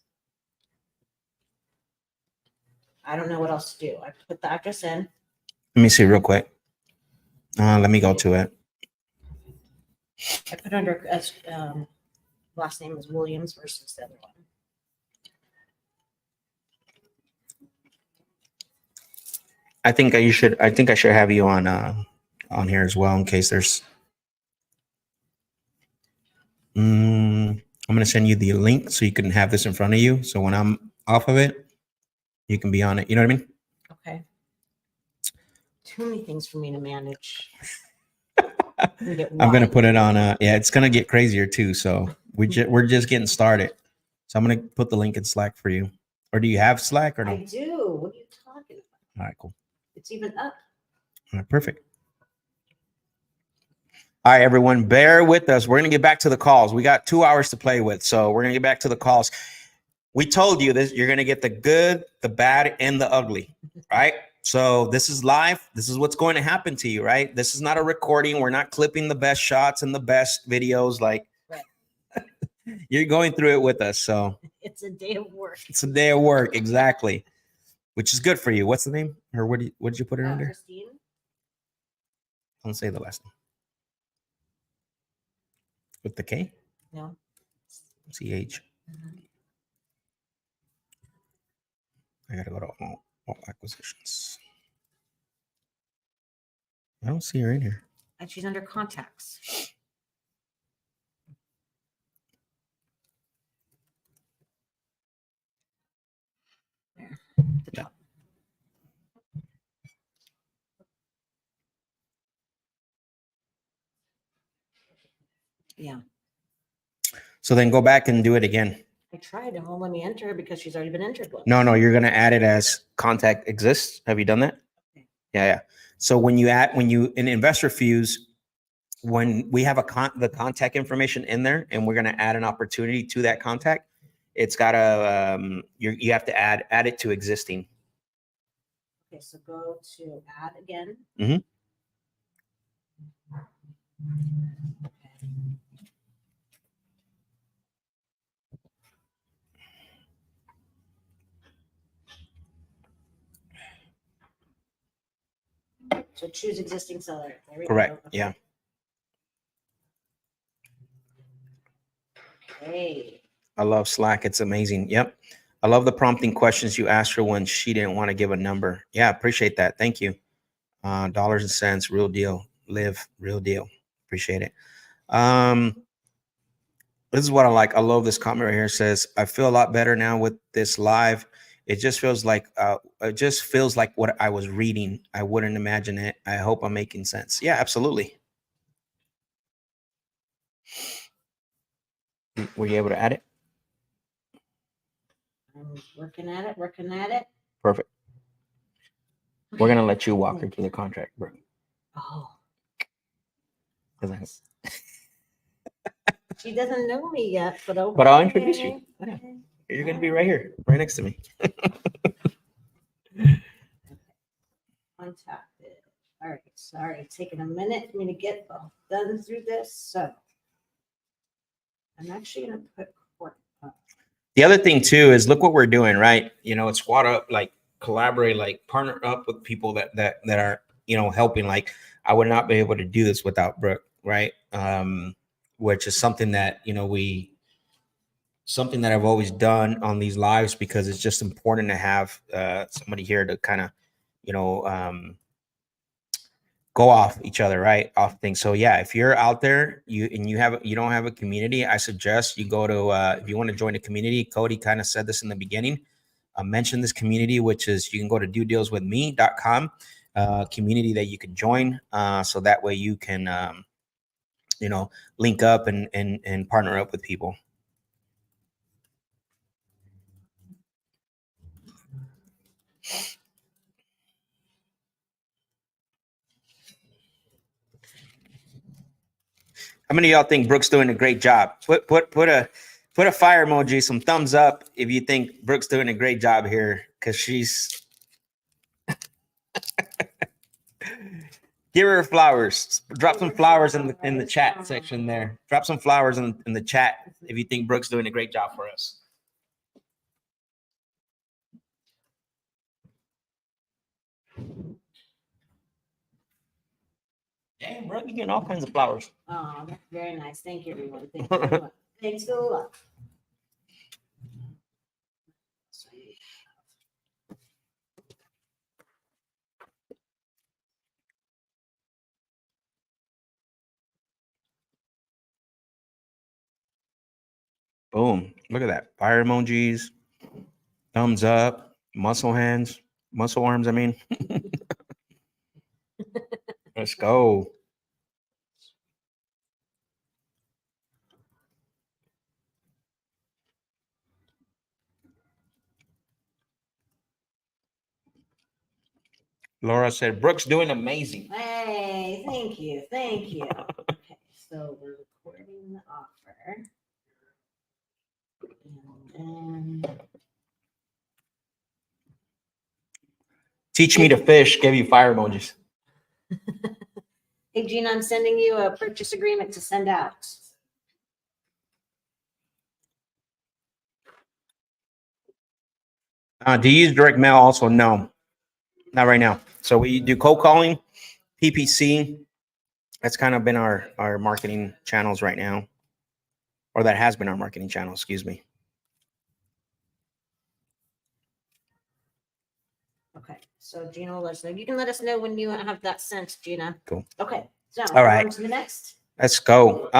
I don't know what else to do. I put the address in. Let me see real quick. Let me go to it. I put under last name is Williams versus the other one. I think I should have you on here as well in case there's. I'm gonna send you the link so you can have this in front of you. So when I'm off of it, you can be on it. You know what I mean? Okay. Too many things for me to manage. I'm gonna put it on. Yeah, it's gonna get crazier too. So we're just getting started. So I'm gonna put the link in Slack for you. Or do you have Slack or no? I do. What are you talking about? All right, cool. It's even up. All right, perfect. All right, everyone, bear with us. We're going to get back to the calls. We got 2 hours to play with, so we're going to get back to the calls. We told you this, you're going to get the good, the bad, and the ugly, right? So this is live. This is what's going to happen to you, right? This is not a recording. We're not clipping the best shots and the best videos. Like, right. You're going through it with us. So it's a day of work. It's a day of work, exactly, which is good for you. What's the name? Or what did you put it under? Christine. Don't say the last name. With the K? No. CH. I gotta go to all acquisitions. I don't see her in here. And she's under contacts. There. The top. Yeah. So then go back and do it again. I tried. It won't let me enter her because she's already been entered once. No, you're gonna add it as contact exists. Have you done that? Okay. Yeah. So when you in investor fees, when we have the contact information in there and we're gonna add an opportunity to that contact, it's gotta you have to add it to existing. Okay, so go to add again. Mm-hmm. So choose existing seller. There we Correct. go. Okay. Yeah. Okay. I love Slack. It's amazing. Yep. I love the prompting questions you asked her when she didn't want to give a number. Yeah, appreciate that. Thank you. Dollars and cents, real deal. Live, real deal. Appreciate it. This is what I like. I love this comment right here. It says, I feel a lot better now with this live. It just feels like what I was reading. I wouldn't imagine it. I hope I'm making sense. Yeah, absolutely. Were you able to add it? I'm working at it. Perfect. We're gonna let you walk her to the contract, bro. Oh. She doesn't know me yet, but okay. But I'll introduce you. Yeah. You're gonna be right here, right next to me. Contacted. All right, sorry, taking a minute for me to get done through this, so. I'm actually gonna put court up. The other thing too is look what we're doing, right? You know, it's squad up, like collaborate, like partner up with people that are, you know, helping. Like I would not be able to do this without Brooke, right? Which is something that, you know, something that I've always done on these lives because it's just important to have somebody here to kind of, you know, go off each other, right? Off things. So yeah, if you're out there, you don't have a community, I suggest you go to if you want to join a community. Cody kind of said this in the beginning. Mention this community, which is you can go to dodealswithme.com, community that you can join, so that way you can you know, link up and partner up with people. How many of y'all think Brooke's doing a great job? Put a fire emoji, some thumbs up if you think Brooke's doing a great job here, because she's give her flowers. Drop some flowers in the chat section there. Drop some flowers in the chat if you think Brooke's doing a great job for us. Dang, Brooke, you're getting all kinds of flowers. Oh, that's very nice. Thank you, everyone. Thank you very much. Thanks a lot. Boom. Look at that. Fire emojis, thumbs up, muscle hands, muscle arms, I mean. Let's go. Laura said, Brooke's doing amazing. Hey, thank you. Thank you. Okay, so we're recording the offer. And then Teach me to fish, gave you fire emojis. hey, Gina, I'm sending you a purchase agreement to send out. Do you use direct mail also? No, not right now. So we do cold calling, PPC. That's kind of been our marketing channels right now, or that has been our marketing channel, excuse me. Okay, so Gina will let us know. You can let us know when you have that sent, Gina. Cool. Okay, so All right. on to the next. Let's go.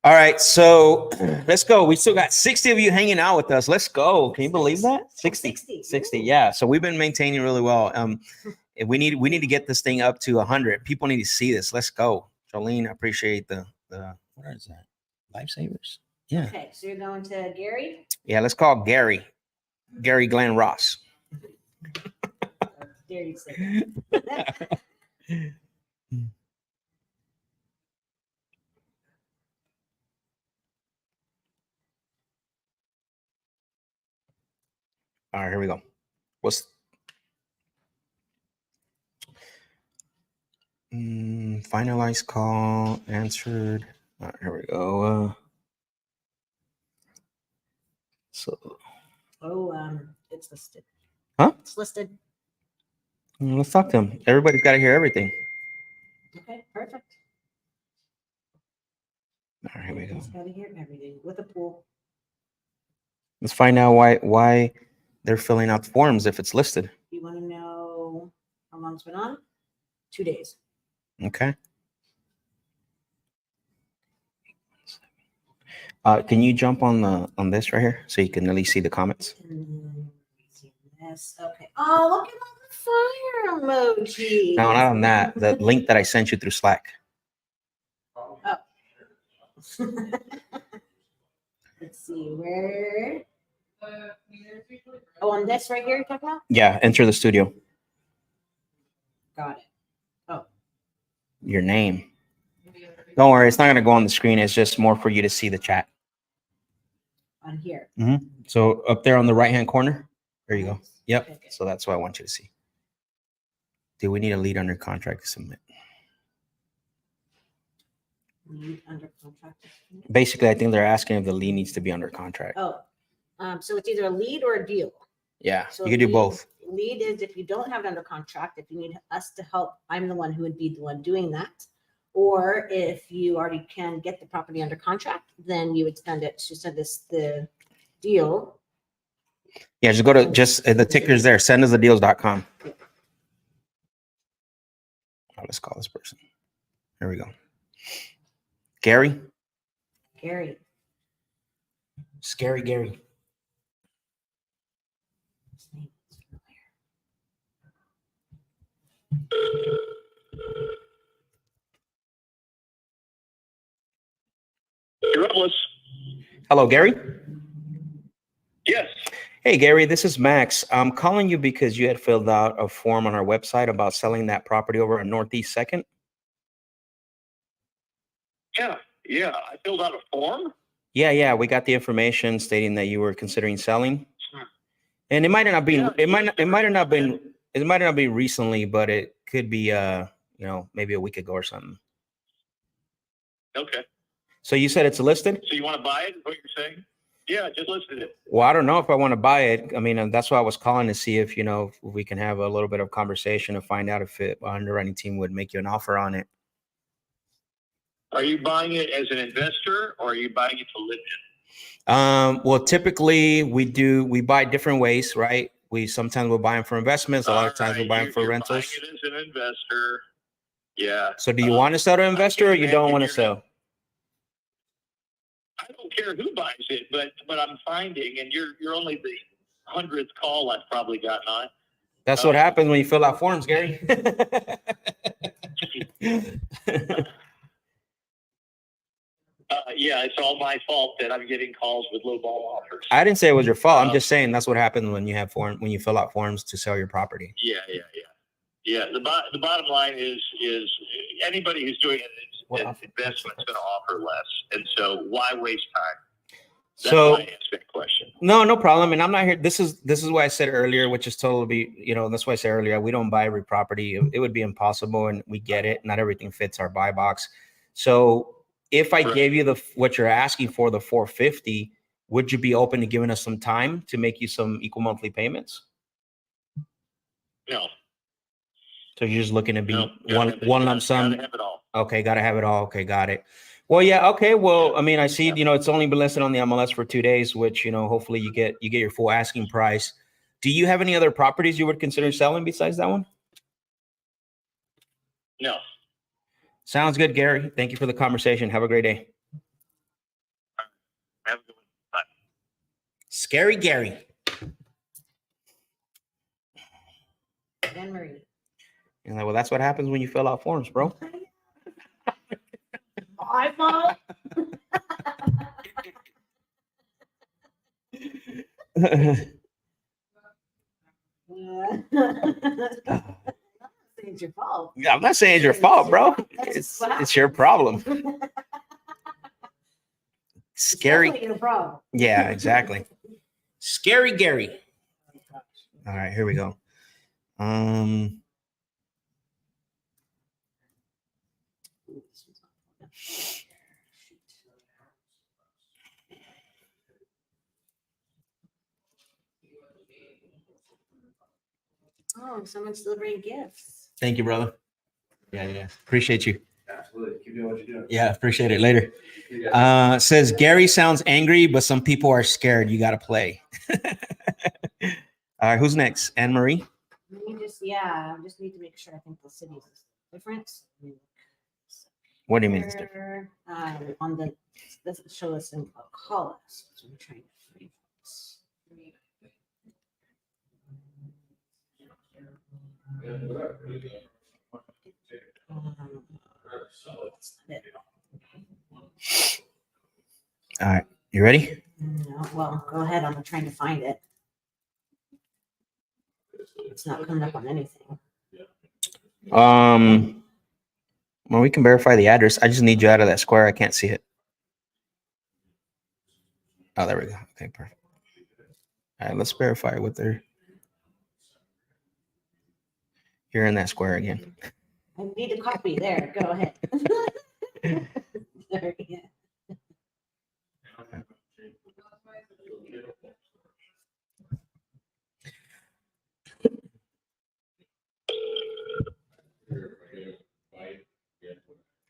All right, so let's go. We still got 60 of you hanging out with us. Let's go. Can you believe that? 60. Yeah. So we've been maintaining really well. We need to get this thing up to 100. People need to see this. Let's go. Jolene, I appreciate the what is that? Lifesavers. Yeah. Okay, so you're going to Gary. Yeah. Let's call Gary Glenn Ross. Dare you say that. All right, here we go. Finalized call answered. All right, here we go. It's listed. Huh? It's listed. Let's talk to him. Everybody's got to hear everything. Okay, perfect. All right, here we go. Got to hear everything with a pool. Let's find out why they're filling out forms if it's listed. You want to know how long it's been on? 2 days. Okay. Can you jump on this right here so you can at least see the comments? Yes. Okay. Oh, look at all the fire emojis. No, not on that. The link that I sent you through Slack. Oh. Let's see where. Oh, on this right here you're talking about? Yeah, enter the studio. Got it. Oh. Your name. Don't worry, it's not gonna go on the screen. It's just more for you to see the chat. On here. So up there on the right-hand corner, there you go. Nice. Yep. Okay, good. So that's what I want you to see. Do we need a lead under contract to submit? Lead under contract. Basically, I think they're asking if the lead needs to be under contract. Oh, so it's either a lead or a deal. Yeah, So you can do lead- both. Lead is if you don't have it under contract, if you need us to help, I'm the one who would be the one doing that. Or if you already can get the property under contract, then you would send us the deal. Yeah, just go to the ticker's there. Sendusthedeals.com. Oh, let's call this person. Here we go. Gary. Gary. Scary Gary. His name is familiar. You're up, Liz. Hello, Gary. Yes. Hey, Gary, this is Max. I'm calling you because you had filled out a form on our website about selling that property over on Northeast 2nd. Yeah. I filled out a form. Yeah. We got the information stating that you were considering selling. And it might not be, Yeah. it might not be recently, but it could be, maybe a week ago or something. Okay. So you said it's listed? So you want to buy it? Is what you're saying? Yeah, just listed it. Well, I don't know if I want to buy it. I mean, that's why I was calling to see if, if we can have a little bit of conversation to find out if our underwriting team would make you an offer on it. Are you buying it as an investor or are you buying it to live in? Well, typically we buy different ways, right? Sometimes we'll buy them for investments. A lot of times we'll buy them for rentals. Buying it as an investor. Yeah. So do you want to sell to an investor or you don't want to sell? I don't care who buys it, but I'm finding, and you're only the 100th call I've probably gotten on. That's what happens when you fill out forms, Gary. Yeah, it's all my fault that I'm getting calls with low ball offers. I didn't say it was your fault. I'm just saying that's what happens when you fill out forms to sell your property. Yeah. The bottom line is anybody who's doing an investment's going to offer less, and so why waste time? That's why I asked that question. No problem. And I'm not here. This is why I said earlier, which is totally, that's why I said earlier, we don't buy every property. It would be impossible, and we get it. Not everything fits our buy box. So if I gave you what you're asking for, the $450, would you be open to giving us some time to make you some equal monthly payments? No. So you're just looking to be one lump sum. Gotta have it all. Okay, gotta have it all. Okay, got it. Well, yeah, okay. Well, I mean, I see, it's only been listed on the MLS for 2 days, which, hopefully you get your full asking price. Do you have any other properties you would consider selling besides that one? No. Sounds good, Gary. Thank you for the conversation. Have a great day. Have a good one. Bye. Scary Gary. Anne Marie. And well, that's what happens when you fill out forms, bro. My fault. It's your fault. I'm not saying it's your fault, bro. It's your problem. Scary. It's your problem. Yeah, exactly. Scary Gary. All right, here we go. Oh, someone's delivering gifts. Thank you, brother. Yeah. Appreciate you. Absolutely. Keep doing what you're doing. Yeah, appreciate it. Later. Says Gary sounds angry, but some people are scared. You got to play. All right, who's next? Anne Marie. Let me I just need to make sure. I think the city is different. What do you mean it's different? On the doesn't show us in call us. So I'm trying to find this. All right, you ready? No, well, go ahead. I'm trying to find it. It's not coming up on anything. Well, we can verify the address. I just need you out of that square. I can't see it. Oh, there we go. Okay, perfect. All right, let's verify with her. You're in that square again. I need a copy there. Go ahead. Sorry, yeah.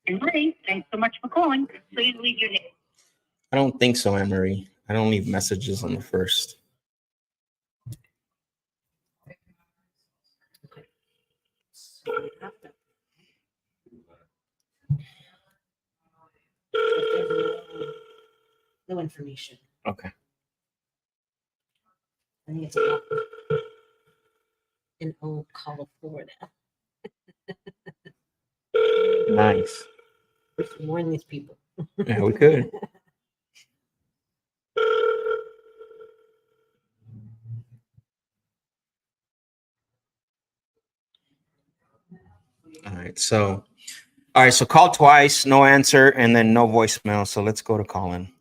Anne-Marie, thanks so much for calling. Please leave your name. I don't think so, Anne-Marie. I don't leave messages on the first. No information. Okay. I think it's in Ocala, Florida. Nice. Warn these people. Yeah, we could. All right. So call twice, no answer, and then no voicemail. So let's go to Colin.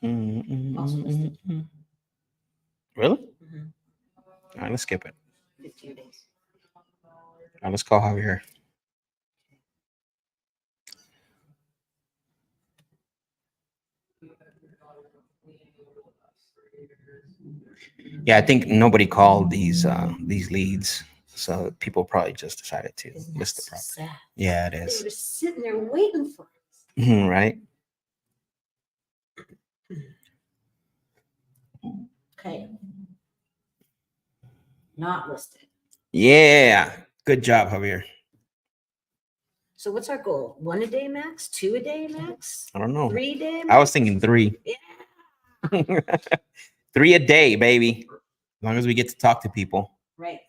Really? Mhm. All right, let's skip it. 15 days. All right, let's call Javier. Yeah, I think nobody called these leads, so people probably just decided to Isn't that list the so property. sad? Yeah, it They were is. just sitting there waiting for us. Right? Okay. Not listed. Yeah. Good job, Javier. So what's our goal? 1 a day max? 2 a day max? I don't know. 3 a day max? I was thinking 3. Yeah. 3 a day, baby. As long as we get to talk to people. Right.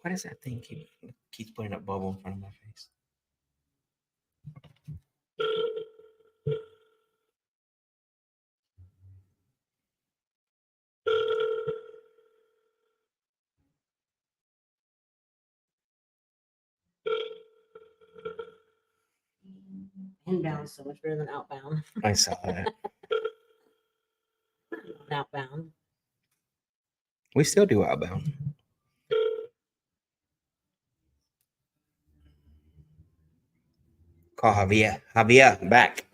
What is that thing keeps putting up bubble in front of my face? Inbound is so much better than outbound. I saw that. Outbound. We still do outbound. Call Javier. Javier, back.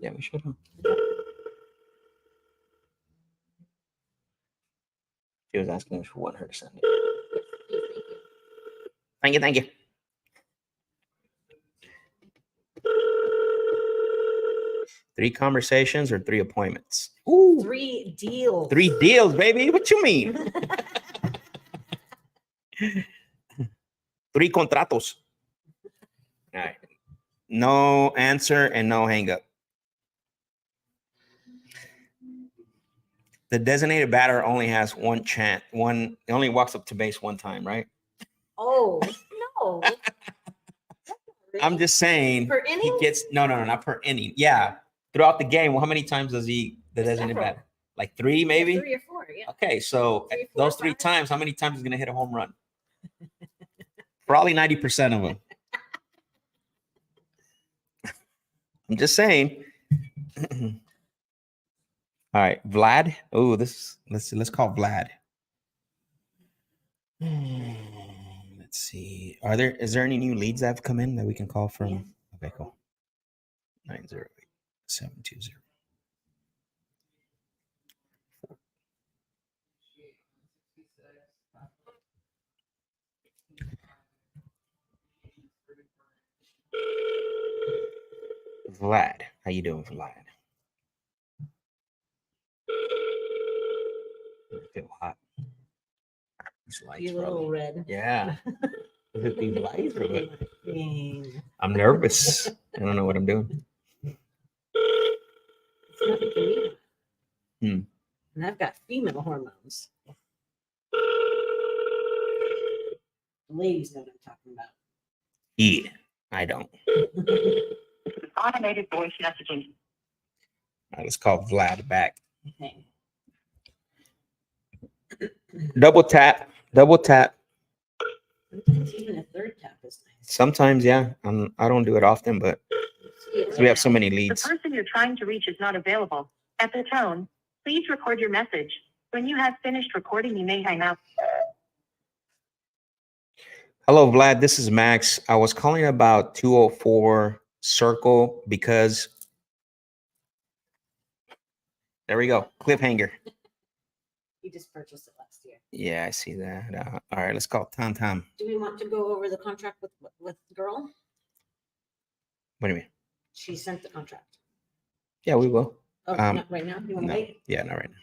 Yeah, we should have. She was asking if we want her to send it. Thank you, thank you. Three conversations or 3 appointments? Ooh, 3 deals. 3 deals, baby. What you mean? 3 contratos. All right. No answer and no hang up. The designated batter only has one chance. It only walks up to base one time, right? Oh, no. I'm just saying. Per He inning? gets no, not per inning. Yeah, throughout the game. Well, how many times does the designated Several. batter? Like 3, maybe. 3 or 4, yeah. Okay, so 3, 4, those 3 5. times, how many times is going to hit a home run? Probably 90% of them. I'm just saying. All right, Vlad. Oh, let's call Vlad. Let's see. Is there any new leads that have come in that we can call from? Yeah. Okay, cool. 908-720. Vlad, how you doing, Vlad? these lights, You little bro. red. Yeah. Look at these lights, bro. Dang. I'm nervous. I don't know what I'm doing. It's not making me. Hmm. And I've got female hormones. Ladies know what I'm talking about. Yeah, I don't. Automated voice messaging. All right, let's call Vlad back. Okay. Double tap. Double tap. Sometimes even a third tap is nice. Sometimes, yeah. I don't do it often, but Yeah. we have so many The leads. person you're trying to reach is not available. At the tone, please record your message. When you have finished recording, you may hang up. Hello, Vlad. This is Max. I was calling about 204 Circle because there we go. Cliffhanger. You just purchased it last year. Yeah, I see that. All right, let's call Tom. Do we want to go over the contract with the girl? What do you mean? She sent the contract. Yeah, we will. Oh, not right now? You want to No. wait? Yeah, not right now.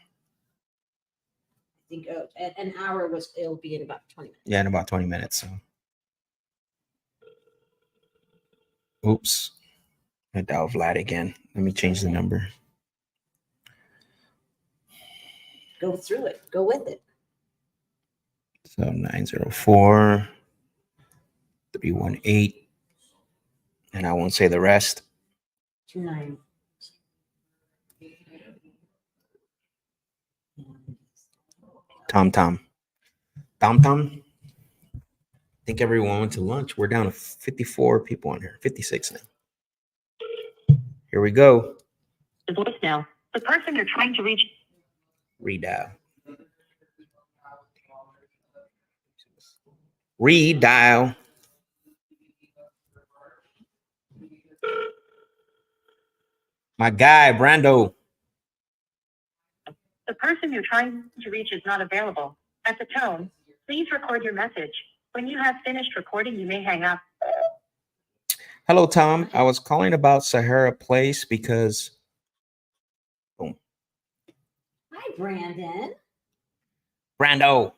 I think an hour it'll be in about 20 minutes. Yeah, in about 20 minutes. So. Oops. I dialed Vlad again. Let me change the number. Go through it. Go with it. So 904 318. And I won't say the rest. 29. Tom. I think everyone went to lunch. We're down to 54 people on here. 56 now. Here we go. The voicemail. The person you're trying to reach. Redial. Redial. My guy, Brando. The person you're trying to reach is not available. At the tone, please record your message. When you have finished recording, you may hang up. Hello, Tom. I was calling about Sahara Place because. Boom. Hi, Brandon. Brando. All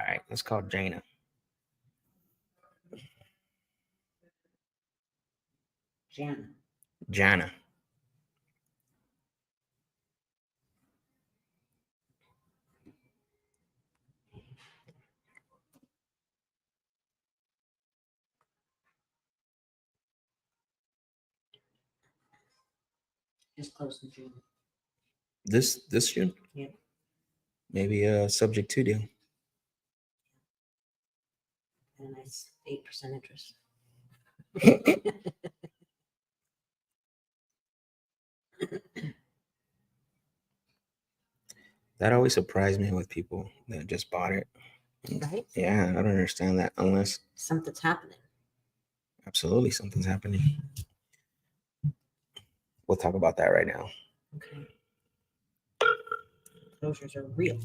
right, let's call Jana. Jana. Just close the June. This June? Yeah. Maybe a subject to deal. And a nice 8% interest. That always surprised me with people that just bought it. Right? Yeah, I don't understand that unless Something's happening. absolutely something's happening. We'll talk about that right now. Okay. Closures are real.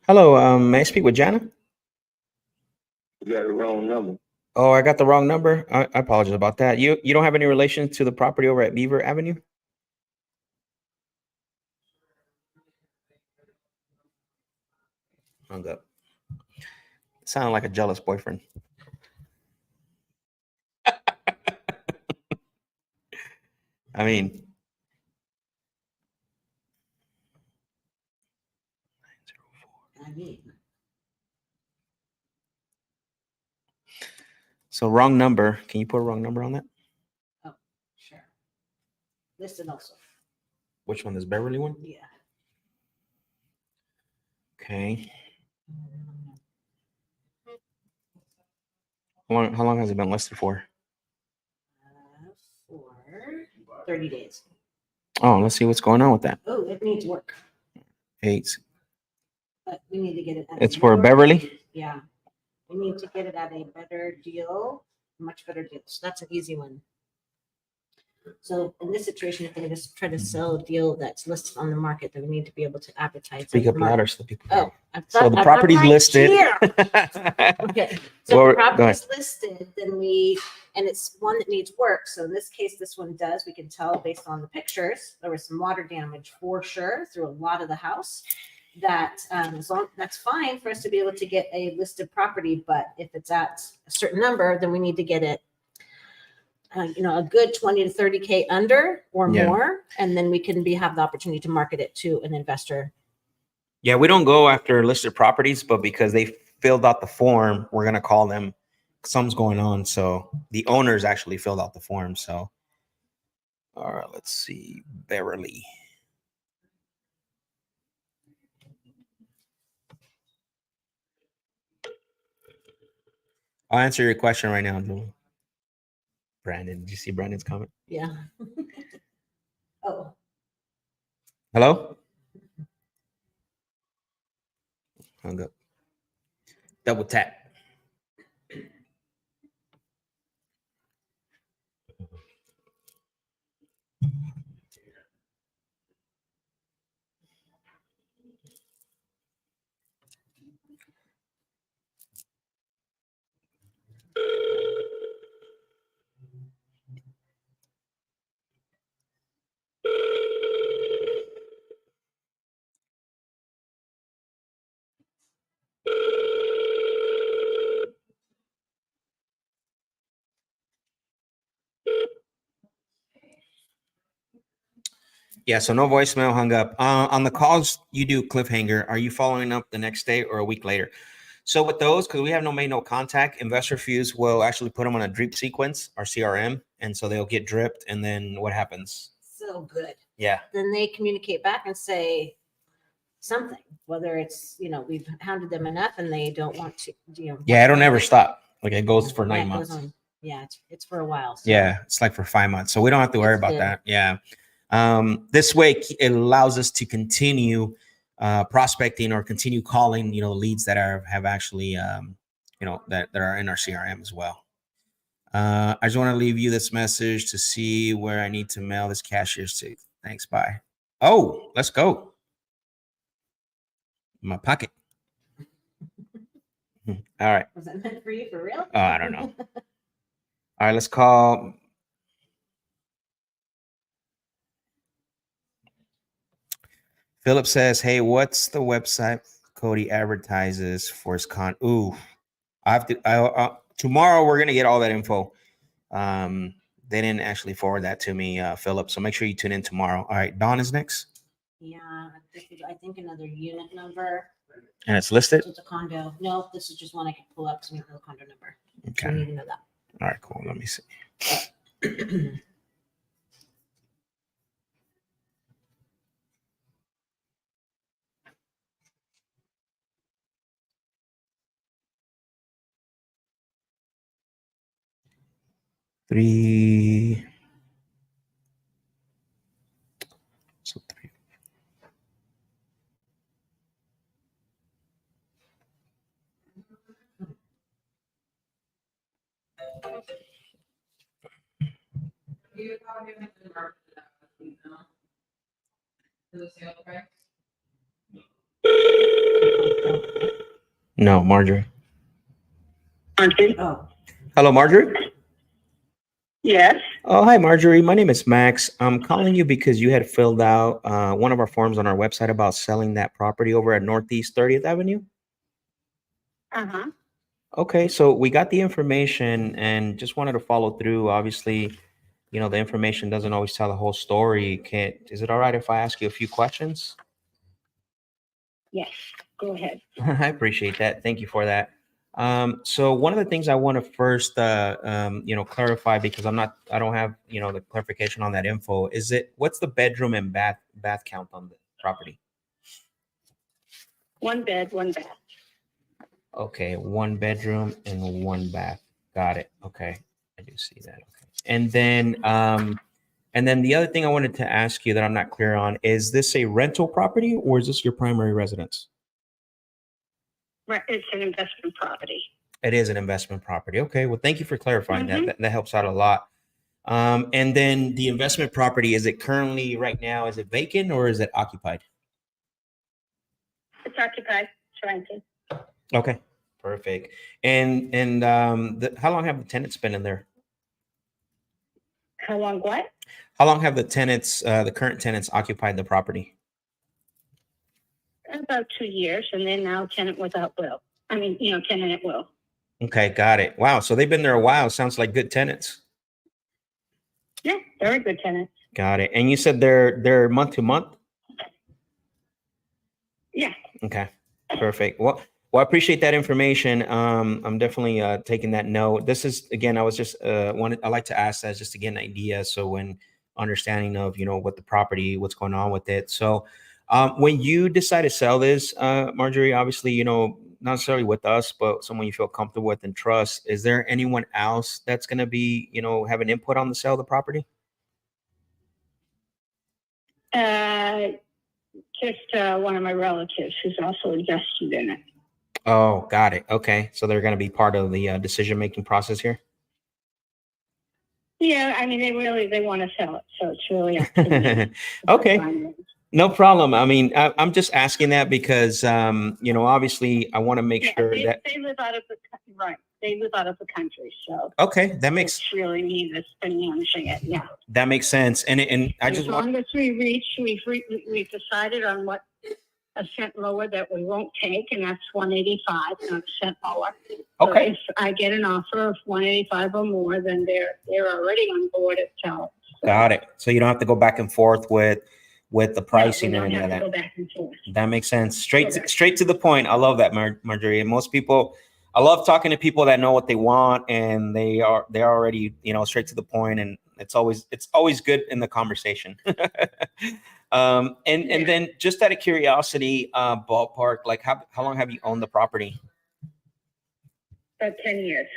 Hello, may I speak with Jana? You got the wrong number. Oh, I got the wrong number. I apologize about that. You don't have any relation to the property over at Beaver Avenue? Hung up. Sounded like a jealous boyfriend. I mean, so wrong number. Can you put a wrong number on that? Oh, sure. Listed also. Which one is Beverly one? Yeah. Okay. How long has it been listed for? For 30 days. Oh, let's see what's going on with that. Oh, it needs work. 8. But we need to get it. At It's for more- Beverly? Yeah. We need to get it at a better deal, much better deal. So that's an easy one. So in this situation, if they just try to sell a deal that's listed on the market, then we need to be able to advertise. Speak it. up louder so the people. Oh, So the property's listed. Okay. So Well, if the go ahead. property's listed, then we and it's one that needs work. So in this case, this one does. We can tell based on the pictures, there was some water damage for sure through a lot of the house. That that's fine for us to be able to get a listed property, but if it's at a certain number, then we need to get it, a good 20 to 30K under or more, and then we can have the opportunity to market it to an investor. Yeah, we don't go after listed properties, but because they filled out the form, we're gonna call them. Something's going on, so the owners actually filled out the form. So, all right, let's see, Beverly. I'll answer your question right now, Brandon. Did you see Brandon's comment? Yeah. Oh. Hello? Hung up. Double tap. Yeah, so no voicemail, hung up. On the calls you do cliffhanger, are you following up the next day or a week later? So with those, because we have no contact, investor views will actually put them on a drip sequence, our CRM, and so they'll get dripped. And then what happens? So good. Yeah. Then they communicate back and say something, whether it's, we've hounded them enough and they don't want to, Yeah, it'll never stop. Like it goes for 9 months. Yeah, it's for a while. So. Yeah, it's like for 5 months. So we don't have to worry about that. Yeah. This way it allows us to continue prospecting or continue calling, leads that have actually, that are in our CRM as well. I just want to leave you this message to see where I need to mail this cashier's to. Thanks. Bye. Oh, let's go. My pocket. All right. Was that meant for you for real? Oh, I don't know. All right, let's call. Philip says, "Hey, what's the website Cody advertises for his con?" Ooh, I have to. Tomorrow we're gonna get all that info. They didn't actually forward that to me, Philip. So make sure you tune in tomorrow. All right, Dawn is next. Yeah, I think another unit number. And it's listed. So it's a condo. No, this is just one I can pull up because we don't know the condo number. Okay. So we need to know that. All right, cool. Let me see. Three. So 3. No, Marjorie. Oh, Hello, Marjorie. Yes. Oh, hi, Marjorie. My name is Max. I'm calling you because you had filled out one of our forms on our website about selling that property over at Northeast 30th Avenue. Uh-huh. Okay, so we got the information and just wanted to follow through. Obviously, the information doesn't always tell the whole story. Is it all right if I ask you a few questions? Yes. Go ahead. I appreciate that. Thank you for that. So one of the things I want to first, clarify, because I don't have, the clarification on that info. What's the bedroom and bath count on the property? 1 bed, 1 bath. Okay, 1 bedroom and 1 bath. Got it. Okay, I do see that. Okay, and then the other thing I wanted to ask you that I'm not clear on is this a rental property or is this your primary residence? Right. It's an investment property. It is an investment property. Okay, well, thank you for clarifying that. That helps out a lot. And then the investment property, is it currently right now, is it vacant or is it occupied? It's occupied. It's rented. Okay, perfect. And how long have the tenants been in there? How long what? How long have the tenants, the current tenants, occupied the property? About 2 years, and then now tenant without will. I mean, tenant at will. Okay, got it. Wow, so they've been there a while. Sounds like good tenants. Yeah, very good tenants. Got it. And you said they're month to month? Yeah. Okay, perfect. Well, I appreciate that information. I'm definitely taking that note. This is, again, I was just I like to ask that just to get an idea. So when understanding of, what the property, what's going on with it. So when you decide to sell this, Marjorie, obviously, not necessarily with us, but someone you feel comfortable with and trust, is there anyone else that's going to be, have an input on the sale of the property? Just one of my relatives who's also invested in it. Oh, got it. Okay. So they're going to be part of the decision-making process here? Yeah, I mean, they want to sell it, so it's really up to me. Okay. No problem. I mean, I'm just asking that because, obviously I want to make sure that they live out of the right. They live out of the country, so okay, that makes it's really me that's been managing it. Yeah, that makes sense. And I just as long as we've decided on what a cent lower that we won't take, and that's 185, not a cent lower. Okay. So if I get an offer of 185 or more, then they're already on board at sell. So. Got it. So you don't have to go back and forth with the pricing no, and any of that. Go back and forth. That makes sense. Straight to the point. I love that, Marjorie. And most people, I love talking to people that know what they want and they're already, straight to the point, and it's always good in the conversation. And then just out of curiosity, ballpark, like how long have you owned the property? About 10 years.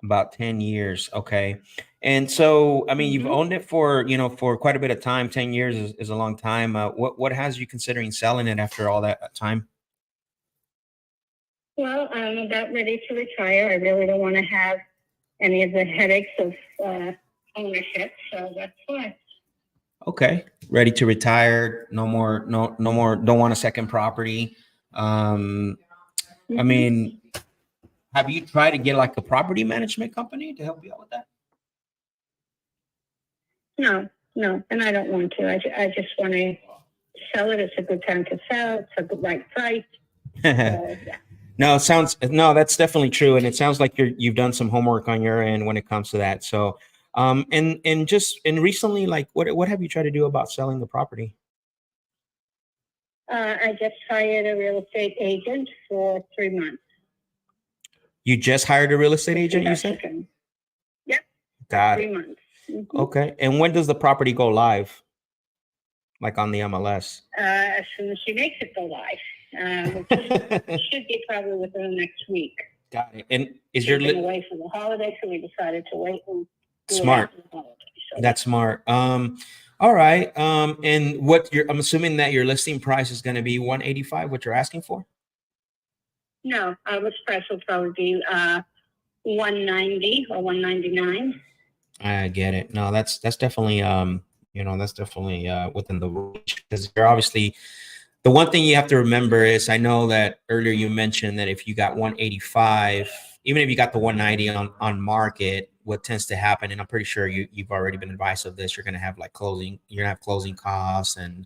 About 10 years. Okay. And so, I mean, you've owned it for, for quite a bit of time. 10 years is a long time. What has you considering selling it after all that time? Well, I'm about ready to retire. I really don't want to have any of the headaches of ownership. So that's why. Okay. Ready to retire. No more. Don't want a second property. I mean, have you tried to get like a property management company to help you out with that? No, and I don't want to. I just want to sell it. It's a good time to sell. It's a good right price. Yeah. No, that's definitely true, and it sounds like you've done some homework on your end when it comes to that. So, and recently, like, what have you tried to do about selling the property? I just hired a real estate agent for 3 months. You just hired a real estate agent, you said? Yep. Got 3 it. months. Mm-hmm. Okay. And when does the property go live? Like on the MLS? As soon as she makes it go live. Which should be probably within the next week. Got it. And is She's been away for the holiday, so we decided to wait and do smart. It after the holiday, so. That's smart. All right. And I'm assuming that your listing price is going to be 185, what you're asking for? No, list price will probably be 190 or 199. I get it. No, that's definitely that's definitely within the reach, because you're obviously, the one thing you have to remember is, I know that earlier you mentioned that if you got 185, even if you got the 190 on market, what tends to happen, and I'm pretty sure you've already been advised of this, you're going to have closing costs, and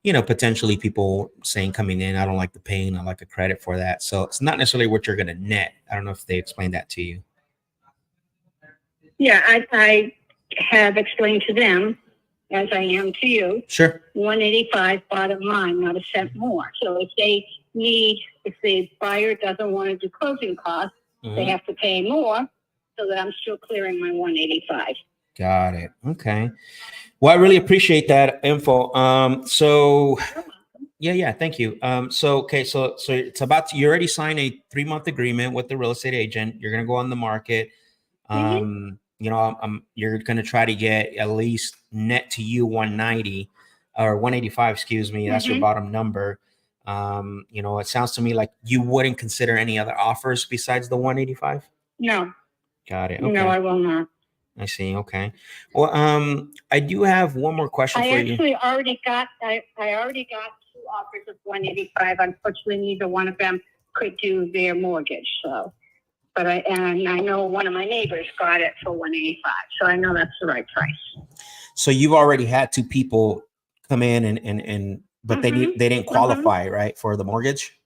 potentially people saying coming in, I don't like the pain, I like a credit for that. So it's not necessarily what you're going to net. I don't know if they explained that to you. Yeah, I have explained to them, as I am to you. Sure. 185 bottom line, not a cent more. So if the buyer doesn't want to do closing costs, they have to pay more, so that I'm still clearing my 185. Got it. Okay. Well, I really appreciate that info. So yeah, thank you. So it's you already signed a 3-month agreement with the real estate agent. You're going to go on the market. You're going to try to get at least net to you 190 or 185, excuse me. That's your bottom number. It sounds to me like you wouldn't consider any other offers besides the 185. No. Got it. Okay. No, I will not. I see. Okay. Well, I do have one more question for you. I actually already got 2 offers of 185. Unfortunately, neither one of them could do their mortgage. So. But I know one of my neighbors got it for 185, so I know that's the right price. So you've already had two people come in but they didn't qualify, right, for the mortgage?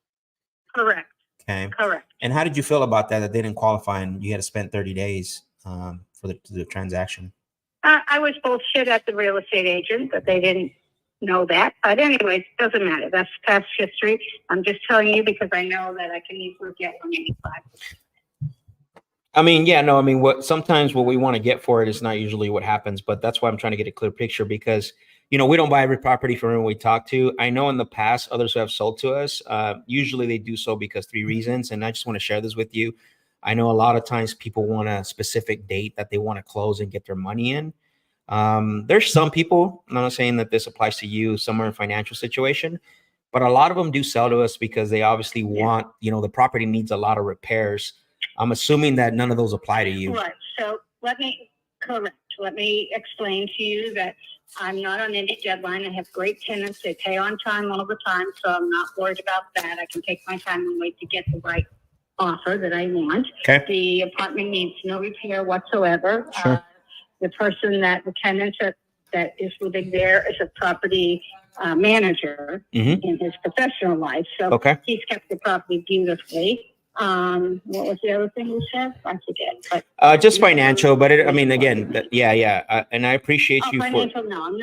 Correct. Okay. Correct. And how did you feel about that they didn't qualify and you had to spend 30 days for the transaction? I was bullshit at the real estate agent, but they didn't know that. But anyways, doesn't matter. That's past history. I'm just telling you because I know that I can easily get 185. I mean, yeah, no, I mean, sometimes what we want to get for it is not usually what happens, but that's why I'm trying to get a clear picture because, you know, we don't buy every property from everyone we talk to. I know in the past, others who have sold to us, usually they do so because 3 reasons. And I just want to share this with you. I know a lot of times people want a specific date that they want to close and get their money in. There's some people, I'm not saying that this applies to you, somewhere in financial situation, but a lot of them do sell to us because they obviously want, you know, the property needs a lot of repairs. I'm assuming that none of those apply to you. Right. So let me explain to you that I'm not on any deadline. I have great tenants. They pay on time all the time. So I'm not worried about that. I can take my time and wait to get the right offer that I want. Okay. The apartment needs no repair whatsoever. Sure. The tenant that is living there is a property manager in his professional life. So he's kept the property beautifully. What was the other thing you said? I forget. But just financial, but I mean, again, and I appreciate you financial. for. No, I'm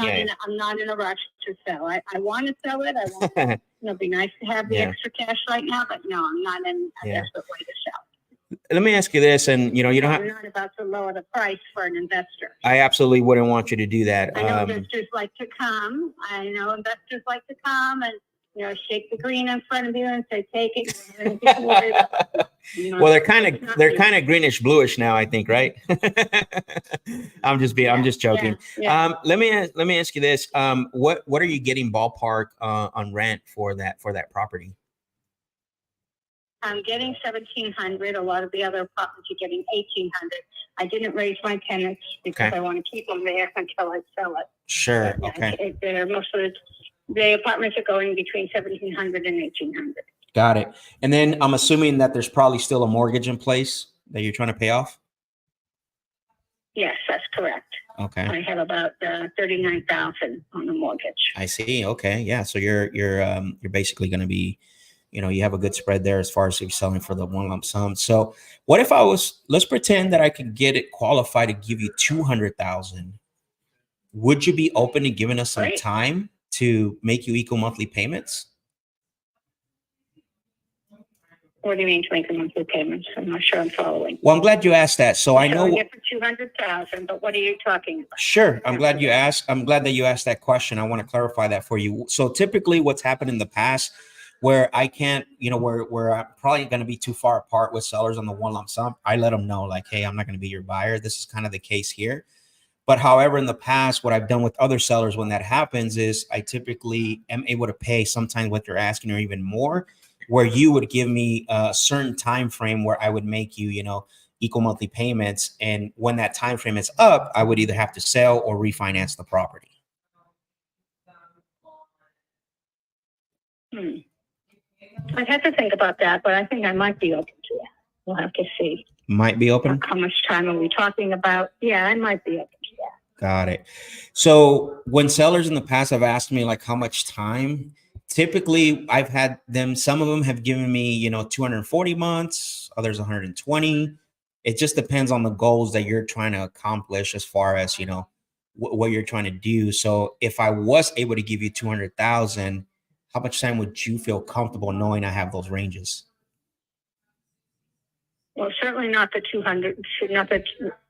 not in a rush to sell. I want to sell it. I want. It'd be nice to have the extra cash right now, but no, I'm not in a desperate way to sell. Let me ask you this, and you know, I'm not about to lower the price for an investor. I absolutely wouldn't want you to do that. I know investors like to come. And shake the green in front of you and say, "Take it." Well, they're kind of greenish bluish now, I think, right? I'm just joking. Yeah. Let me ask you this. What are you getting ballpark on rent for that property? I'm getting $1,700. A lot of the other apartments are getting $1,800. I didn't raise my tenants because I want to keep them there until I sell it. Sure. Okay. Most of the apartments are going between $1,700 and $1,800. Got it. And then I'm assuming that there's probably still a mortgage in place that you're trying to pay off. Yes, that's correct. Okay. I have about $39,000 on the mortgage. I see. Okay. Yeah. So you're basically going to be, you know, you have a good spread there as far as you're selling for the one lump sum. So what if let's pretend that I could get it qualified to give you 200,000. Would you be open to giving us some time to make you equal monthly payments? What do you mean to make the monthly payments? I'm not sure I'm following. Well, I'm glad you asked that. So I know it for 200,000, but what are you talking about? Sure. I'm glad you asked. I'm glad that you asked that question. I want to clarify that for you. So typically what's happened in the past where I can't, you know, where I'm probably going to be too far apart with sellers on the one lump sum, I let them know like, hey, I'm not going to be your buyer. This is kind of the case here. But however, in the past, what I've done with other sellers when that happens is I typically am able to pay sometimes what you're asking or even more, where you would give me a certain time frame where I would make you, you know, equal monthly payments. And when that time frame is up, I would either have to sell or refinance the property. I'd have to think about that, but I think I might be open to that. We'll have to see. Might be open. How much time are we talking about? Yeah, I might be open to that. Got it. So when sellers in the past have asked me like how much time, typically I've had them, some of them have given me, you know, 240 months, others 120. It just depends on the goals that you're trying to accomplish as far as, you know, what you're trying to do. So if I was able to give you 200,000, how much time would you feel comfortable knowing I have those ranges? Well, certainly not the 200,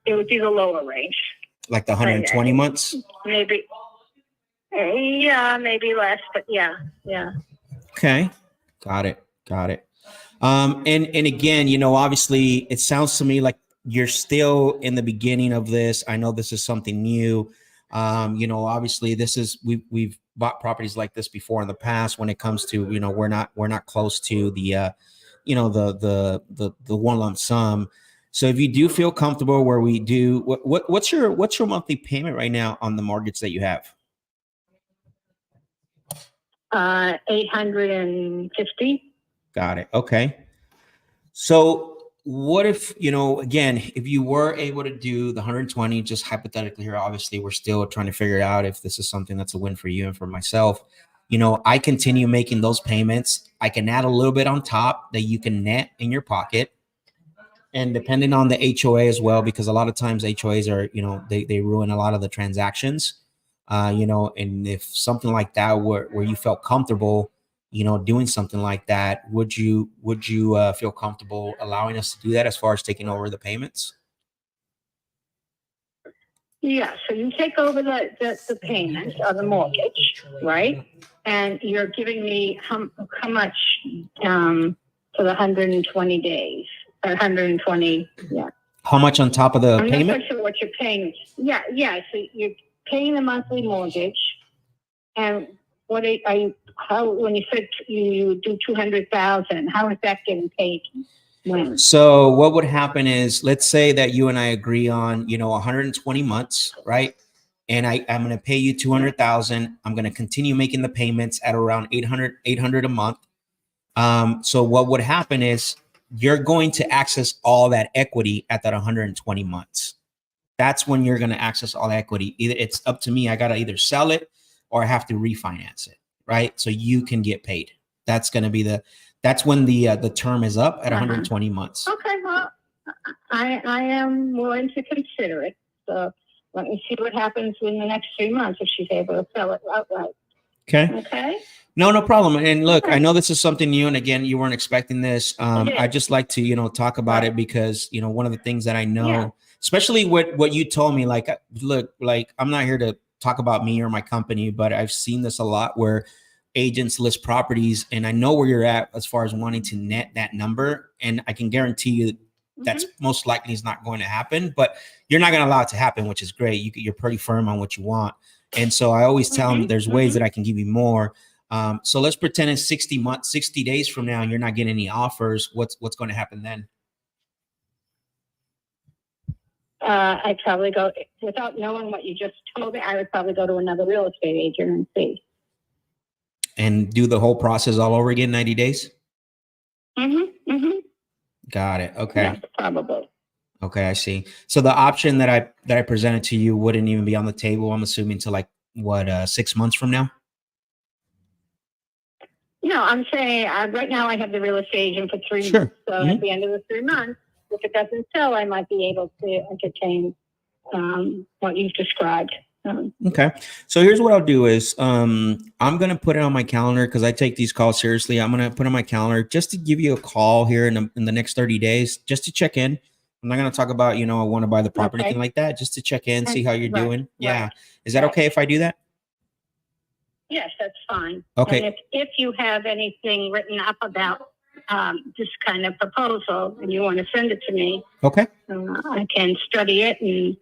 it would be the lower range. Like the 120 months? Maybe. Yeah, maybe less, but yeah. Okay. Got it. And again, you know, obviously it sounds to me like you're still in the beginning of this. I know this is something new. You know, obviously we've bought properties like this before in the past when it comes to, you know, we're not close to the, you know, the one lump sum. So if you do feel comfortable where we do, what's your monthly payment right now on the mortgage that you have? $850. Got it. Okay. So what if, again, if you were able to do the 120, just hypothetically here, obviously we're still trying to figure out if this is something that's a win for you and for myself. I continue making those payments. I can add a little bit on top that you can net in your pocket. And depending on the HOA as well, because a lot of times HOAs are, they ruin a lot of the transactions, and if something like that where you felt comfortable, doing something like that, would you feel comfortable allowing us to do that as far as taking over the payments? Yeah, so you take over the payment of the mortgage, right? And you're giving me how much for the 120 days, 120, yeah. How much on top of the I'm payment? not quite sure what you're paying. Yeah. So you're paying the monthly mortgage, and what are you? How, when you said you do 200,000, how is that getting paid? When? So what would happen is, let's say that you and I agree on, 120 months, right? And I'm going to pay you 200,000. I'm going to continue making the payments at around 800 a month. So what would happen is you're going to access all that equity at that 120 months. That's when you're going to access all the equity. Either it's up to me. I got to either sell it or I have to refinance it, right? So you can get paid. That's going to be that's when the term is up at 120 months. Okay, well, I am willing to consider it. So let me see what happens in the next 3 months if she's able to sell it outright. Okay. No problem. And look, I know this is something new, and again, you weren't expecting this. I just like to, talk about it because, one of the things that I know, especially what you told me, like, look, like, I'm not here to talk about me or my company, but I've seen this a lot where agents list properties, and I know where you're at as far as wanting to net that number. And I can guarantee you that's most likely is not going to happen, but you're not going to allow it to happen, which is great. You're pretty firm on what you want. And so I always tell them there's ways that I can give you more. So let's pretend it's 60 days from now and you're not getting any offers. What's going to happen then? I'd probably go, without knowing what you just told me, I would probably go to another real estate agent and see. And do the whole process all over again, 90 days? Got it. Okay. Yeah, probably. Okay, I see. So the option that I presented to you wouldn't even be on the table, I'm assuming, to like what, 6 months from now? No, I'm saying right now I have the real estate agent for 3 Sure. months. So at the end of the 3 months, if it doesn't sell, I might be able to entertain what you've described. Okay. So here's what I'll do is I'm going to put it on my calendar because I take these calls seriously. I'm going to put on my calendar just to give you a call here in the next 30 days, just to check in. I'm not going to talk about, I want to buy the property, anything like that, just to check in, see how you're doing. Yeah. Is that okay if I do that? Yes, that's fine. Okay. And if you have anything written up about this kind of proposal and you want to send it to me, okay, I can study it and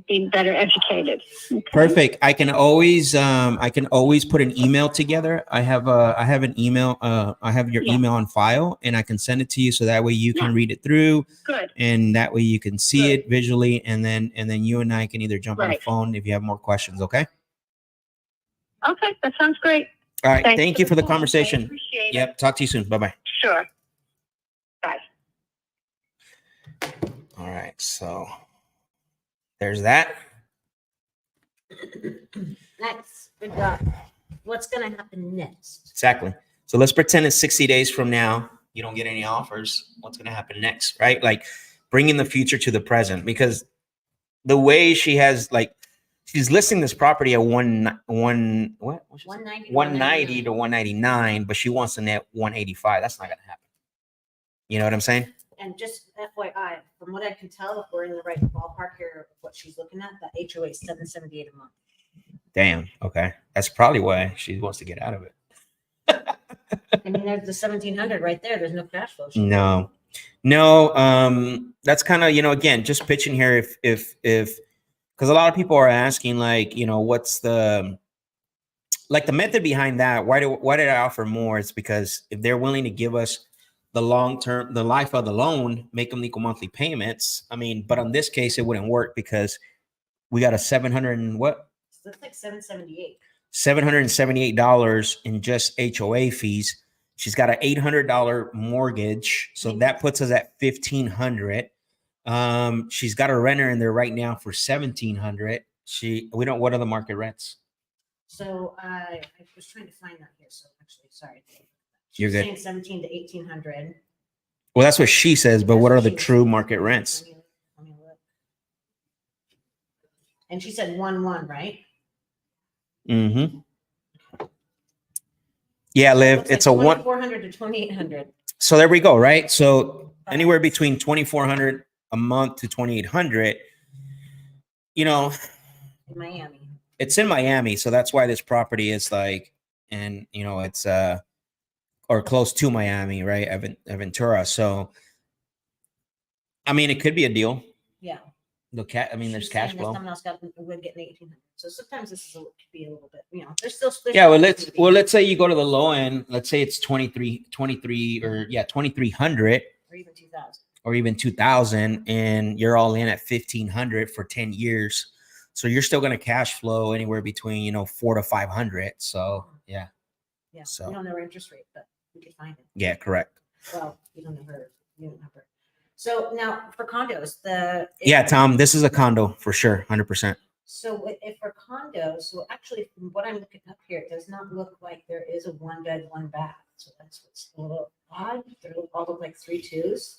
be better educated. Okay. Perfect. I can always put an email together. I have an email. I have your email on file, and I can send it to you so that way you can read it through. Good. And that way you can see it visually, and then you and I can either jump on the phone if you have more questions. Okay. Okay, that sounds great. All right. Thank you for the conversation. Appreciate it. Yep. Talk to you soon. Bye-bye. Sure. Bye. All right. So there's that. Next, good job. What's going to happen next? Exactly. So let's pretend it's 60 days from now. You don't get any offers. What's going to happen next? Right? Like bringing the future to the present, because the way she has, like, she's listing this property at 190 to 199, but she wants to net 185. That's not going to happen. You know what I'm saying? And just FYI, from what I can tell, if we're in the right ballpark here of what she's looking at, the HOA is $778 a month. Damn. Okay. That's probably why she wants to get out of it. I mean, there's the 1,700 right there. There's no cash flow. No. That's kind of, again, just pitching here. If because a lot of people are asking, like, what's the method behind that? Why did I offer more? It's because if they're willing to give us the long-term, the life of the loan, make them equal monthly payments. I mean, but on this case, it wouldn't work because we got a 700 and what? So it's like $778. $778 in just HOA fees. She's got an $800 mortgage, so that puts us at $1,500. She's got a renter in there right now for $1,700. What are the market rents? So I was trying to find that here. So actually, sorry. You're good. Saying 17 to 1800. Well, that's what she says, but That's what are what the she was true saying. market rents? Let me look. And she said 1-1, right? Mm-hmm. Yeah, Liv, Looks it's like a one. 2,400 to 2,800. So there we go, right? So anywhere between 2,400 a month to 2,800. You know, In Miami. it's in Miami, so that's why this property is like, and you know, it's or close to Miami, right? Aventura. So, I mean, it could be a deal. Yeah. I mean, there's She's cash saying that flow. Someone else would get 1,800. So sometimes this could be a little bit, there's still. Yeah, let's say you go to the low end. Let's say it's 23 or 2,300 Or even 2,000. or even 2,000, and you're all in at 1,500 for 10 years. So you're still going to cash flow anywhere between 400 to 500. So yeah. So we don't know her interest rate, but we could find it. Yeah, correct. Well, you don't know her. You don't know her. So now for condos, Tom, this is a condo for sure, 100%. So if for condos, so actually from what I'm looking up here, it does not look like there is a 1-bed, 1-bath. So that's what's a little odd. They all look like 3 2s.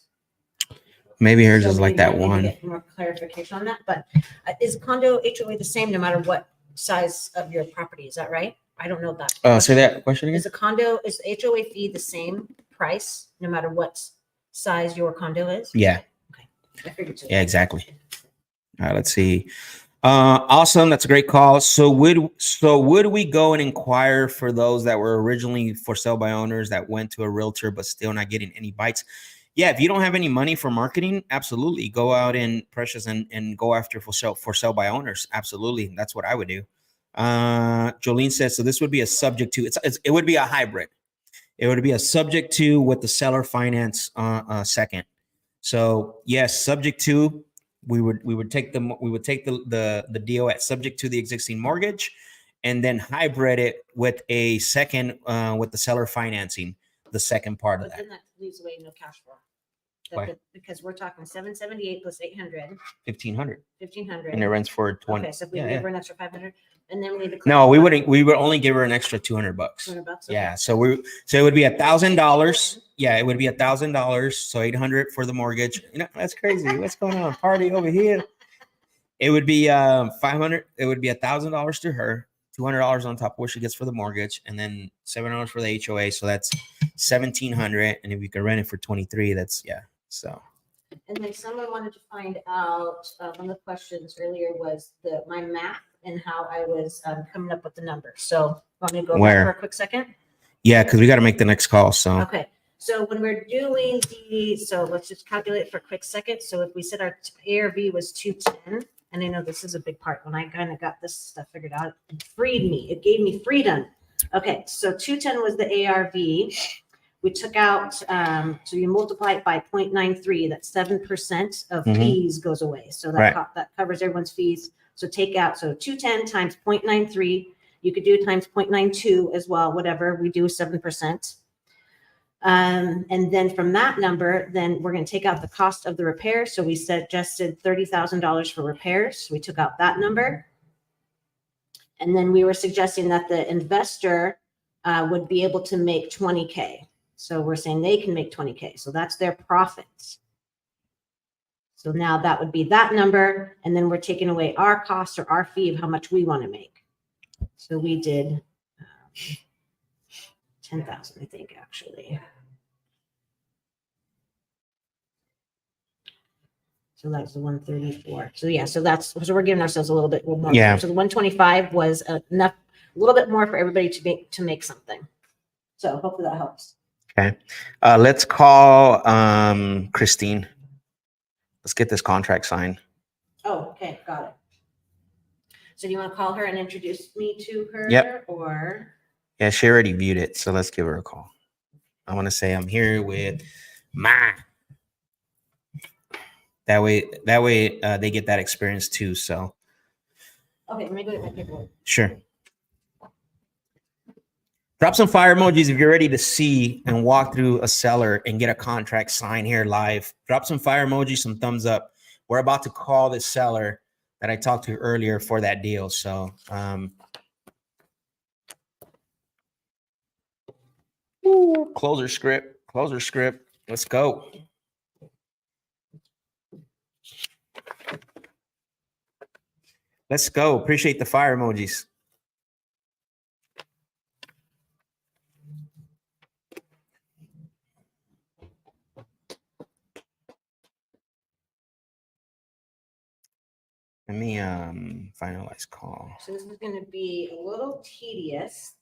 Maybe hers So is like that we need to one. get more clarification on that. But is condo HOA the same no matter what size of your property? Is that right? I don't know that. Say that question again. Is the HOA fee the same price no matter what size your condo is? Yeah. Okay. I figured so. Yeah, exactly. All right, let's see. Awesome. That's a great call. So would we go and inquire for those that were originally for sale by owners that went to a realtor but still not getting any bites? Yeah, if you don't have any money for marketing, absolutely go out and Precious and go after for sale by owners. Absolutely, that's what I would do. Jolene says so. This would be a subject to. It would be a hybrid. It would be a subject to with the seller finance second. So yes, subject to. We would take the deal at subject to the existing mortgage, and then hybrid it with a second with the seller financing the second part of But that. then that leaves away no cash flow. Why? Because we're talking 778 plus 800, 1,500, 1,500. and it rents for 20. Okay, so if we give her an extra 500, and then we need to. No, we wouldn't. We would only give her an extra $200. $200. Okay. Yeah, so it would be $1,000. Yeah, it would be $1,000. So 800 for the mortgage. That's crazy. What's going on? Party over here. It would be 500. It would be $1,000 to her, $200 on top of what she gets for the mortgage, and then $700 for the HOA. So that's 1,700. And if you could rent it for 23, that's So. And then someone wanted to find out, one of the questions earlier was my math and how I was coming up with the numbers. So want me to go back for a quick second? Yeah, because we got to make the next call. So. Okay. So when we're doing so let's just calculate for a quick second. So if we said our ARV was 210, and I know this is a big part when I kind of got this stuff figured out, it freed me. It gave me freedom. Okay. So 210 was the ARV. We took out, so you multiply it by 0.93, that's 7% of fees goes away. So that covers everyone's fees. So take out, 210 times 0.93, you could do times 0.92 as well, whatever, we do 7%. And then from that number, then we're going to take out the cost of the repair. So we suggested $30,000 for repairs. We took out that number. And then we were suggesting that the investor would be able to make 20K. So we're saying they can make 20K. So that's their profits. So now that would be that number. And then we're taking away our cost or our fee of how much we want to make. So we did 10,000, I think, actually. So that's the 134. So yeah, so we're giving ourselves a little bit more. Yeah. So the 125 was enough, a little bit more for everybody to make something. So hopefully that helps. Okay. Let's call Christine. Let's get this contract signed. Oh, okay, got it. So do you want to call her and introduce me to her? Yep. Or Yeah, she already viewed it, so let's give her a call. I want to say I'm here with Ma. That way, they get that experience too. So. Okay, let me go get my paperwork. Sure. Drop some fire emojis if you're ready to see and walk through a seller and get a contract signed here live. Drop some fire emojis, some thumbs up. We're about to call this seller that I talked to earlier for that deal. So, closer script. Let's go. Let's go. Appreciate the fire emojis. Let me finalize call. So this is going to be a little tedious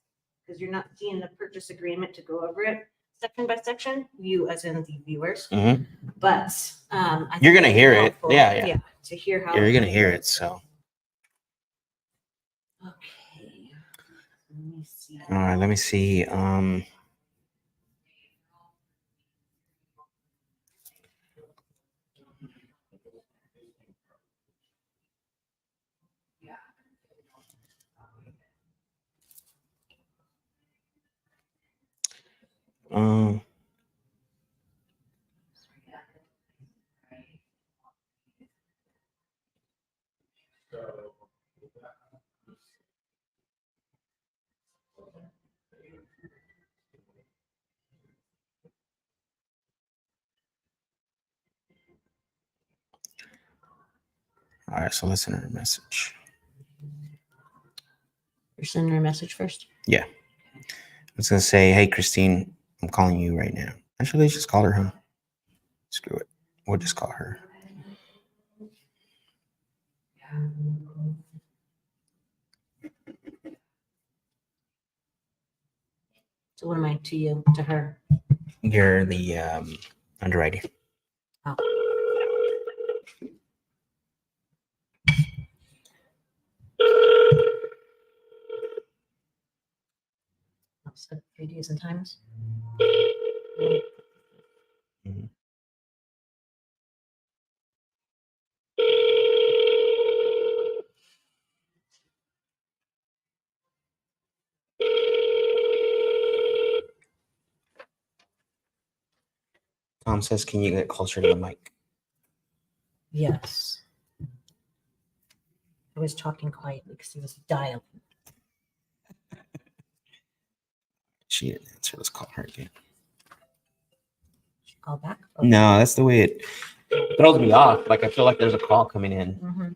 because you're not seeing the purchase agreement to go over it section by section, you as in the viewers. Mm-hmm. But I think You're gonna it'd be hear it. helpful, Yeah. to hear how. Yeah, you're gonna hear it. So, Okay. Let me see. all right. Let me see. All right. So let's send her a message. You're sending her a message first. Yeah. I was gonna say, hey, Christine, I'm calling you right now. Actually, let's just call her, huh? Screw it. We'll just call her. So what am I to you, to her? You're the underwriting. Oh. So 3 days and times. Mm-hmm. Tom says, can you get closer to the mic? Yes. I was talking quietly because he was dialing. She didn't answer. Let's call her again. Call back? No, that's the way it throws me off. Like I feel like there's a call coming in. Mm-hmm.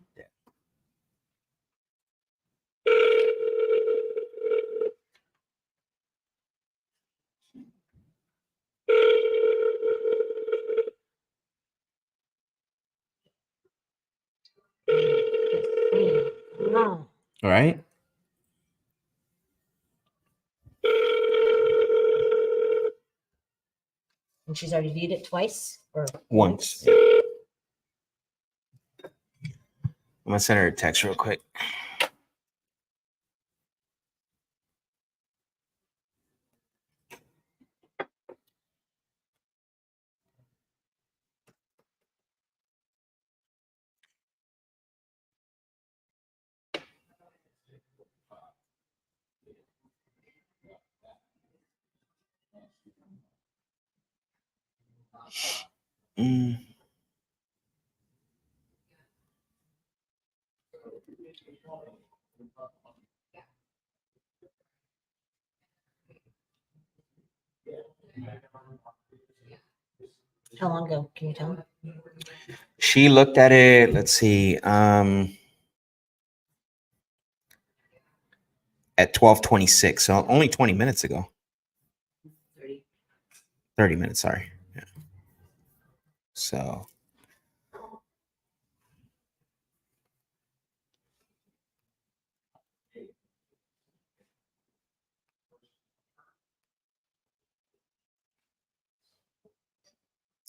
No. All right. And she's already viewed it twice or Once. I'm gonna send her a text real quick. How long ago? Can you tell me? She looked at it. Let's see. At 12:26, so only 20 minutes ago. 30 minutes, sorry. Yeah. So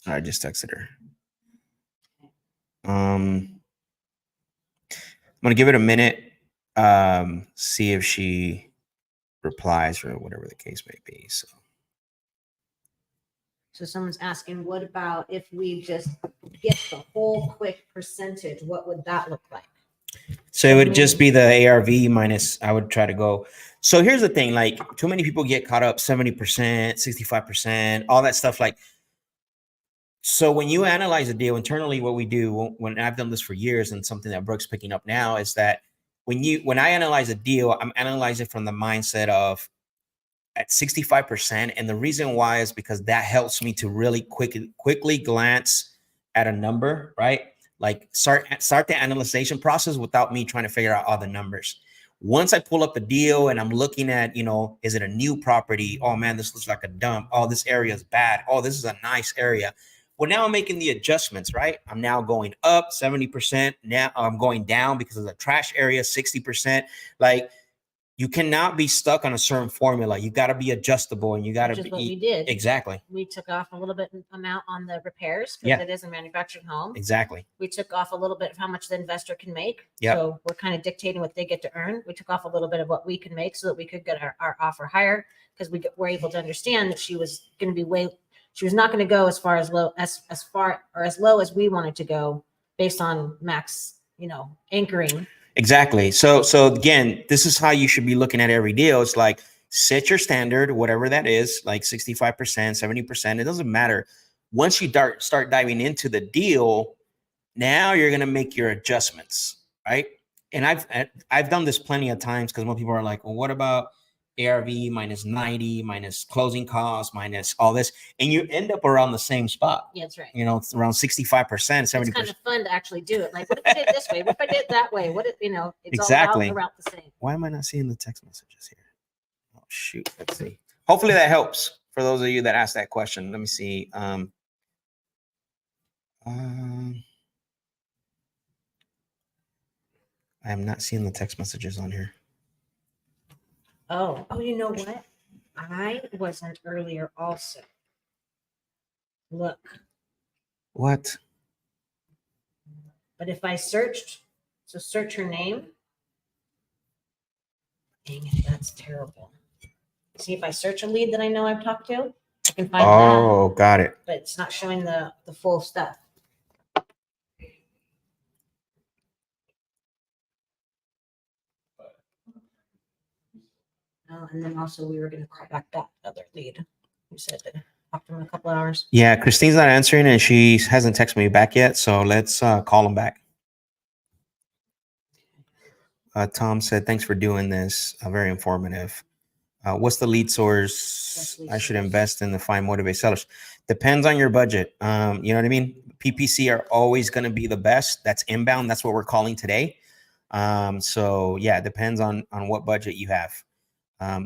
I just texted her. I'm gonna give it a minute, see if she replies or whatever the case may be. So someone's asking, what about if we just get the whole quick percentage? What would that look like? So it would just be the ARV minus, I would try to go. So here's the thing, like too many people get caught up 70%, 65%, all that stuff. Like, so when you analyze a deal internally, what we do when I've done this for years and something that Brooke's picking up now is that when I analyze a deal, I'm analyzing from the mindset of at 65%. And the reason why is because that helps me to really quickly glance at a number, right? Like start the analyzation process without me trying to figure out all the numbers. Once I pull up the deal and I'm looking at, is it a new property? Oh man, this looks like a dump. Oh, this area is bad. Oh, this is a nice area. Well, now I'm making the adjustments, right? I'm now going up 70%. Now I'm going down because of the trash area, 60%. Like, you cannot be stuck on a certain formula. You got to be adjustable, and you got to be. What we did. Exactly. We took off a little bit amount on the repairs because it is a manufactured home. Exactly. We took off a little bit of how much the investor can make. Yep. So we're kind of dictating what they get to earn. We took off a little bit of what we can make so that we could get our offer higher because we were able to understand that she was going to be she was not going to go as far as low as we wanted to go based on max, anchoring. Exactly. So again, this is how you should be looking at every deal. It's like set your standard, whatever that is, like 65%, 70%. It doesn't matter. Once you start diving into the deal, now you're going to make your adjustments, right? And I've done this plenty of times because when people are like, well, what about ARV minus 90, minus closing costs, minus all this, and you end up around the same spot. Yeah, that's right. It's around 65%, 70%. It's kind of fun to actually do it. Like, what if I did it this way? What if I did it that way? It's exactly. all around the same. Why am I not seeing the text messages here? Oh, shoot. Let's see. Hopefully that helps for those of you that asked that question. Let me see. I am not seeing the text messages on here. Oh, you know what? I wasn't earlier also. Look. What? But if I search her name. Dang it, that's terrible. See, if I search a lead that I know I've talked to, I can find that. Oh, got it. But it's not showing the full stuff. And then also we were going to call back that other lead. You said to talk to him in a couple hours. Yeah, Christine's not answering and she hasn't texted me back yet. So let's call him back. Tom said, thanks for doing this. Very informative. What's the lead source I should invest in to find motivated sellers? Depends on your budget. You know what I mean? PPC are always going to be the best. That's inbound. That's what we're calling today. So yeah, it depends on what budget you have.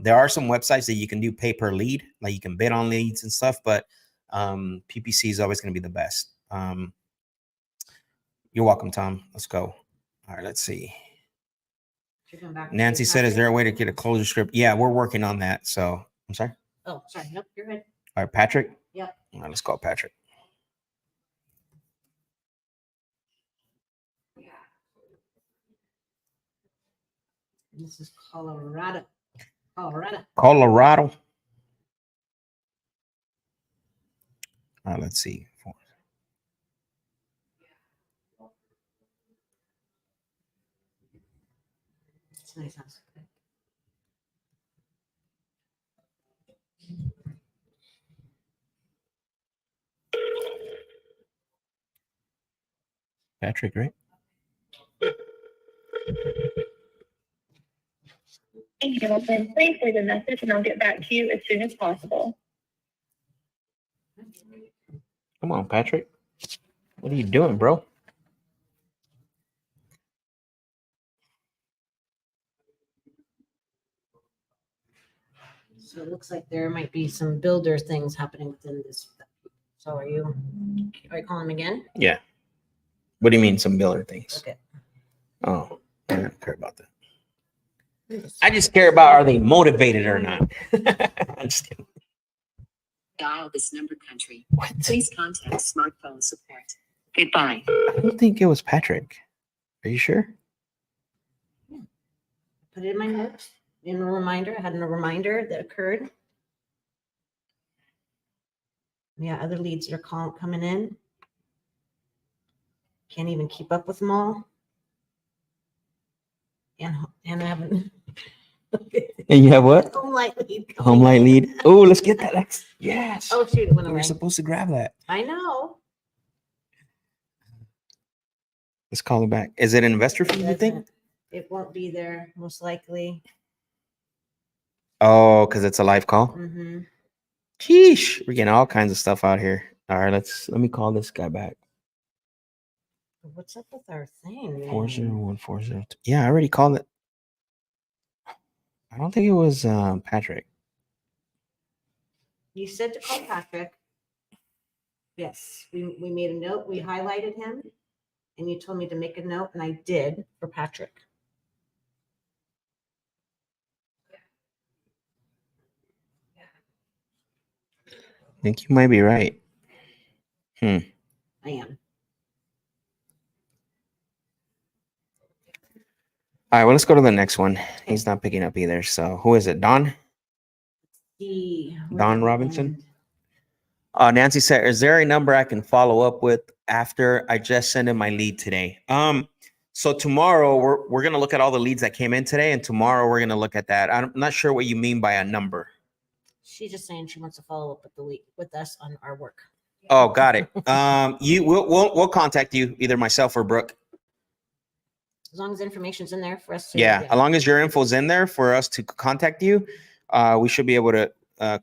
There are some websites that you can do pay per lead, like you can bid on leads and stuff, but PPC is always going to be the best. You're welcome, Tom. Let's go. All right, let's see. Nancy said, is there a way to get a closure script? Yeah, we're working on that. So I'm sorry. Oh, sorry. Nope, you're good. All right, Patrick. Yep. All right, let's call Patrick. This is Colorado. Colorado. Let's see. It's a nice house. Patrick, right? Thank you, Hamilton. Please leave a message and I'll get back to you as soon as possible. Come on, Patrick. What are you doing, bro? So it looks like there might be some builder things happening within this. So are you calling him again? Yeah. What do you mean some builder things? Okay. Oh, I don't care about that. I just care about are they motivated or not. I'm just kidding. Dial this number country. What? Please contact smartphone support. Goodbye. I don't think it was Patrick. Are you sure? Yeah. Put it in my notes. In a reminder. I had a reminder that occurred. Yeah, other leads are coming in. Can't even keep up with them all. And I haven't. And you have what? Home light lead. Home light lead. Oh, let's get that. Yes. Oh, shoot, it went We away. were supposed to grab that. I know. Let's call it back. Is it an investor fee, you think? It won't be there, most likely. Oh, because it's a live call. Mm-hmm. Sheesh. We're getting all kinds of stuff out here. All right, let me call this guy back. What's up with our thing, man? 401402. Yeah, I already called it. I don't think it was Patrick. You said to call Patrick. Yes, we made a note. We highlighted him, and you told me to make a note, and I did for Patrick. I think you might be right. I am. All right, well, let's go to the next one. He's not picking up either. So who is it? Don Robinson? Nancy said, is there a number I can follow up with after I just send in my lead today? So tomorrow we're gonna look at all the leads that came in today, and tomorrow we're gonna look at that. I'm not sure what you mean by a number. She's just saying she wants to follow up with the week with us on our work. Oh, got it. We'll contact you, either myself or Brooke. As long as information's in there for us to. Yeah, as long as your info's in there for us to contact you, we should be able to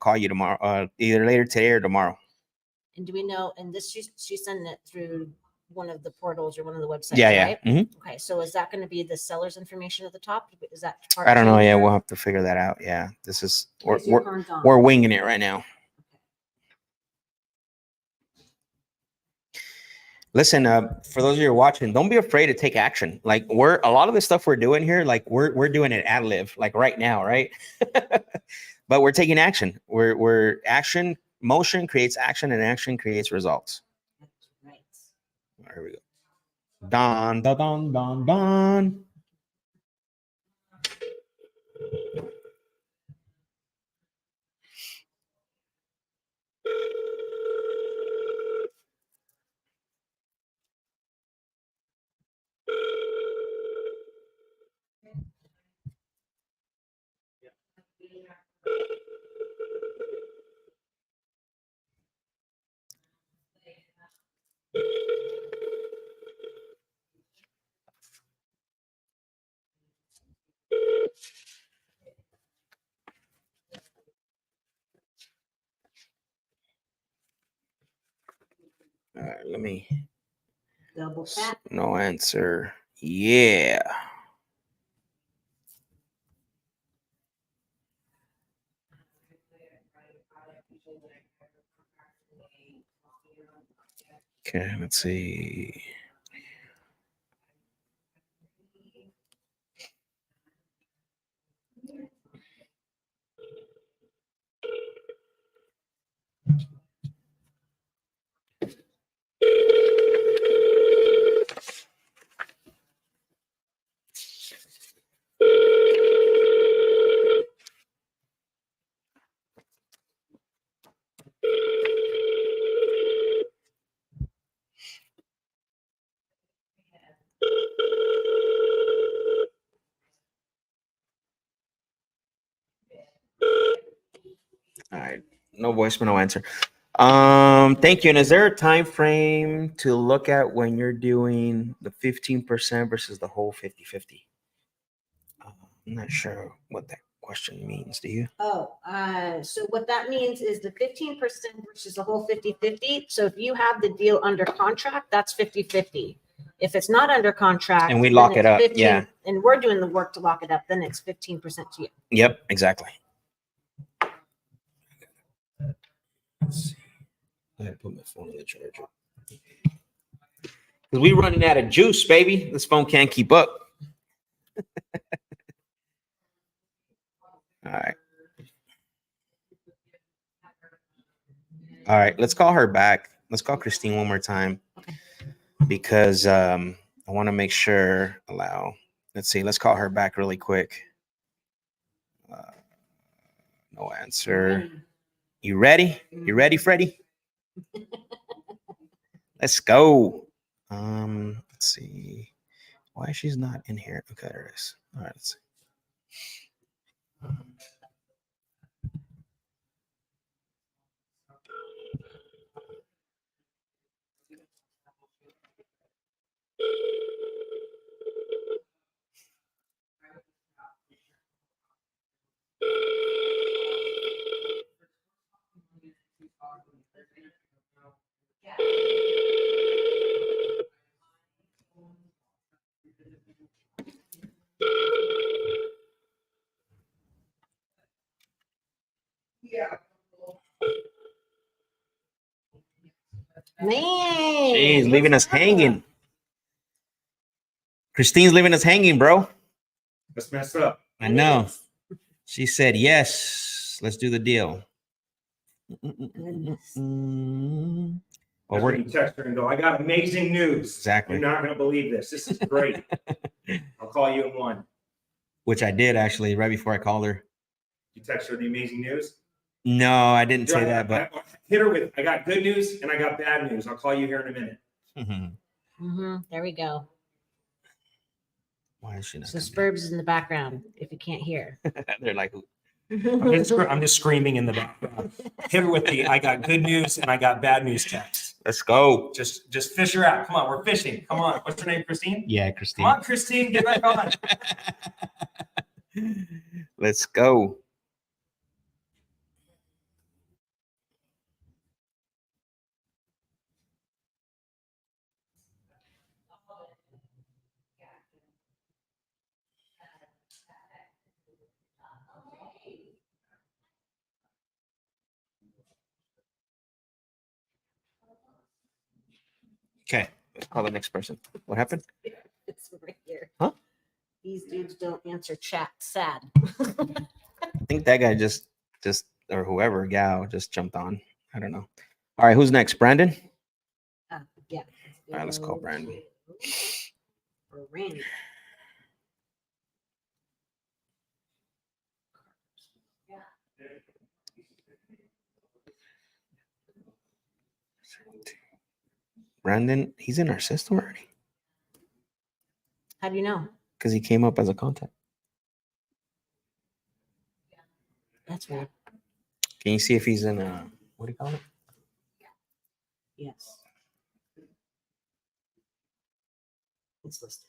call you tomorrow, either later today or tomorrow. And do we know? And this she's sending it through one of the portals or one of the websites. Yeah, yeah. Right? Mm-hmm. Okay, so is that going to be the seller's information at the top? Is that part? I don't know. Yeah, there? we'll have to figure that out. Yeah, this is Here's your cons on. we're winging it right now. Listen, for those of you who are watching, don't be afraid to take action. Like a lot of the stuff we're doing here, like we're doing it ad lib, like right now, right? But we're taking action. We're action. Motion creates action, and action creates results. Right. There we go. Don. All right, let me. Double tap. No answer. Yeah. Okay, let's see. All right, no voicemail, no answer. Thank you. And is there a time frame to look at when you're doing the 15% versus the whole 50-50? I'm not sure what that question means. Do you? Oh, so what that means is the 15% versus the whole 50-50. So if you have the deal under contract, that's 50-50. If it's not under contract And we then lock it's it up, 15, yeah. And we're doing the work to lock it up, then it's 15% to you. Yep, exactly. Let's see. I put my phone on the charger. Because we're running out of juice, baby. This phone can't keep up. All right. All right, let's call her back. Let's call Christine one more time. Okay. Because I want to make sure, let's see, let's call her back really quick. No answer. You ready? You ready, Freddie? Let's go. Let's see. Why she's not in here? Okay, there it is. All right, let's see. Man. She's leaving us hanging. Christine's leaving us hanging, bro. That's messed up. I know. She said, yes, let's do the deal. Well, where do you text her and go, I got amazing news. Exactly. You're not going to believe this. This is great. I'll call you in one. Which I did actually right before I called her. You text her the amazing news? No, I didn't say that, but hit her with, I got good news and I got bad news. I'll call you here in a minute. There we go. Why is she not? So Spurbs is in the background if you can't hear. They're like, I'm just screaming in the background. Hit her with the I got good news and I got bad news text. let's go. Just fish her out. Come on, we're fishing. Come on. What's her name, Christine? Yeah, Christine. Come on, Christine, get back on. Let's go. Okay, let's call the next person. What happened? It's right here. Huh? These dudes don't answer chat. Sad. I think that guy just or whoever gal just jumped on. I don't know. All right, who's next? Brandon? Yeah. All right, let's call Brandon. Or Randy. Brandon, he's in our system already. How do you know? Because he came up as a contact. That's weird. Can you see if he's in what do you call it? Yes. It's listed.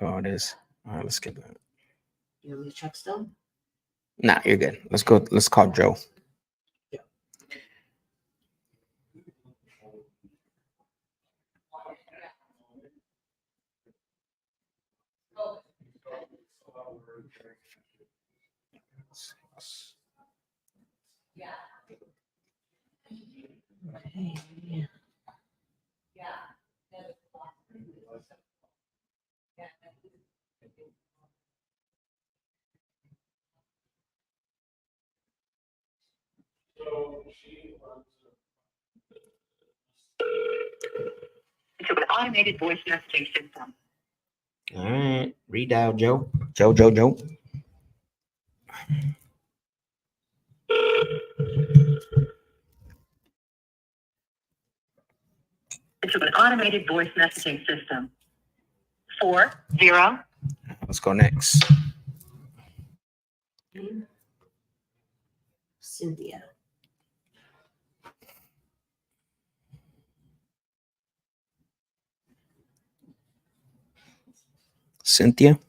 Oh, it is. All right, let's get that. You want me to check still? Nah, you're good. Let's go. Let's call Joe. Okay. Yeah. To an automated voice messaging system. All right, redial Joe. Joe. To an automated voice messaging system. 40. Let's go next. Cynthia. Cynthia.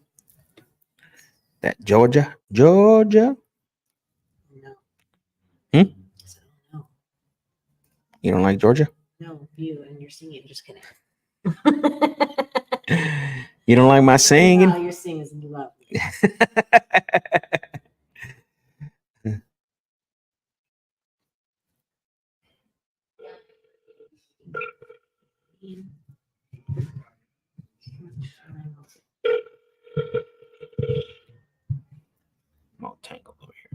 That Georgia. No. Hmm? No. You don't like Georgia? No, you and you're singing. Just kidding. You don't like my singing? Oh, your singing is lovely. I'm all tangled over here.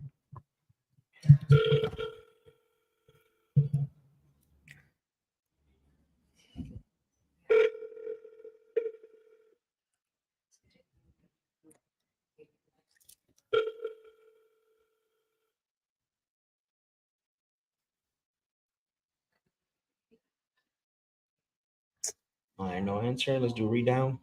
All right, no answer. Let's do redown.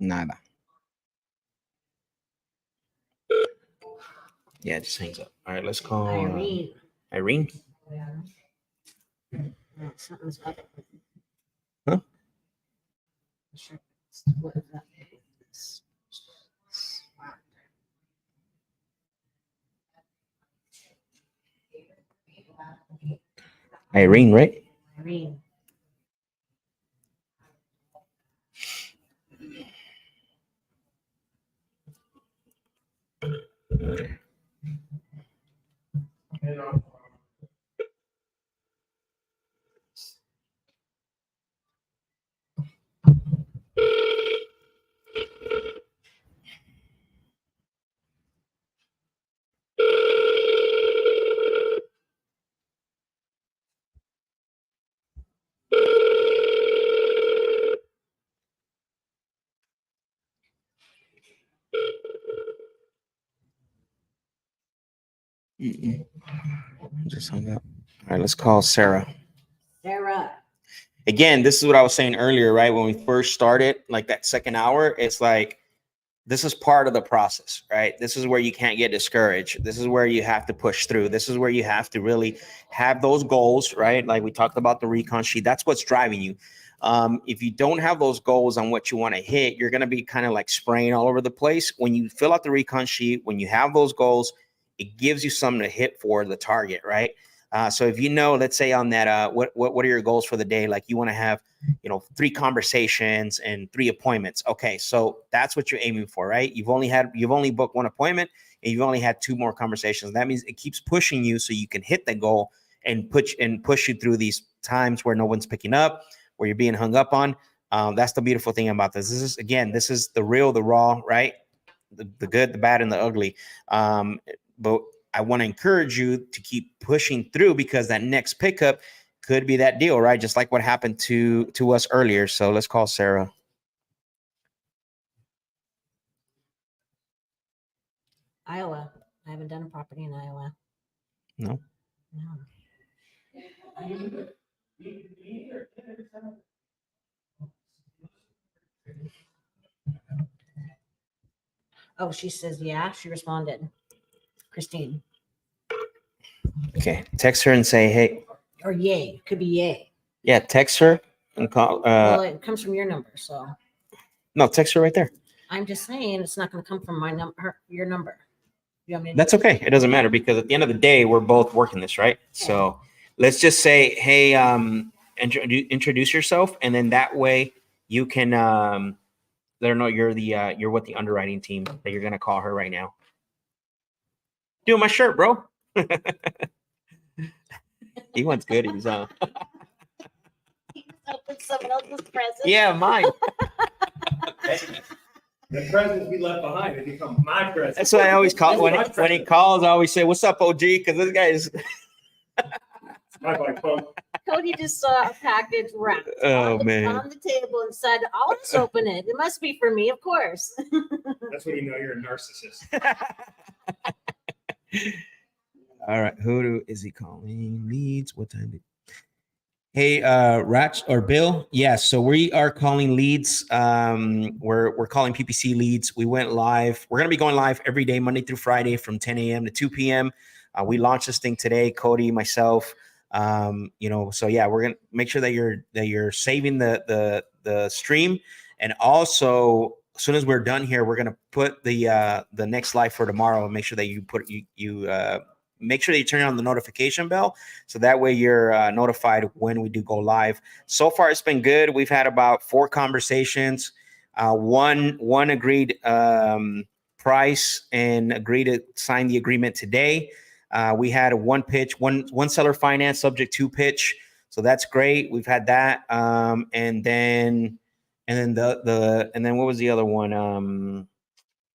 Nada. Yeah, it just hangs up. All right, let's call Irene. No, something's up. Huh? Sure. What is that? Irene, right? Irene. Just hung up. All right, let's call Sarah. Sarah. Again, this is what I was saying earlier, right? When we first started, like that second hour, it's like, this is part of the process, right? This is where you can't get discouraged. This is where you have to push through. This is where you have to really have those goals, right? Like we talked about the recon sheet. That's what's driving you. If you don't have those goals on what you want to hit, you're going to be kind of like spraying all over the place. When you fill out the recon sheet, when you have those goals, it gives you something to hit for the target, right? So if you know, let's say on that, what are your goals for the day? Like you want to have, 3 conversations and 3 appointments. Okay, so that's what you're aiming for, right? You've only booked 1 appointment and you've only had 2 more conversations. That means it keeps pushing you so you can hit the goal and push you through these times where no one's picking up, where you're being hung up on. That's the beautiful thing about this. This is the real, the raw, right? The good, the bad, and the ugly. But I want to encourage you to keep pushing through because that next pickup could be that deal, right? Just like what happened to us earlier. So let's call Sarah. Iowa. I haven't done a property in Iowa. No. Oh, she says, yeah, she responded. Christine. Okay. Text her and say, hey. Or yay. Could be yay. Yeah, text her and call. Well, it comes from your number, so. No, text her right there. I'm just saying it's not going to come from my number, your number. You want me to That's okay. It doesn't matter because at the end of the day, we're both working this, right? Yeah. So let's just say, hey, introduce yourself, and then that way you can let her know you're with the underwriting team that you're gonna call her right now. Doing my shirt, bro. He wants goodies, huh? Open someone else's present. Yeah, mine. The presents we left behind, they become my presents. That's what I always call when he calls. I always say, "What's up, OG?" Because this guy is. My bike, folks. Cody just saw a package wrapped on the table and said, "I'll just open it. It must be for me, of course." That's when you know you're a narcissist. All right, is he calling? Leads. What time? Hey, Ratch or Bill? Yes. So we are calling leads. We're calling PPC leads. We went live. We're gonna be going live every day, Monday through Friday, from 10 a.m. to 2 p.m. We launched this thing today. Cody, myself. So yeah, we're gonna make sure that you're saving the stream, and also as soon as we're done here, we're gonna put the next live for tomorrow and make sure that you make sure that you turn on the notification bell so that way you're notified when we do go live. So far, it's been good. We've had about 4 conversations. One agreed price and agreed to sign the agreement today. We had one pitch, one seller finance subject to pitch. So that's great. We've had that. And then what was the other one?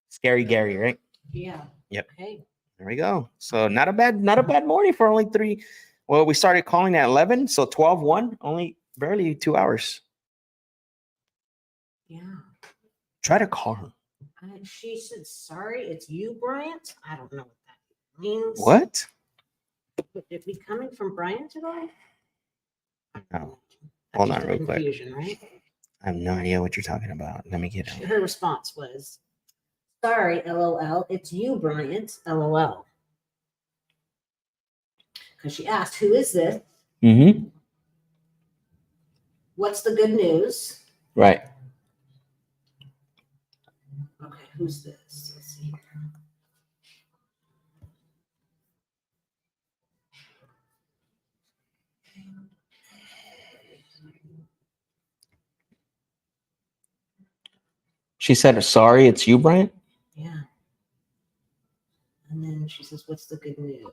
Scary Gary, right? Yeah. Yep. Okay. There we go. So not a bad morning for only 3. Well, we started calling at 11, so 12-1, only barely 2 hours. Yeah. Try to call her. She said, "Sorry, it's you, Bryant." I don't know what that means. What? Would it be coming from Bryant today? No. Hold on real quick. Confusion, right? I have no idea what you're talking about. Let me get it. Her response was, sorry, LOL. It's you, Bryant, LOL. Because she asked, who is this? Mm-hmm. What's the good news? Right. Okay, who's this? Let's see here. She said, sorry, it's you, Bryant? Yeah. And then she says, what's the good news?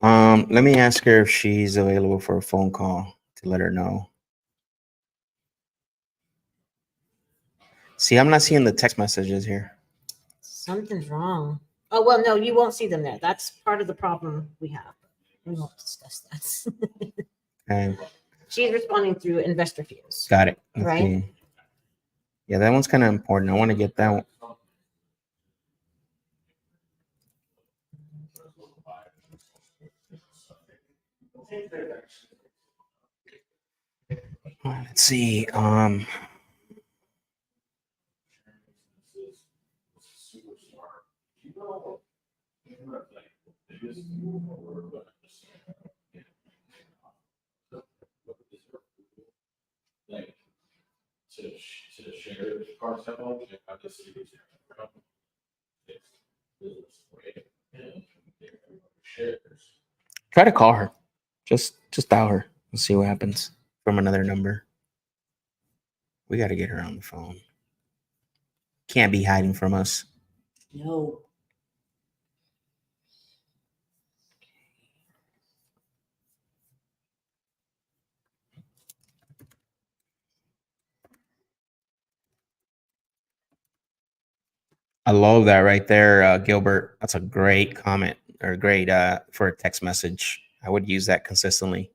Let me ask her if she's available for a phone call to let her know. See, I'm not seeing the text messages here. Something's wrong. Oh, well, no, you won't see them there. That's part of the problem we have. We won't discuss that. Okay. She's responding through investor views. Got it. Let's Right. see. Yeah, that one's kind of important. I want to get that one. Let's see. Try to call her. Just dial her and see what happens from another number. We got to get her on the phone. Can't be hiding from us. No. I love that right there, Gilbert. That's a great comment or great for a text message. I would use that consistently.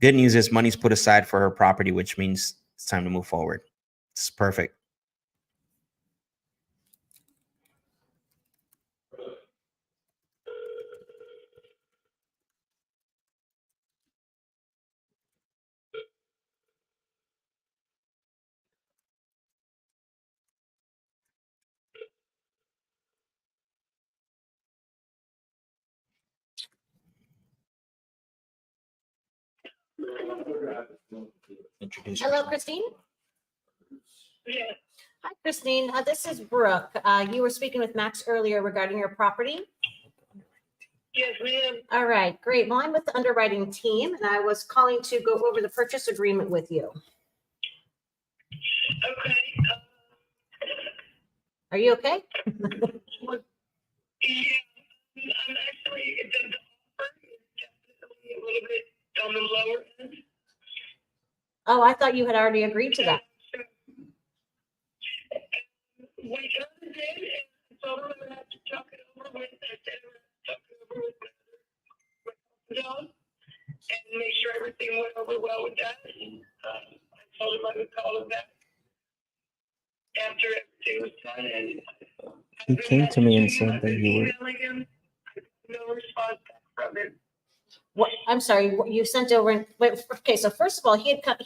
Good news is money's put aside for her property, which means it's time to move forward. It's perfect. Introduce Hello, yourself. Christine. Yeah. Hi, Christine. This is Brooke. You were speaking with Max earlier regarding your property. Yes, ma'am. All right, great. Well, I'm with the underwriting team, and I was calling to go over the purchase agreement with you. Okay. Are you okay? Yeah, I'm actually, the offer is definitely a little bit on the lower end. Oh, I thought you had already agreed to that. We kind of did, and so I'm gonna have to talk it over with, John, and make sure everything went over well with that. And, I told him I would call him back after everything was done, and He came to me and said that you were. emailing him. No response back from him. What, I'm sorry, what you sent over, wait, okay, so first of all, he had come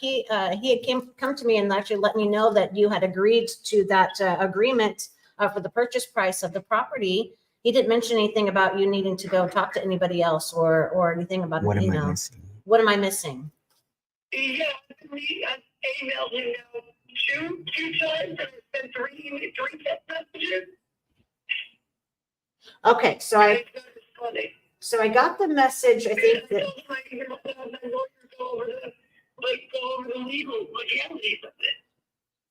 to me and actually let me know that you had agreed to that agreement for the purchase price of the property. He didn't mention anything about you needing to go talk to anybody else or anything about What an am I email. missing? What am I missing? Yeah, I emailed him now two times, and I sent three text messages. Okay, so And it's not responding. I got the message, I think that, Go over the legalities of it.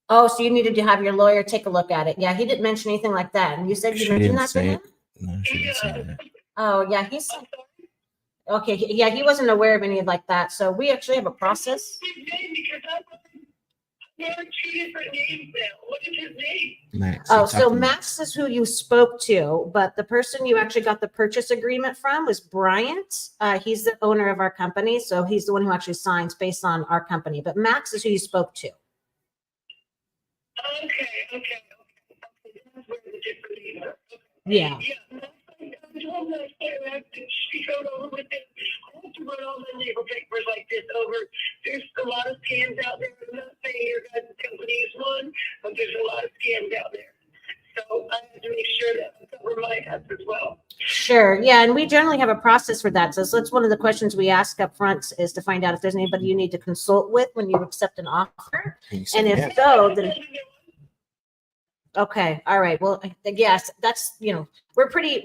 oh, so you needed to have your lawyer take a look at it. Yeah, he didn't mention anything like that. And you said you She mentioned didn't that to say him? it. No, she didn't say that. Oh, yeah, he's, okay, yeah, he wasn't aware of any of like that. So we actually have a process. His name, because there are two different names now. What is his name? Max. Oh, you so talked to Max is who you spoke to, but the person you actually got the purchase agreement from was Bryant. He's the owner of our company, so he's the one who actually signs based on our company. But Max is who you spoke to. Okay. That's where the different names are. Yeah. Yeah, one night I have to go over with it. I have to run all my legal papers like this over. There's a lot of scams out there. I'm not saying your guys' company is one, but there's a lot of scams out there. So I have to make sure that I cover my ass as well. Sure. Yeah. And we generally have a process for that. So that's one of the questions we ask up front is to find out if there's anybody you need to consult with when you accept an offer. And if so, then okay. All right. Well, yes, that's, we're pretty,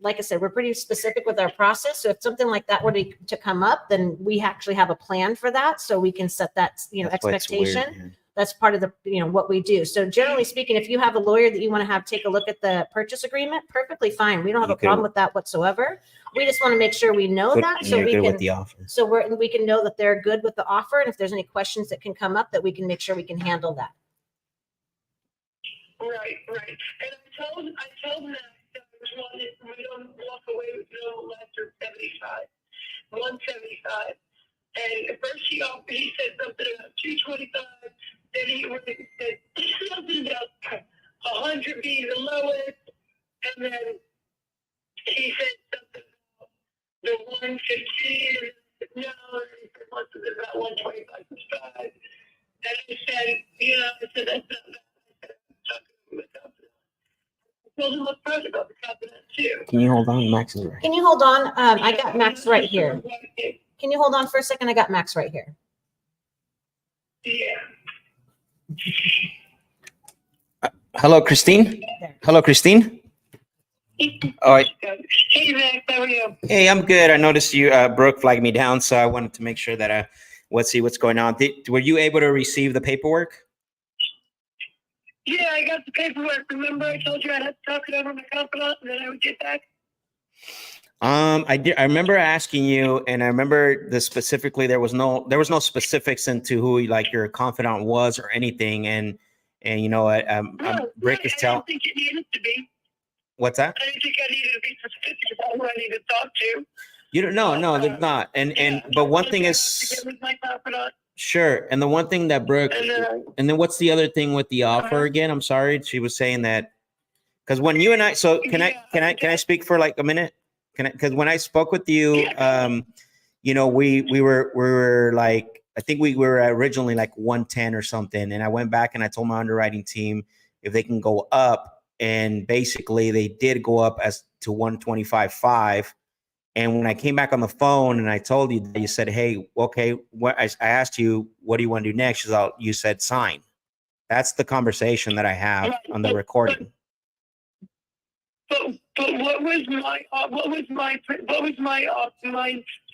like I said, we're pretty specific with our process. So if something like that were to come up, then we actually have a plan for that. So we can set that, That's why it's weird, expectation. That's part of the, what we do. So generally speaking, if you have a lawyer that you want to have take a look at the purchase agreement, perfectly fine. We don't have a problem with that whatsoever. We just want to make sure we know that so we can, we can know that they're good with the offer. And if there's any questions that can come up, that we can make sure we can handle that. Right. And I told them that we don't walk away with no less than 75, 175. And at first he said something about 225. Then he said something about 100 being the lowest. And then he said something about the 115. No, he said something about 125. And I said, that's not bad. Can you hold on? Max is right. Can you hold on? I got Max right here. Can you hold on for a second? I got Max right here. Yeah. Hello, Christine. Hello, Christine. All right. Hey, Max, how are you? Hey, I'm good. I noticed you, Brooke flagged me down, so I wanted to make sure that let's see what's going on. Were you able to receive the paperwork? Yeah, I got the paperwork. Remember I told you I had to talk it over with my confidant and then I would get back? I did. I remember asking you, and I remember specifically there was no specifics into who your confidant was or anything. And Brick is telling. I don't think it needed to be. What's that? I didn't think I needed to be specific about who I need to talk to. You don't know. No, there's not. But one thing is. With my confidant. Sure. And the one thing that Brooke, and then what's the other thing with the offer again? I'm sorry. She was saying that because when you and I, so can I speak for like a minute? Because when I spoke with you, we were like, I think we were originally like 110 or something. And I went back and I told my underwriting team if they can go up, and basically they did go up as to 125.5. And when I came back on the phone and I told you that, you said, hey, okay, I asked you, what do you want to do next? You said sign. That's the conversation that I have on the recording. But what was my that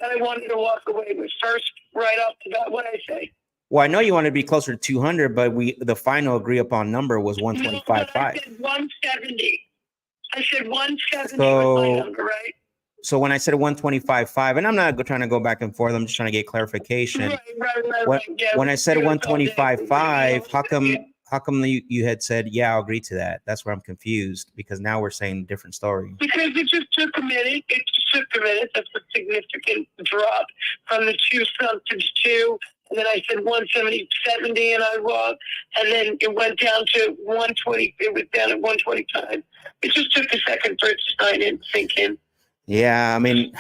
I wanted to walk away with first, right off the bat? What I say? Well, I know you want to be closer to 200, but the final agree upon number was 125.5. No, I said 170. I said 170 was my number, right? So when I said 125.5, and I'm not trying to go back and forth, I'm just trying to get clarification. Right. Yeah, when I said 125.5, how come you had said, yeah, I'll agree to that? That's where I'm confused, because now we're saying a different story. Because it just took a minute. That's a significant drop from the 2 something to 2. And then I said 170 and I walked. And then it went down to 120. It was down at 125. It just took a second for it to sign in, sink in. Yeah, I mean,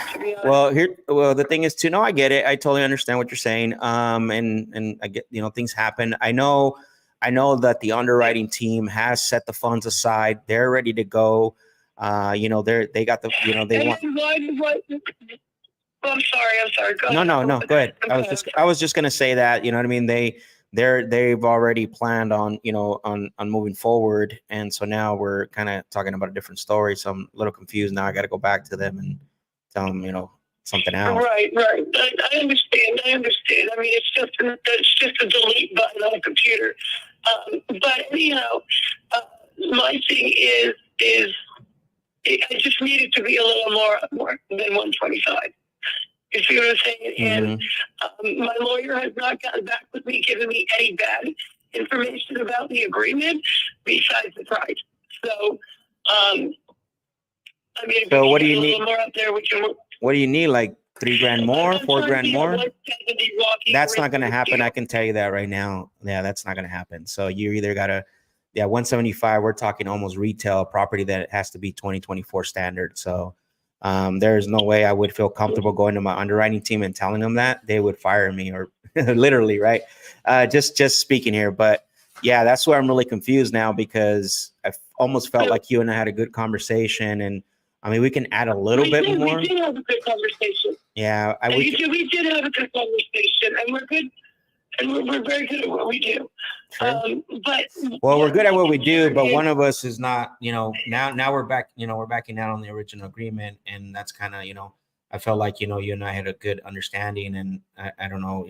the thing is too, no, I get it. I totally understand what you're saying. And I get, things happen. I know that the underwriting team has set the funds aside. They're ready to go. They got the, they want. I'm sorry. Go ahead. No, go ahead. I was just going to say that, you know what I mean? They've already planned on, on moving forward. And so now we're kind of talking about a different story. So I'm a little confused now. I got to go back to them and tell them, something else. Right. I understand. I mean, it's just a delete button on a computer. But anyhow, my thing is I just need it to be a little more than 125. You see what I'm saying? Mm-hmm. And my lawyer has not gotten back with me, giving me any bad information about the agreement besides the price. So, so what do you need? More up there, what do you need? Like $3,000 more, $4,000 more? That's not going to happen. I can tell you that right now. Yeah, that's not going to happen. So you either got to, 175. We're talking almost retail property that has to be 2024 standard. So There's no way I would feel comfortable going to my underwriting team and telling them that. They would fire me, or literally, right? Just speaking here, but yeah, that's where I'm really confused now, because I almost felt like you and I had a good conversation, and I mean, we can add a little bit more. We did have a good conversation. Yeah, we did have a good conversation, and we're good, and we're very good at what we do. Sure. But we're good at what we do, but one of us is not. Now we're back. We're backing down on the original agreement, and that's kind of I felt like you and I had a good understanding, and I don't know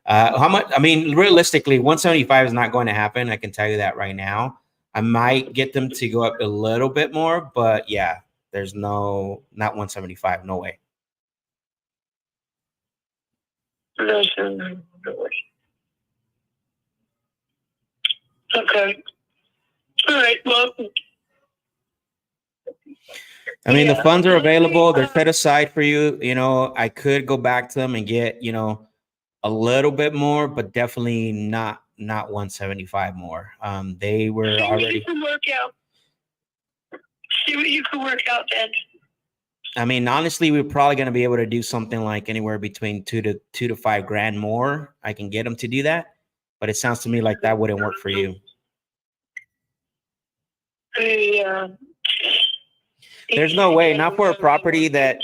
how much. I mean, realistically, 175 is not going to happen. I can tell you that right now. I might get them to go up a little bit more, but yeah, there's not 175. No way. Okay. All right. Well, I mean, the funds are available. They're set aside for you. I could go back to them and get, a little bit more, but definitely not 175 more. They were already. You can work out. See what you can work out, then. I mean, honestly, we're probably going to be able to do something like anywhere between $2 to $5 grand more. I can get them to do that, but it sounds to me like that wouldn't work for you. Yeah. There's no way, not for a property that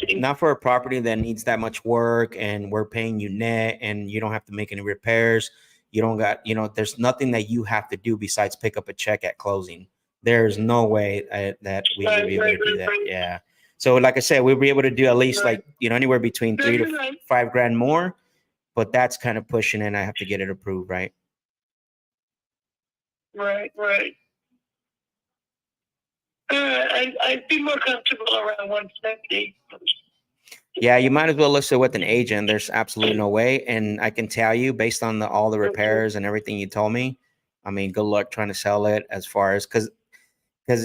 needs that much work, and we're paying you net, and you don't have to make any repairs. You don't got, there's nothing that you have to do besides pick up a check at closing. There's no way that we would be able to do that. Yeah. So like I said, we'll be able to do at least like, anywhere between $3 to $5 grand more, but that's kind of pushing it. I have to get it approved, right? Right. I'd be more comfortable around 170. Yeah, you might as well list it with an agent. There's absolutely no way. And I can tell you, based on all the repairs and everything you told me, I mean, good luck trying to sell it, as far as because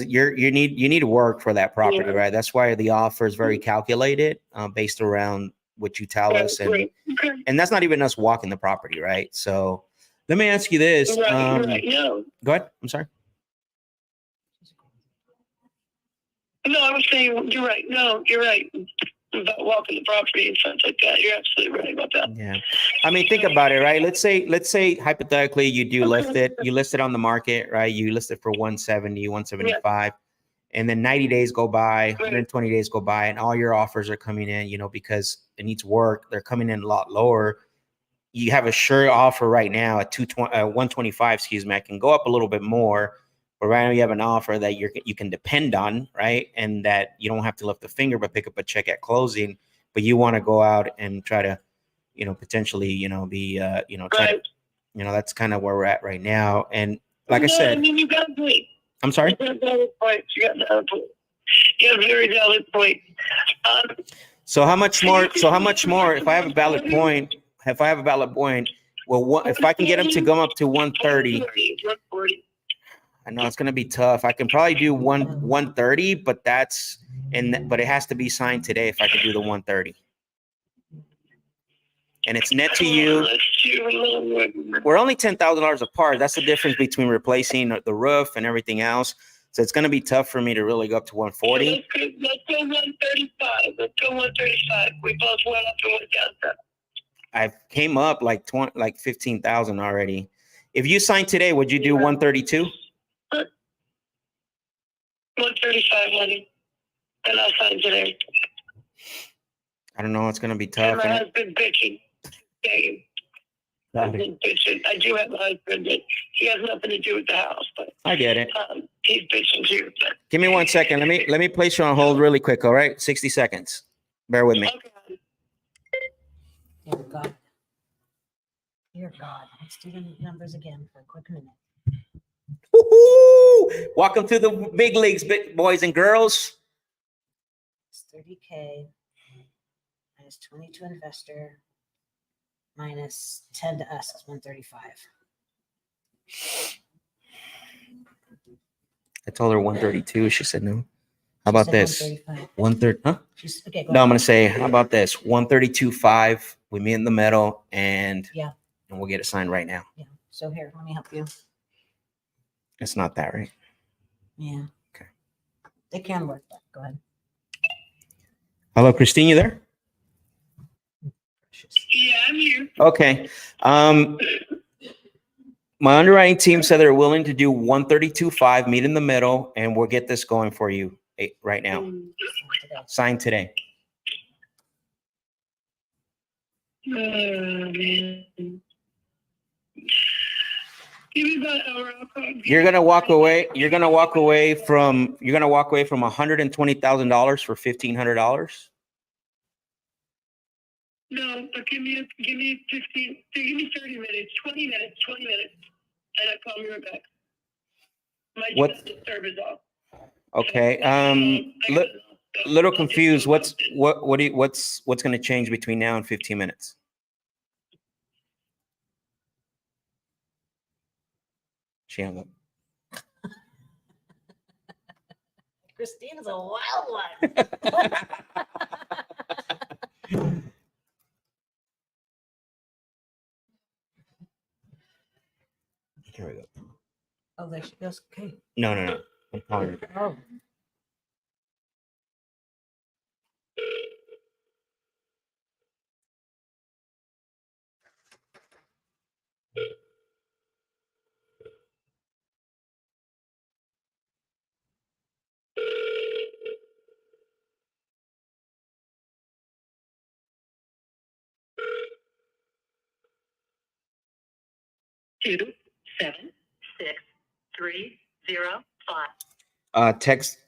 you need work for that property, right? That's why the offer is very calculated, based around what you tell us, and that's not even us walking the property, right? So let me ask you this. No. Go ahead. I'm sorry. No, I was saying you're right. No, you're right about walking the property and stuff like that. You're absolutely right about that. Yeah, I mean, think about it, right? Let's say hypothetically you do list it. You list it on the market, right? You list it for 170, 175, and then 90 days go by, 120 days go by, and all your offers are coming in, because it needs work. They're coming in a lot lower. You have a sure offer right now at 125. Excuse me. I can go up a little bit more. But right now you have an offer that you can depend on, right? And that you don't have to lift a finger but pick up a check at closing. But you want to go out and try to, potentially, be, try to, that's kind of where we're at right now. And like I said, I mean, you got a point. I'm sorry. You got a valid point. You got a very valid point. So how much more? If I have a valid point, well, if I can get them to go up to 130. 140. I know it's going to be tough. I can probably do 130, but but it has to be signed today if I can do the 130. And it's net to you. We're only $10,000 apart. That's the difference between replacing the roof and everything else. So it's going to be tough for me to really go up to 140. Let's go 135. Let's go 135. We both went up and went down. I came up like 15,000 already. If you signed today, would you do 132? 135, honey. And I'll sign today. I don't know. It's going to be tough. My husband bitching. Husband bitching. I do have a husband, but he has nothing to do with the house. But I get it. He's bitching too. But. Give me 1 second. Let me place you on hold really quick. All right, 60 seconds. Bear with me. Okay. Dear God. Dear God. Let's do the numbers again for a quick minute. Woo-hoo! Welcome to the big leagues, boys and girls. It's 30K minus 20 to investor minus 10 to us is 135. I told her 132. She said no. How about this? 130. Huh? Okay, no, I'm gonna say, how about this? 132.5. We meet in the middle, and we'll get it signed right now. Yeah. So here, let me help you. It's not that, right? Yeah. Okay. They can work that. Go ahead. Hello, Christine, you there? Yeah, I'm here. Okay. My underwriting team said they're willing to do 132.5, meet in the middle, and we'll get this going for you right now. Sign today. Man. Give me about an hour. You're gonna walk away. You're gonna walk away from $120,000 for $1,500. No, but give me 15, give me 30 minutes, 20 minutes, and I call you right back. My What? service off. Okay. Little confused. What's going to change between now and 15 minutes? She hung up. Christina's a wild one. Here we go. Oh, there she goes. Okay. No. I'm calling her. Oh. Two, 7, 6, 3, 0, 5. Text.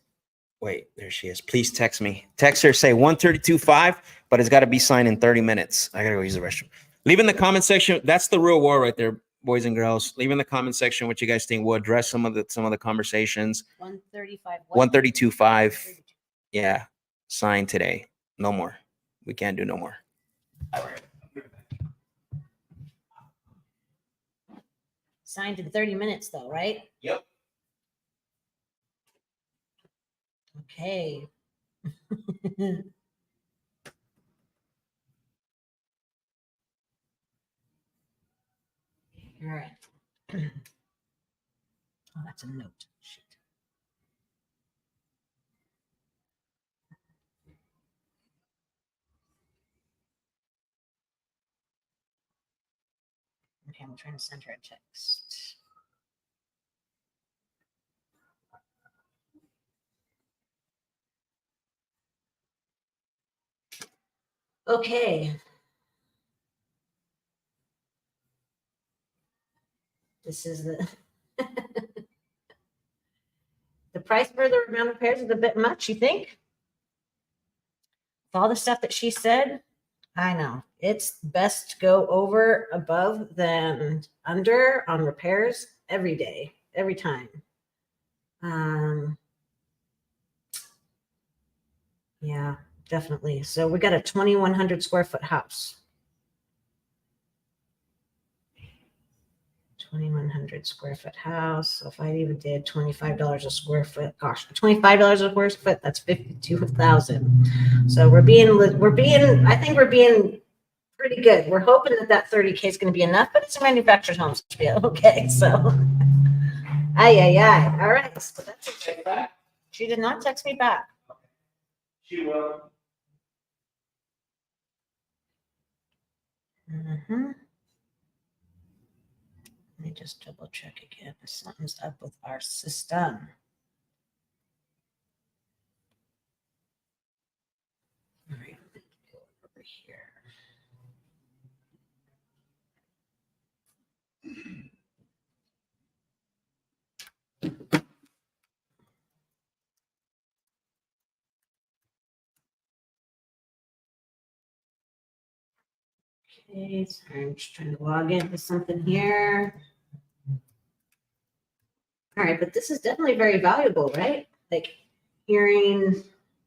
Wait, there she is. Please text me. Text her, say 132.5, but it's got to be signed in 30 minutes. I got to go use the restroom. Leave in the comment section. That's the real war right there, boys and girls. Leave in the comment section what you guys think. We'll address some of the conversations. 135. 132.5. Yeah. Sign today. No more. We can't do no more. Signed in 30 minutes though, right? Yep. Okay. All right. Oh, that's a note. Shit. Okay, I'm trying to send her a text. Okay. This is the the price for the amount of pairs is a bit much, you think? With all the stuff that she said, I know. It's best to go over above than under on repairs every day, every time. Yeah, definitely. So we got a 2,100 square foot house. 2,100 square foot house. So if I even did $25 a square foot, gosh, $25 a square foot, that's 52,000. So I think we're being pretty good. We're hoping that 30K is going to be enough, but it's a manufactured home, so it should be okay. So, aye. All right. So that's it. She did not text me back. She will. Mm-hmm. Let me just double check again. Something's up with our system. All right, go over here. Okay, sorry, I'm just trying to log into something here. All right, but this is definitely very valuable, right? Like hearing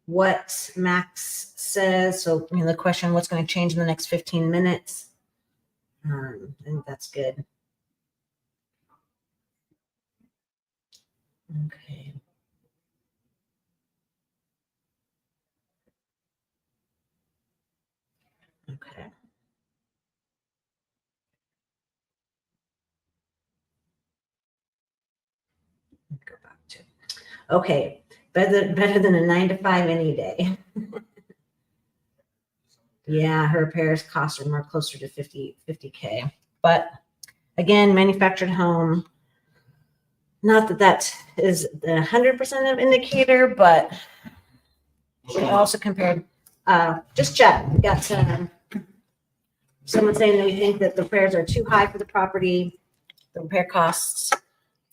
what Max says. So, the question, what's going to change in the next 15 minutes? I think that's good. Okay. Okay. Go back to. Okay, better than a 9 to 5 any day. Yeah, her repairs costs are more closer to 50K. But again, manufactured home, not that that is the 100% of indicator, but I also compared, just check. We got someone saying they think that the repairs are too high for the property, the repair costs.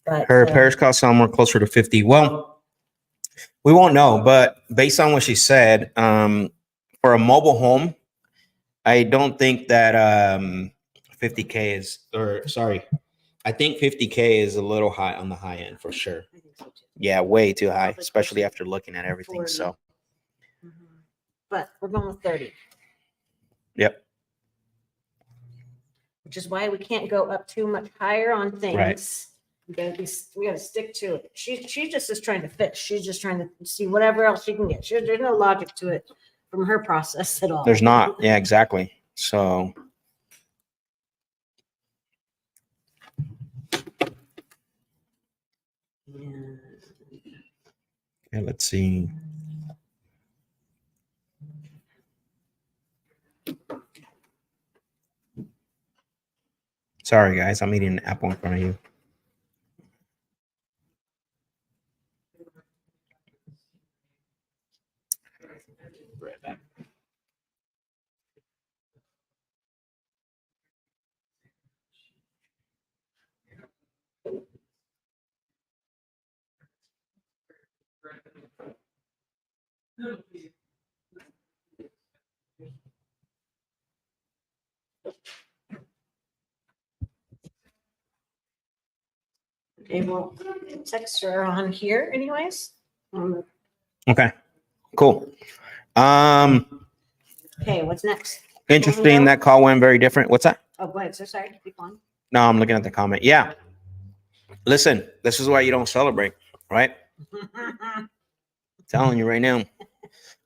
But Her repairs cost somewhere closer to 50. Well, we won't know, but based on what she said, for a mobile home, I don't think that 50K is, or sorry, I think 50K is a little high on the high end for sure. I think so too. Yeah, way too high, Probably especially closer after looking at everything. 40. So, But we're going with 30. yep. Which is why we can't go up too much higher on things. Right. We gotta stick to it. She just is trying to fix. She's just trying to see whatever else she can get. There's no logic to it from her process at all. There's not. Yeah, exactly. So, Yeah. okay, let's see. Sorry, guys. I'm eating an apple in front of you. Right back. Okay, well, texts are on here anyways. Okay, cool. Okay, what's next? Interesting. That call went very different. What's that? Oh, go ahead. So sorry. Keep on. No, I'm looking at the comment. Yeah. Listen, this is why you don't celebrate, right? Telling you right now.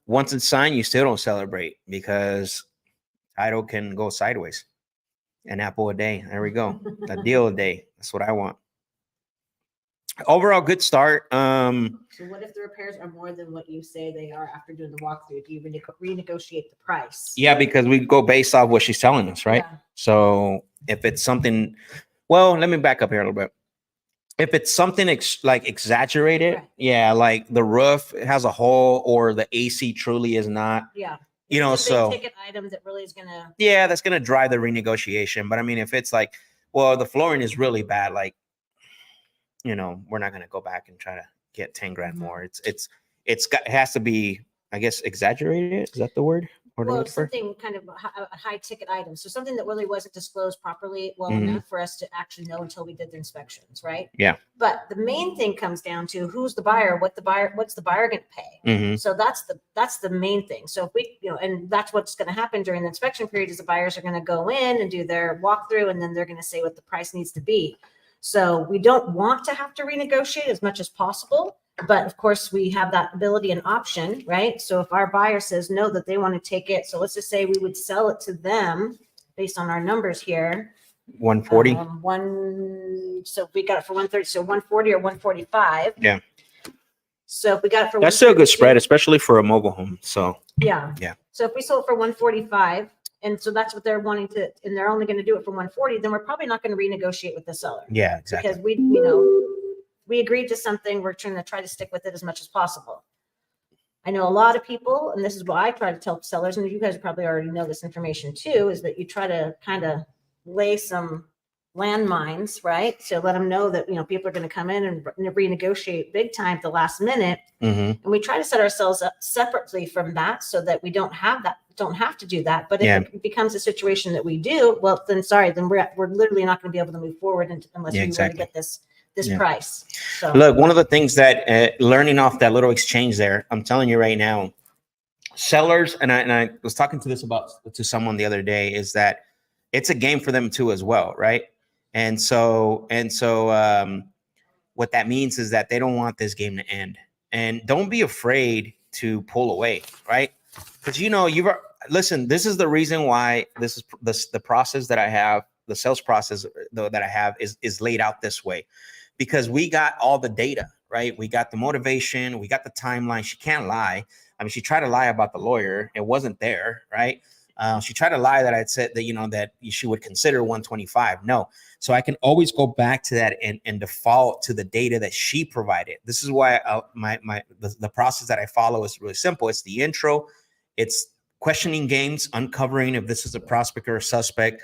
Once it's signed, you still don't celebrate because title can go sideways. An apple a day. There we go. A deal a day. That's what I want. Overall, good start. So what if the repairs are more than what you say they are after doing the walkthrough? Do you renegotiate the price? Yeah, because we go based off what she's telling us, right? Yeah. So if it's something, well, let me back up here a little bit. If it's something like exaggerated, Right. yeah, like the roof has a hole or the AC truly is not, Yeah. you know, It's a so big ticket item that really is gonna. yeah, that's gonna drive the renegotiation. But I mean, if it's like, well, the flooring is really bad, like, you know, we're not gonna go back and try to get 10 grand more. It has to be, I guess, exaggerated. Is that the word? Or the Well, word for? something kind of a high ticket item. So something that really wasn't disclosed properly well Mhm. enough for us to actually know until we did the inspections, right? Yeah. But the main thing comes down to who's the buyer, what's the buyer going to pay. Mhm. So that's the main thing. So if we, and that's what's going to happen during the inspection period is the buyers are going to go in and do their walkthrough, and then they're going to say what the price needs to be. So we don't want to have to renegotiate as much as possible, but of course we have that ability and option, right? So if our buyer says no, that they want to take it, so let's just say we would sell it to them based on our numbers here. 140. So if we got it for 130, so 140 or 145. Yeah. So if we got it for That's still a good 132, spread, especially for a mobile home. So Yeah. Yeah. So if we sold for 145, and so that's what they're wanting to, and they're only going to do it for 140, then we're probably not going to renegotiate with the seller. yeah, exactly. Because we agreed to something, we're trying to try to stick with it as much as possible. I know a lot of people, and this is what I try to tell sellers, and you guys probably already know this information too, is that you try to kind of lay some landmines, right? So let them know that, people are going to come in and renegotiate big time at the last minute. Mhm. And we try to set ourselves up separately from that so that we don't have to do that. But if Yeah. it becomes a situation that we do, well, then we're literally not going to be able to move forward unless Yeah, we exactly. really get this Yeah. price. So Look, one of the things that learning off that little exchange there, I'm telling you right now, sellers, and I was talking to someone the other day, is that it's a game for them too as well, right? And so what that means is that they don't want this game to end, and don't be afraid to pull away, right? Because listen, this is the reason why the process that I have, the sales process that I have is laid out this way. Because we got all the data, right? We got the motivation, we got the timeline. She can't lie. I mean, she tried to lie about the lawyer. It wasn't there, right? She tried to lie that I'd said that, that she would consider 125. No. So I can always go back to that and default to the data that she provided. This is why the process that I follow is really simple. It's the intro, it's questioning games, uncovering if this is a prospect or a suspect,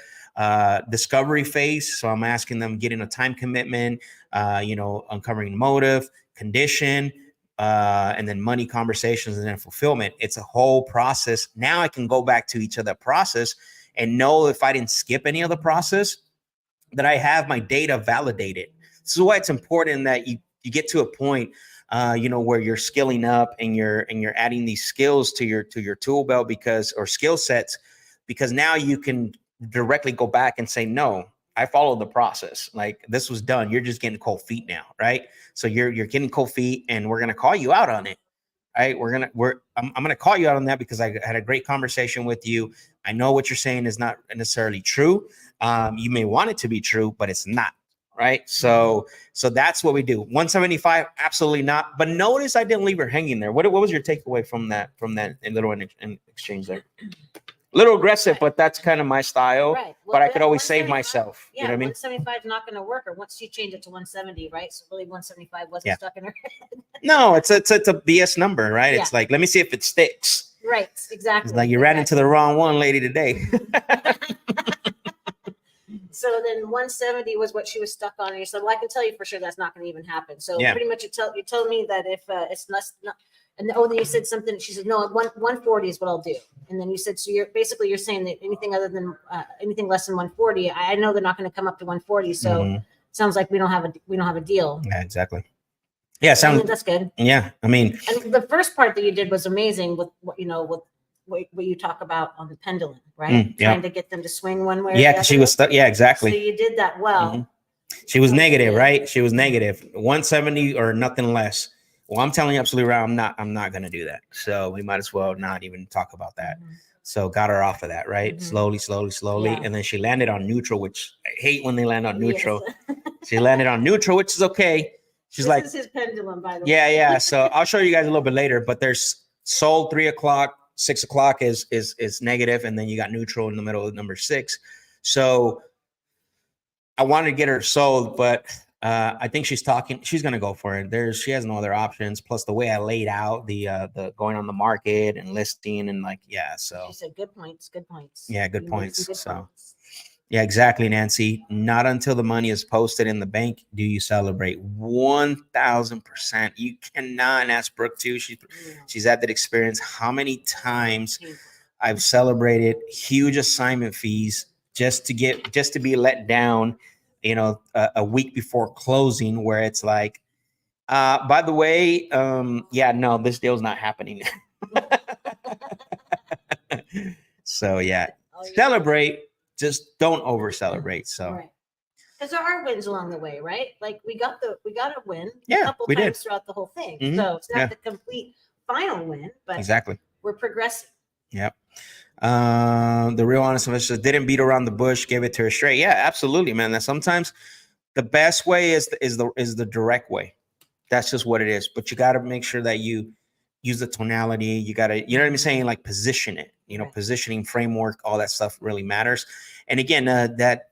discovery phase. So I'm asking them, getting a time commitment, uncovering motive, condition, and then money, conversations, and then fulfillment. It's a whole process. Now I can go back to each of the process and know if I didn't skip any of the process, that I have my data validated. This is why it's important that you get to a point, where you're skilling up and you're adding these skills to your tool belt or skill sets, because now you can directly go back and say, no, I followed the process. Like, this was done. You're just getting cold feet now, right? So you're getting cold feet, and we're gonna call you out on it, right? I'm gonna call you out on that because I had a great conversation with you. I know what you're saying is not necessarily true. You may want it to be true, but it's not, right? So that's what we do. 175, absolutely not. But notice I didn't leave her hanging there. What was your takeaway from that little exchange there? A little aggressive, but that's kind of my style. Right. Well, but I could always save myself. Yeah, you know what I mean? 175 is not going to work. Or once you change it to 170, right? So really, 175 wasn't stuck in her head. No, it's a BS number, right? Yeah. It's like, let me see if it sticks. Right. Exactly. It's like you ran into the wrong one, lady, today. So then 170 was what she was stuck on, and you said, "Well, I can tell you for sure that's not going to even happen." So pretty much you told me that if it's less, and then you said something. She said, "No, 140 is what I'll do." And then you said, "So you're saying that anything other than anything less than 140, I know they're not going to come up to 140. So sounds like we don't have a deal." Yeah, exactly. Yeah, that's good. Yeah, I mean, and the first part that you did was amazing with what you talk about on the pendulum, right? Trying to get them to swing one way. Yeah, because she was stuck. Yeah, exactly. So you did that well. She was negative, right? She was negative. 170 or nothing less. Well, I'm telling you absolutely right. I'm not going to do that. So we might as well not even talk about that. So got her off of that, right? Slowly. Yeah. And then she landed on neutral, which I hate when they land on neutral. Yes. She landed on neutral, which is okay. This is his pendulum, by the way. Yeah. So I'll show you guys a little bit later, but there's sold 3 o'clock, 6 o'clock is negative, and then you got neutral in the middle of number 6. So I wanted to get her sold, but I think she's going to go for it. She has no other options. Plus the way I laid out the going on the market and listing and so she said good points. Yeah, good points. Points. Yeah, exactly, Nancy. Not until the money is posted in the bank do you celebrate. 1,000%. You cannot. And ask Brooke too. She's had that experience. How many times I've celebrated huge assignment fees just to be let down, a week before closing, where it's like, by the way, no, this deal's not happening. So celebrate. Just don't over celebrate. So, because there are wins along the way, right? Like we got a win a couple times throughout the whole thing. So it's not the complete final win, but exactly we're progressing. Yep. The real honest investor didn't beat around the bush, gave it to her straight. Yeah, absolutely, man. That sometimes the best way is the direct way. That's just what it is. But you got to make sure that you use the tonality. You got to, you know what I'm saying? Like position it, positioning, framework, all that stuff really matters. And again, that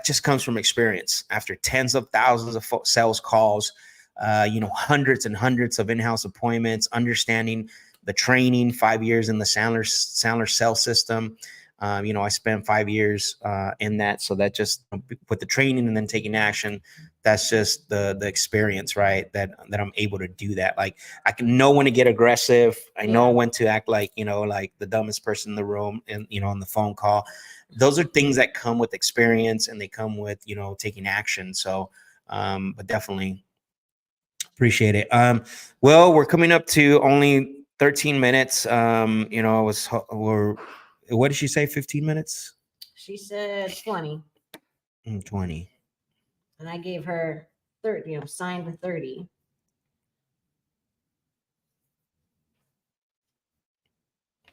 just comes from experience. After tens of thousands of sales calls, hundreds and hundreds of in-house appointments, understanding the training, 5 years in the Sandler sales system. I spent 5 years in that. So that just with the training and then taking action, that's just the experience, right? That I'm able to do that. Like I can know when to get aggressive. I know when to act like, like the dumbest person in the room and, on the phone call. Those are things that come with experience and they come with, taking action. So, but definitely appreciate it. Well, we're coming up to only 13 minutes. What did she say? 15 minutes? She said 20. 20. And I gave her 30, signed the 30.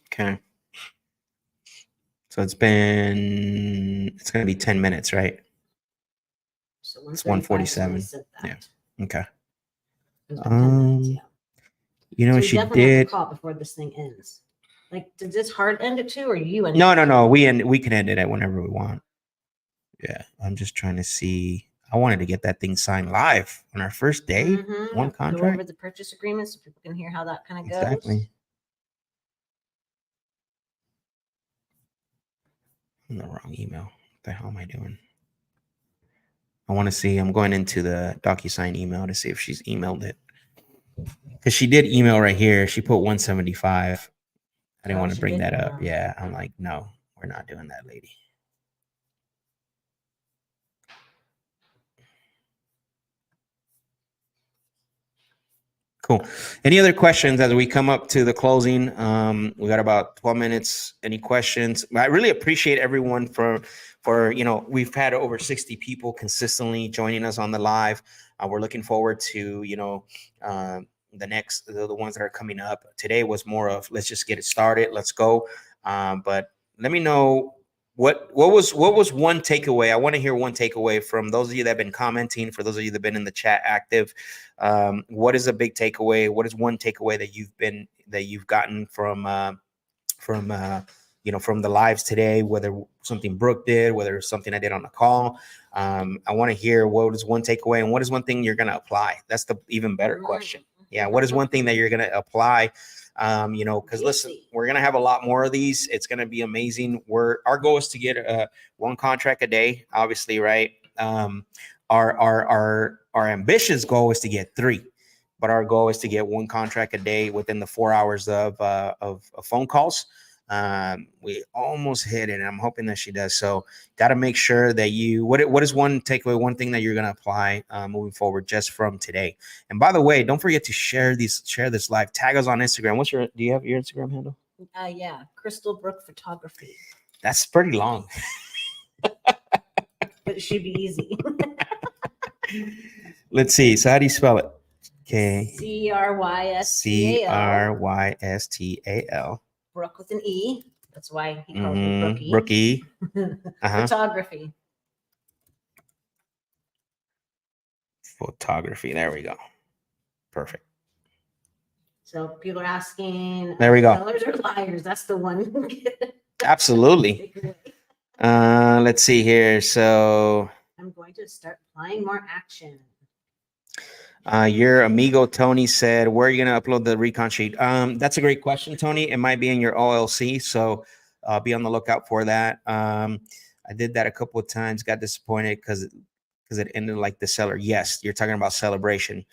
Okay. So it's going to be 10 minutes, right? So it's 147. Yeah. Okay. So she did call before this thing ends. Like, does this hard end it too, or you end No, it? no. We can end it at whenever we want. Yeah, I'm just trying to see. I wanted to get that thing signed live on our first day. Mhm. One Go contract. over the purchase agreement so people can hear how that kind of goes. Exactly. In the wrong email. What the hell am I doing? I want to see. I'm going into the DocuSign email to see if she's emailed it. Because she did email right here. She put 175. I didn't Oh, want to she bring did that up. email. Yeah, I'm like, no, we're not doing that, lady. Cool. Any other questions as we come up to the closing? We got about 12 minutes. Any questions? I really appreciate everyone for we've had over 60 people consistently joining us on the live. We're looking forward to the ones that are coming up. Today was more of let's just get it started. Let's go. But let me know what was one takeaway. I want to hear one takeaway from those of you that have been commenting, for those of you that have been in the chat active. What is a big takeaway? What is one takeaway that you've gotten from the lives today, whether something Brooke did, whether it's something I did on the call? I want to hear what is one takeaway and what is one thing you're going to apply. That's the even better question. Yeah. What is one thing that you're going to apply? Because listen, we're going to have a lot more of these. It's going to be amazing. Our goal is to get one contract a day, obviously, right? Our ambitious goal is to get 3, but our goal is to get 1 contract a day within the 4 hours of phone calls. We almost hit it, and I'm hoping that she does. So got to make sure that what is one takeaway, one thing that you're going to apply moving forward just from today. And by the way, don't forget to share this live. Tag us on Instagram. Do you have your Instagram handle? Yeah, Crystal Brook Photography. That's pretty long. But it should be easy. Let's see. So how do you spell it? Crystal. Brooke with an E. That's why he calls me Brookie. Brookie. Photography. Photography. There we go. Perfect. So people are asking. There we go. Sellers are liars. That's the one. Absolutely. Let's see here. So I'm going to start applying more action. Your amigo Tony said, where are you going to upload the recon sheet? That's a great question, Tony. It might be in your OLC, so be on the lookout for that. I did that a couple of times, got disappointed because it ended like the seller. Yes, you're talking about celebration.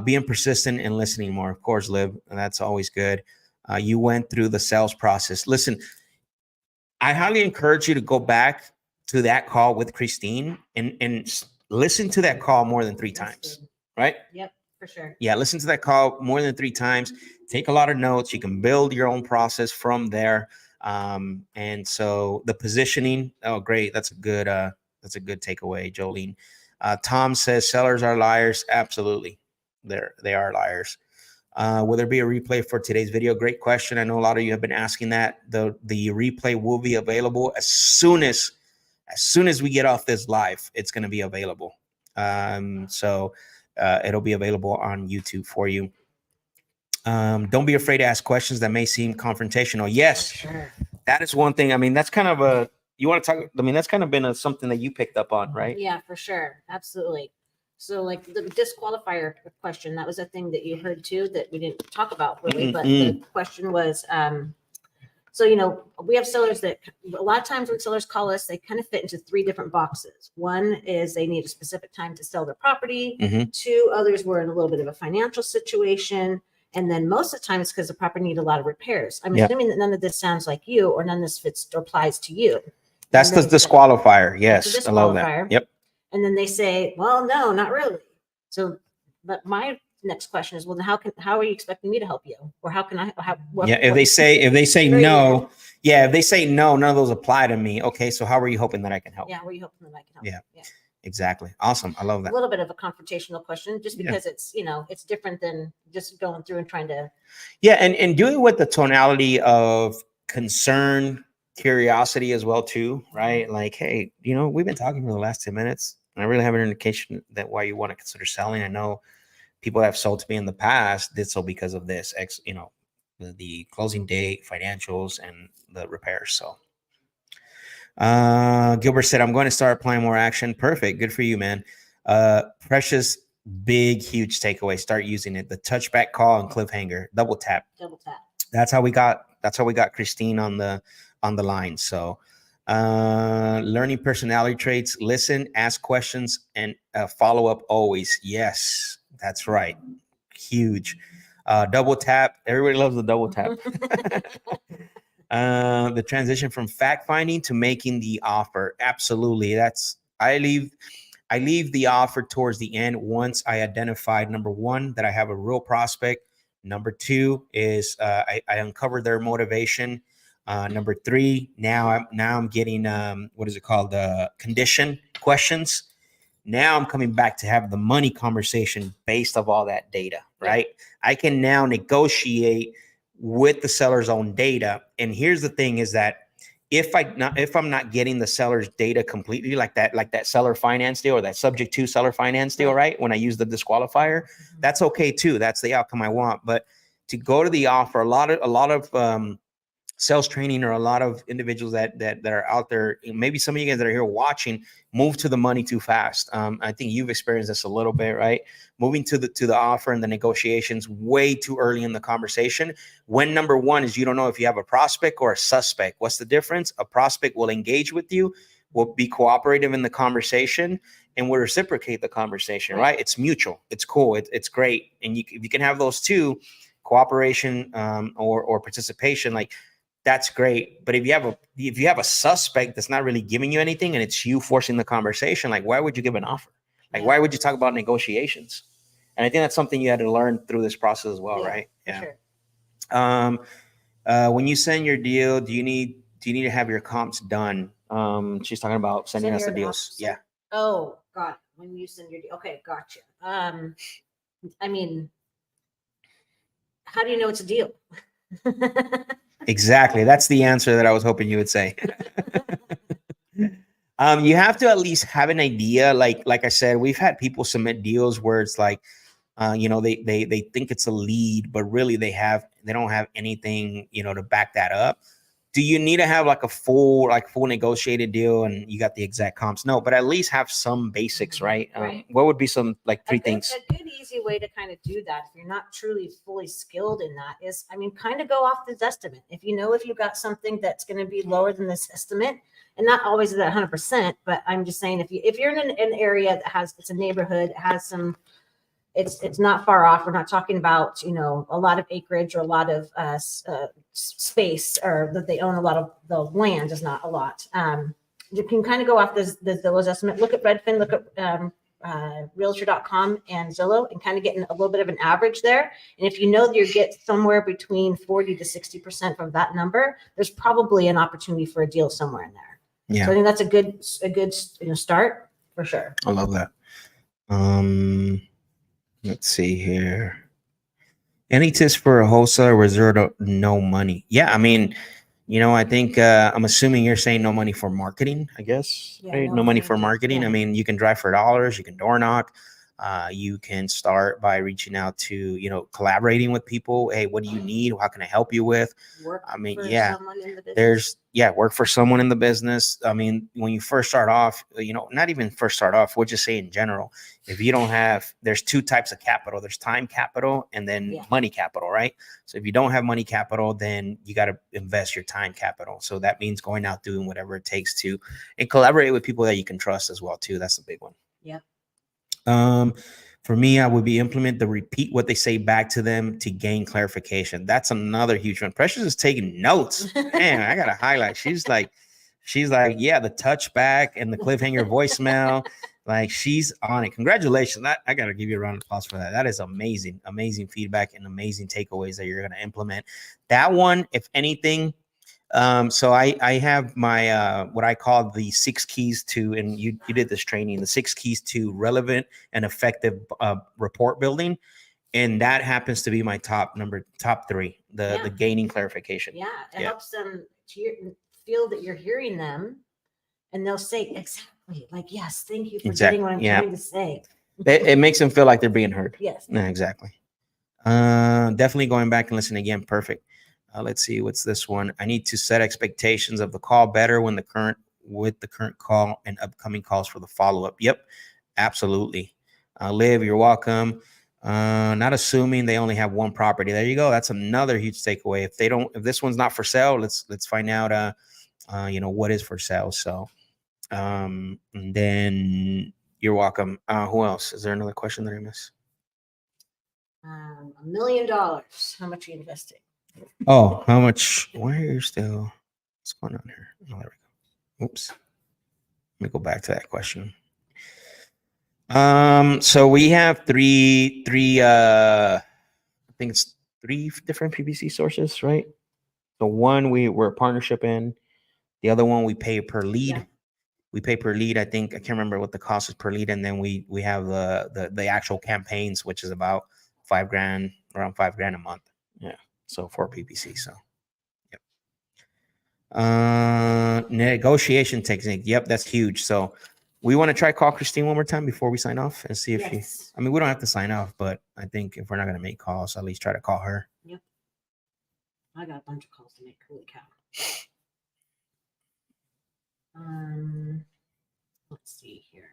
Being persistent and listening more, of course, Liv, and that's always good. You went through the sales process. Listen, I highly encourage you to go back to that call with Christine and listen to that call more than 3 times. Right? Yep, for sure. Yeah, listen to that call more than 3 times. Take a lot of notes. You can build your own process from there. And so the positioning, oh, great. That's a good takeaway, Jolene. Tom says sellers are liars. Absolutely. They are liars. Will there be a replay for today's video? Great question. I know a lot of you have been asking that. The replay will be available as soon as we get off this live. It's going to be available. So it'll be available on YouTube for you. Don't be afraid to ask questions that may seem confrontational. Yes, sure. That is one thing. I mean, that's kind of that's kind of been something that you picked up on, right? Yeah, for sure. Absolutely. So like the disqualifier question, that was a thing that you heard too, that we didn't talk about really, but the question was, so, we have sellers that a lot of times when sellers call us, they kind of fit into 3 different boxes. One is they need a specific time to sell their property. 2 others were in a little bit of a financial situation. And then most of the time it's because the property needs a lot of repairs. I'm assuming that none of this sounds like you, or none of this fits or applies to you. That's the disqualifier. Yes. I love that. Yep. And then they say, well, no, not really. So, but my next question is, well, how are you expecting me to help you? Or how can I, if they say no, if they say no, none of those apply to me. Okay. So how are you hoping that I can help? Yeah. Were you hoping that I can help? Yeah. Exactly. Awesome. I love that. A little bit of a confrontational question, just because it's, it's different than just going through and trying to. Yeah. And do it with the tonality of concern, curiosity as well too, right? Like, hey, we've been talking for the last 10 minutes and I really have an indication that why you want to consider selling. I know people that have sold to me in the past did so because of this, the closing date, financials, and the repairs. So Gilbert said, I'm going to start applying more action. Perfect. Good for you, man. Precious, big, huge takeaway. Start using it. The touchback call and cliffhanger, double tap. That's how we got Christine on the line. So learning personality traits, listen, ask questions, and follow up always. Yes, that's right. Huge. Double tap. Everybody loves the double tap. The transition from fact finding to making the offer. Absolutely. I leave the offer towards the end once I identified, number one, that I have a real prospect. Number two is I uncover their motivation. Number three, now I'm getting what is it called? Condition questions. Now I'm coming back to have the money conversation based off all that data, right? I can now negotiate with the seller's own data. And here's the thing is that if I'm not getting the seller's data completely, like that seller finance deal or that subject to seller finance deal, right? When I use the disqualifier, that's okay too. That's the outcome I want. But to go to the offer, a lot of sales training or a lot of individuals that are out there, maybe some of you guys that are here watching, move to the money too fast. I think you've experienced this a little bit, right? Moving to the offer and the negotiations way too early in the conversation. When number one is you don't know if you have a prospect or a suspect. What's the difference? A prospect will engage with you, will be cooperative in the conversation, and will reciprocate the conversation, right? It's mutual. It's cool. It's great. And if you can have those two, cooperation or participation, like, that's great. But if you have a suspect that's not really giving you anything and it's you forcing the conversation, like, why would you give an offer? Like, why would you talk about negotiations? And I think that's something you had to learn through this process as well, right? Yeah. Sure. When you send your deal, do you need to have your comps done? She's talking about sending us the deals. Yeah. Oh, God. When you send your deal. Okay, gotcha. I mean, how do you know it's a deal? Exactly. That's the answer that I was hoping you would say. You have to at least have an idea. Like I said, we've had people submit deals where it's like, they think it's a lead, but really they don't have anything, to back that up. Do you need to have like a full negotiated deal and you got the exact comps? No, but at least have some basics, right? Right. What would be some three things? A good easy way to kind of do that, if you're not truly fully skilled in that, is, kind of go off this estimate. If you've got something that's going to be lower than this estimate, and not always at 100%, but I'm just saying, if you're in an area that it's a neighborhood, it has some, it's not far off. We're not talking about, a lot of acreage or a lot of space, or that they own a lot of the land is not a lot. You can kind of go off those estimate. Look at Redfin, look at realtor.com and Zillow, and kind of getting a little bit of an average there. And if you know that you get somewhere between 40 to 60% from that number, there's probably an opportunity for a deal somewhere in there. Yeah. So I think that's a good start for sure. I love that. Let's see here. Any tips for a wholesaler with zero to no money? Yeah, I think I'm assuming you're saying no money for marketing, I guess. Yeah, right? no No money money, for marketing. yeah. You can drive for dollars, you can door knock. You can start by reaching out to, collaborating with people. Hey, what do you need? How can I help you with? Work for someone in the business. Work for someone in the business. When you first start off, not even first start off, we'll just say in general, if you don't have, there's two types of capital. There's time capital and then money capital, right? So if you don't have money capital, then you got to invest your time capital. So that means going out, doing whatever it takes to, and collaborate with people that you can trust as well, too. That's a big one. Yeah. For me, I would repeat what they say back to them to gain clarification. That's another huge one. Precious is taking notes. Man, I gotta highlight. She's like, yeah, the touchback and the cliffhanger voicemail. Like, she's on it. Congratulations. I gotta give you a round of applause for that. That is amazing, amazing feedback and amazing takeaways that you're gonna implement. That one, if anything. So I have my what I call the 6 keys to, and you did this training, the 6 keys to relevant and effective report building, and that happens to be my top 3, the gaining clarification. Yeah, it helps them to feel that you're hearing them, and they'll say exactly like, yes, thank you for getting what I'm trying to say. It makes them feel like they're being heard. Yes. Yeah, exactly. Definitely going back and listening again. Perfect. Let's see. What's this one? I need to set expectations of the call better with the current call and upcoming calls for the follow-up. Yep, absolutely. Liv, you're welcome. Not assuming they only have one property. There you go. That's another huge takeaway. If this one's not for sale, let's find out what is for sale. So and then you're welcome. Who else? Is there another question that I missed? $1 million. How much are you investing? Oh, how much? What's going on here? Oh, there we go. Oops. Let me go back to that question. So we have three I think it's 3 different PPC sources, right? So one we're a partnership in, the other one we pay per lead. Yeah. We pay per lead. I can't remember what the cost is per lead, and then we have the actual campaigns, which is about $5,000, around $5,000 a month. Yeah. So for PPC. So yep. Negotiation technique. Yep, that's huge. So we want to try call Christine one more time before we sign off and see if she. I mean, we don't have to sign off, but I think if we're not going to make calls, at least try to call her. Yep. I got a bunch of calls to make. Holy cow. Let's see here.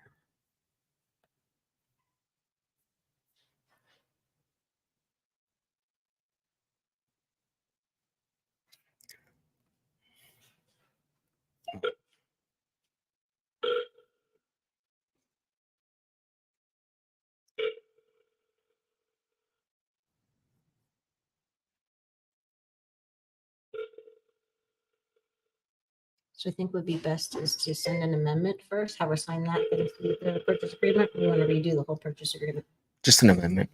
So I think would be best is to send an amendment first, have her sign that, get us the purchase agreement. We want to redo the whole purchase agreement. Just an amendment.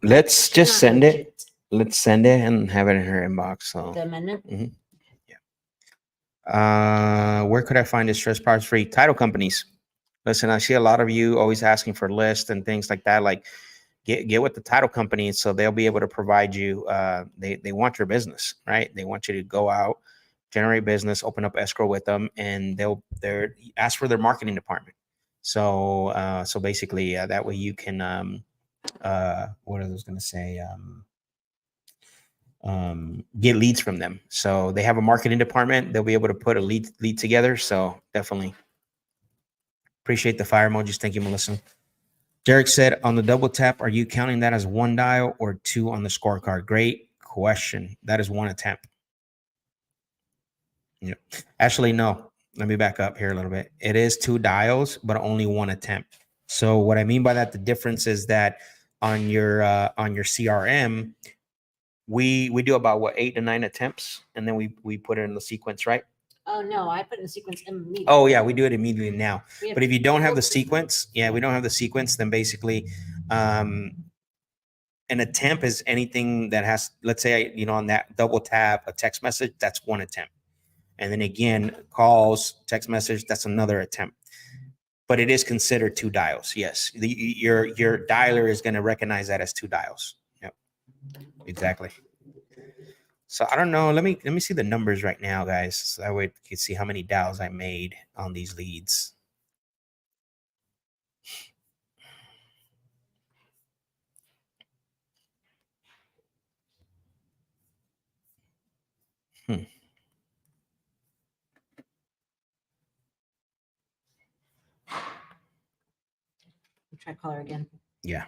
Let's just send it. Let's send it and have it in her inbox. So The amendment. Yeah. Where could I find distressed parts free? Title companies. Listen, I see a lot of you always asking for lists and things like that. Like get with the title company so they'll be able to provide you. They want your business, right? They want you to go out, generate business, open up escrow with them, and they'll ask for their marketing department. So basically that way you can what I was going to say, get leads from them. So they have a marketing department. They'll be able to put a lead together. So definitely appreciate the fire emojis. Thank you, Melissa. Derek said, on the double tap, are you counting that as 1 dial or 2 on the scorecard? Great question. That is 1 attempt. Yeah. Actually, no. Let me back up here a little bit. It is 2 dials, but only 1 attempt. So what I mean by that, the difference is that on your CRM, we do about 8 to 9 attempts, and then we put it in the sequence, right? Oh no, I put in the sequence immediately. Oh yeah, we do it immediately now. But if you don't have the sequence, we don't have the sequence, then basically an attempt is anything that has, let's say, on that double tap, a text message, that's 1 attempt. And then again, calls, text message, that's another attempt. But it is considered 2 dials. Yes. Your dialer is going to recognize that as 2 dials. Yep. Exactly. So I don't know. Let me see the numbers right now, guys. So that way you can see how many dials I made on these leads. Try to call her again. Yeah.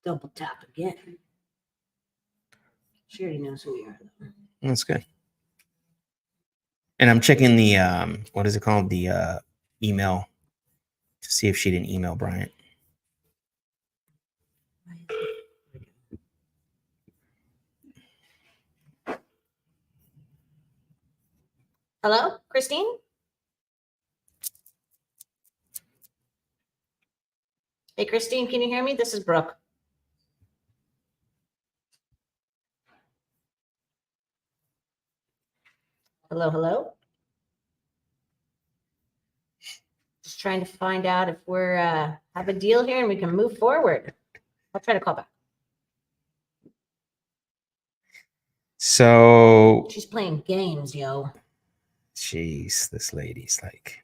Double tap again. She already knows who we are. That's good. And I'm checking the what is it called? The email to see if she didn't email Bryant. Hello, Christine? Hey, Christine, can you hear me? This is Brooke. Hello, hello. Just trying to find out if we're have a deal here and we can move forward. I'll try to call back. So, She's playing games, yo. jeez, this lady's like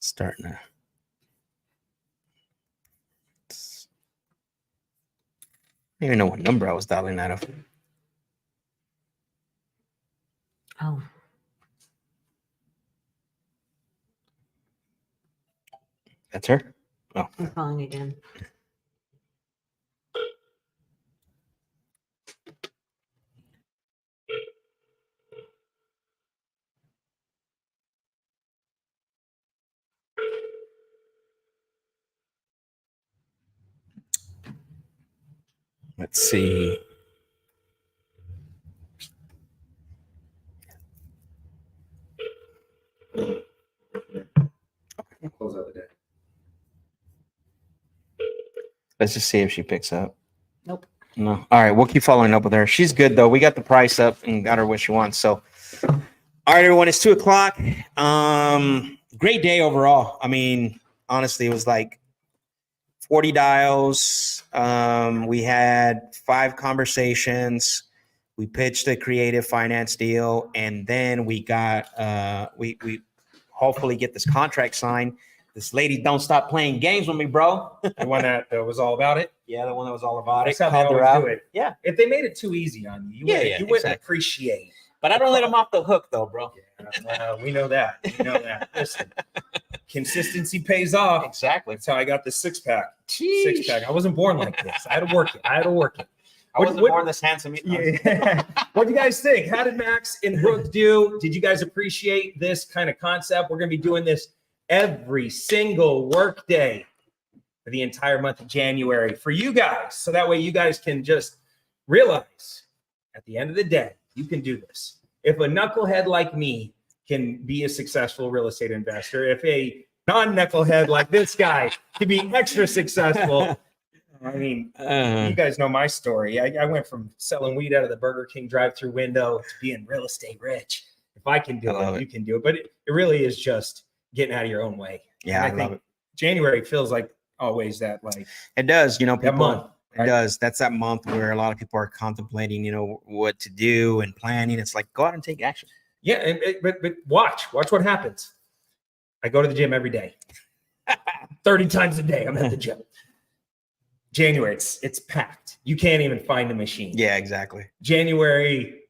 starting to. I don't even know what number I was dialing out of. Oh. That's her? Oh. I'm calling again. Let's see. Close out the day. Let's just see if she picks up. Nope. No. All right, we'll keep following up with her. She's good though. We got the price up and got her what she wants. So, all right, everyone, it's 2:00. Great day overall. I mean, honestly, it was like 40 dials. We had 5 conversations. We pitched a creative finance deal, and then we got we hopefully get this contract signed. This lady don't stop playing games with me, bro. The one that was all about it. Yeah, the one that was all about That's it. how they Called her always out. do it. Yeah. If they made it too easy on you, you wouldn't appreciate. But I don't let them off the hook, though, bro. Yeah, we know that. We know that. Listen, consistency pays off. Exactly. That's how I got the 6-pack. Sheesh. 6-pack. I wasn't born like this. I had to work it. I wasn't born this handsome. Yeah. What do you guys think? How did Max and Brooke do? Did you guys appreciate this kind of concept? We're going to be doing this every single work day for the entire month of January for you guys. So that way you guys can just realize at the end of the day, you can do this. If a knucklehead like me can be a successful real estate investor, if a non-knucklehead like this guy can be extra successful, I mean, you guys know my story. I went from selling weed out of the Burger King drive-through window to being real estate rich. If I can do it, you can do it. But it really is just getting out of your own way. Yeah, and I think January feels like always that, like it does. You know, people. Month, right? It does. That's that month where a lot of people are contemplating, you know, what to do and planning. It's like go out and take action. Yeah, but watch what happens. I go to the gym every day, 30 times a day. I'm at the gym. January, it's packed. You can't even find a machine. Yeah, exactly. January,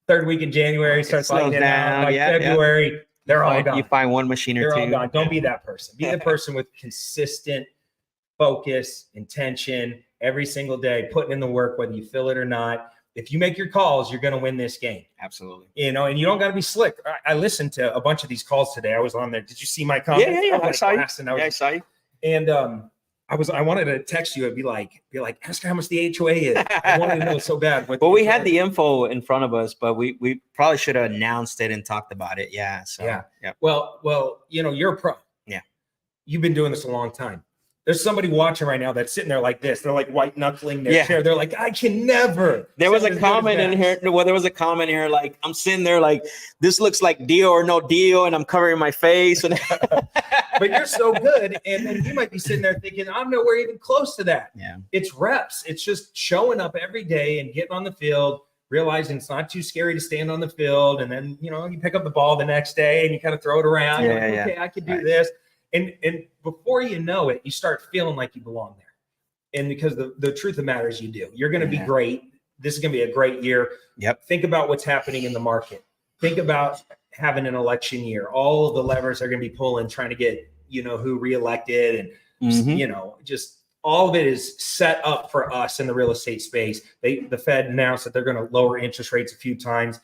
third week in January starts lighting down. Like February, they're all gone. You find one machine or they're two. All gone. Don't be that person. Be the person with consistent focus, intention every single day, putting in the work, whether you feel it or not. If you make your calls, you're going to win this game. Absolutely. You know, and you don't got to be slick. I listened to a bunch of these calls today. I was on there. Did you see my comments? Yeah. I saw you. I saw you. And I wanted to text you and be like, ask her how much the HOA is. I wanted to know so bad. Well, we had the info in front of us, but we probably should have announced it and talked about it. Yeah. So, yeah. Well, you know, you're a pro. Yeah. You've been doing this a long time. There's somebody watching right now that's sitting there like this. They're like white knuckling their chair. They're like, I can never. There was a comment in here. Well, there was a comment here like, I'm sitting there like, this looks like deal or no deal, and I'm covering my face. And but you're so good. And then you might be sitting there thinking, I'm nowhere even close to that. Yeah. It's reps. It's just showing up every day and getting on the field, realizing it's not too scary to stand on the field. And then, you know, you pick up the ball the next day and you kind of throw it around. You're like, okay, I can do this. And before you know it, you start feeling like you belong there. And because the truth of the matter is you do. You're going to be great. This is going to be a great year. Yep. Think about what's happening in the market. Think about having an election year. All of the levers are going to be pulling, trying to get, you know, who reelected. And, you know, just all of it is set up for us in the real estate space. The Fed announced that they're going to lower interest rates a few times.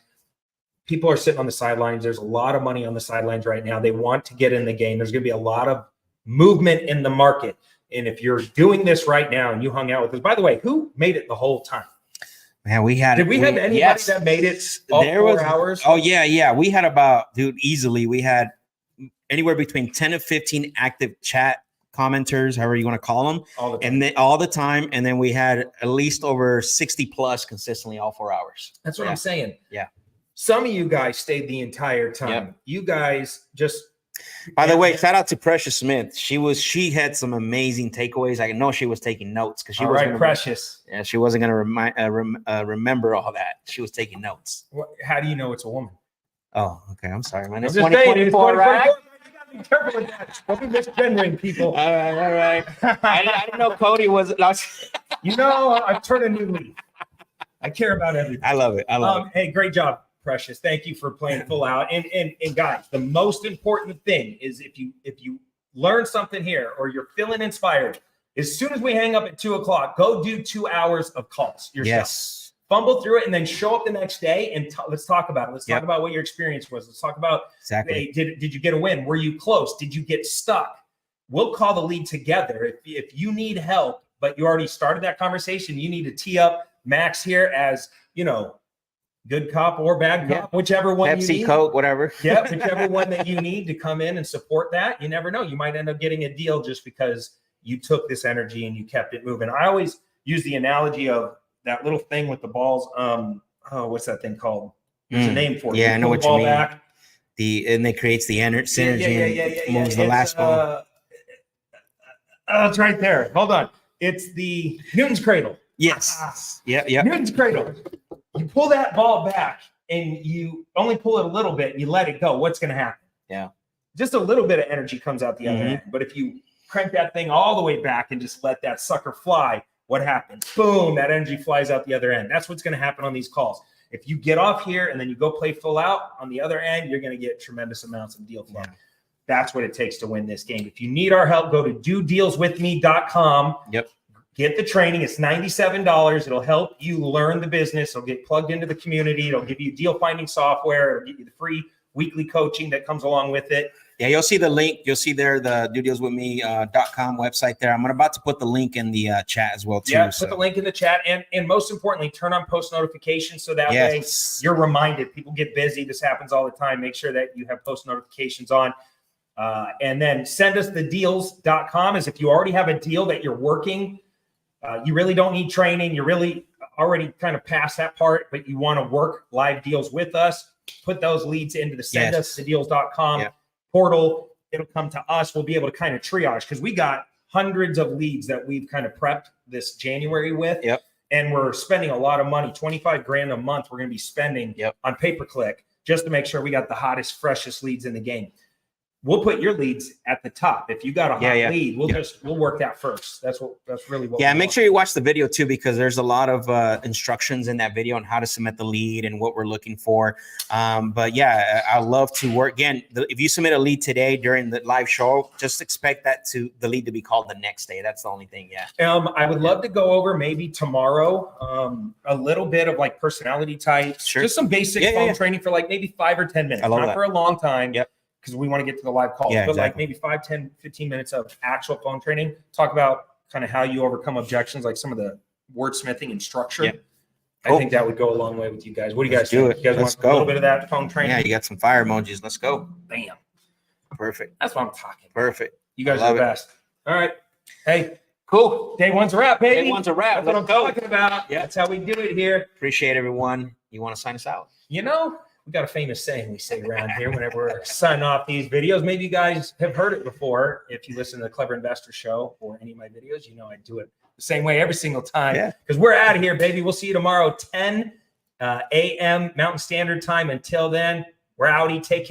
People are sitting on the sidelines. There's a lot of money on the sidelines right now. They want to get in the game. There's going to be a lot of movement in the market. And if you're doing this right now and you hung out with us, by the way, who made it the whole time? Man, we had. Did we have anybody that made it all 4 hours? Oh, yeah. We had about, easily. We had anywhere between 10 to 15 active chat commenters, however you want to call them. All the time. And then we had at least over 60 plus consistently all 4 hours. That's what I'm saying. Yeah. Some of you guys stayed the entire time. Yep. You guys just By the way, shout out to Precious Smith. She had some amazing takeaways. I know she was taking notes because she was Precious. Yeah, she wasn't gonna remember all that. She was taking notes. How do you know it's a woman? Oh, okay. I'm sorry, man. I'm It's just saying, it's 2024, right? 2024. You gotta be careful with that. Don't be misgendering people. All right. I didn't know Cody was. You know, I've turned a new leaf. I care about everything. I love it. Hey, great job, Precious. Thank you for playing full out. And guys, the most important thing is if you learn something here or you're feeling inspired, as soon as we hang up at 2:00, go do 2 hours of calls yourself. Yes. Fumble through it and then show up the next day and let's talk about it. Let's talk about what your experience was. Let's talk about exactly. Hey, did you get a win? Were you close? Did you get stuck? We'll call the lead together. If you need help, but you already started that conversation, you need to tee up Max here as, good cop or bad cop, whichever one Pepsi, you need. Coke, whatever. Yeah, whichever one that you need to come in and support that. You never know. You might end up getting a deal just because you took this energy and you kept it moving. I always use the analogy of that little thing with the balls. What's that thing called? There's a name for it. Yeah, I know what you mean. Back. And it creates the synergy and moves the last ball. It's right there. Hold on. It's the Newton's cradle. Yes. Yeah. Newton's cradle. You pull that ball back and you only pull it a little bit and you let it go. What's going to happen? Yeah. Just a little bit of energy comes out the other end. But if you crank that thing all the way back and just let that sucker fly, what happens? Boom, that energy flies out the other end. That's what's going to happen on these calls. If you get off here and then you go play full out on the other end, you're going to get tremendous amounts of deal flow. Yeah. That's what it takes to win this game. If you need our help, go to dodealswithme.com. Yep. Get the training. It's $97. It'll help you learn the business. It'll get plugged into the community. It'll give you deal finding software. It'll give you the free weekly coaching that comes along with it. Yeah, you'll see the link. You'll see there the dodealswithme.com website there. I'm about to put the link in the chat as well too. Yeah, put the link in the chat, and most importantly, turn on post notifications so that way you're reminded. People get busy. This happens all the time. Make sure that you have post notifications on. And then send us the deals.com as if you already have a deal that you're working. You really don't need training. You're really already kind of past that part, but you want to work live deals with us. Put those leads into the send us the deals.com portal. It'll come to us. We'll be able to kind of triage because we got hundreds of leads that we've kind of prepped this January with. Yep. And we're spending a lot of money, $25,000 a month. We're going to be spending on pay-per-click just to make sure we got the hottest, freshest leads in the game. We'll put your leads at the top. If you got a hot lead, we'll work that first. That's really what. Yeah, make sure you watch the video too, because there's a lot of instructions in that video on how to submit the lead and what we're looking for. But yeah, I love to work again. If you submit a lead today during the live show, just expect the lead to be called the next day. That's the only thing. Yeah. I would love to go over maybe tomorrow a little bit of like personality types, just some basic phone training for like maybe 5 or 10 minutes, not for a long time. Yep. Because we want to get to the live calls, but like maybe 5, 10, 15 minutes of actual phone training. Talk about kind of how you overcome objections, like some of the wordsmithing and structure. Yep. I think that would go a long way with you guys. What do you guys think? You guys want a little bit of that phone training? Yeah, you got some fire emojis. Let's go. Bam. Perfect. That's what I'm talking about. Perfect. You guys are the best. All right. Hey, cool. Day one's a wrap, baby. Day one's a wrap. That's what I'm talking about. Yeah. That's how we do it here. Appreciate everyone. You want to sign us out? We got a famous saying we say around here whenever we're signing off these videos. Maybe you guys have heard it before. If you listen to the Clever Investor Show or any of my videos, I do it the same way every single time. Because we're out of here, baby. We'll see you tomorrow, 10 a.m. Mountain Standard Time. Until then, we're outie. Take care.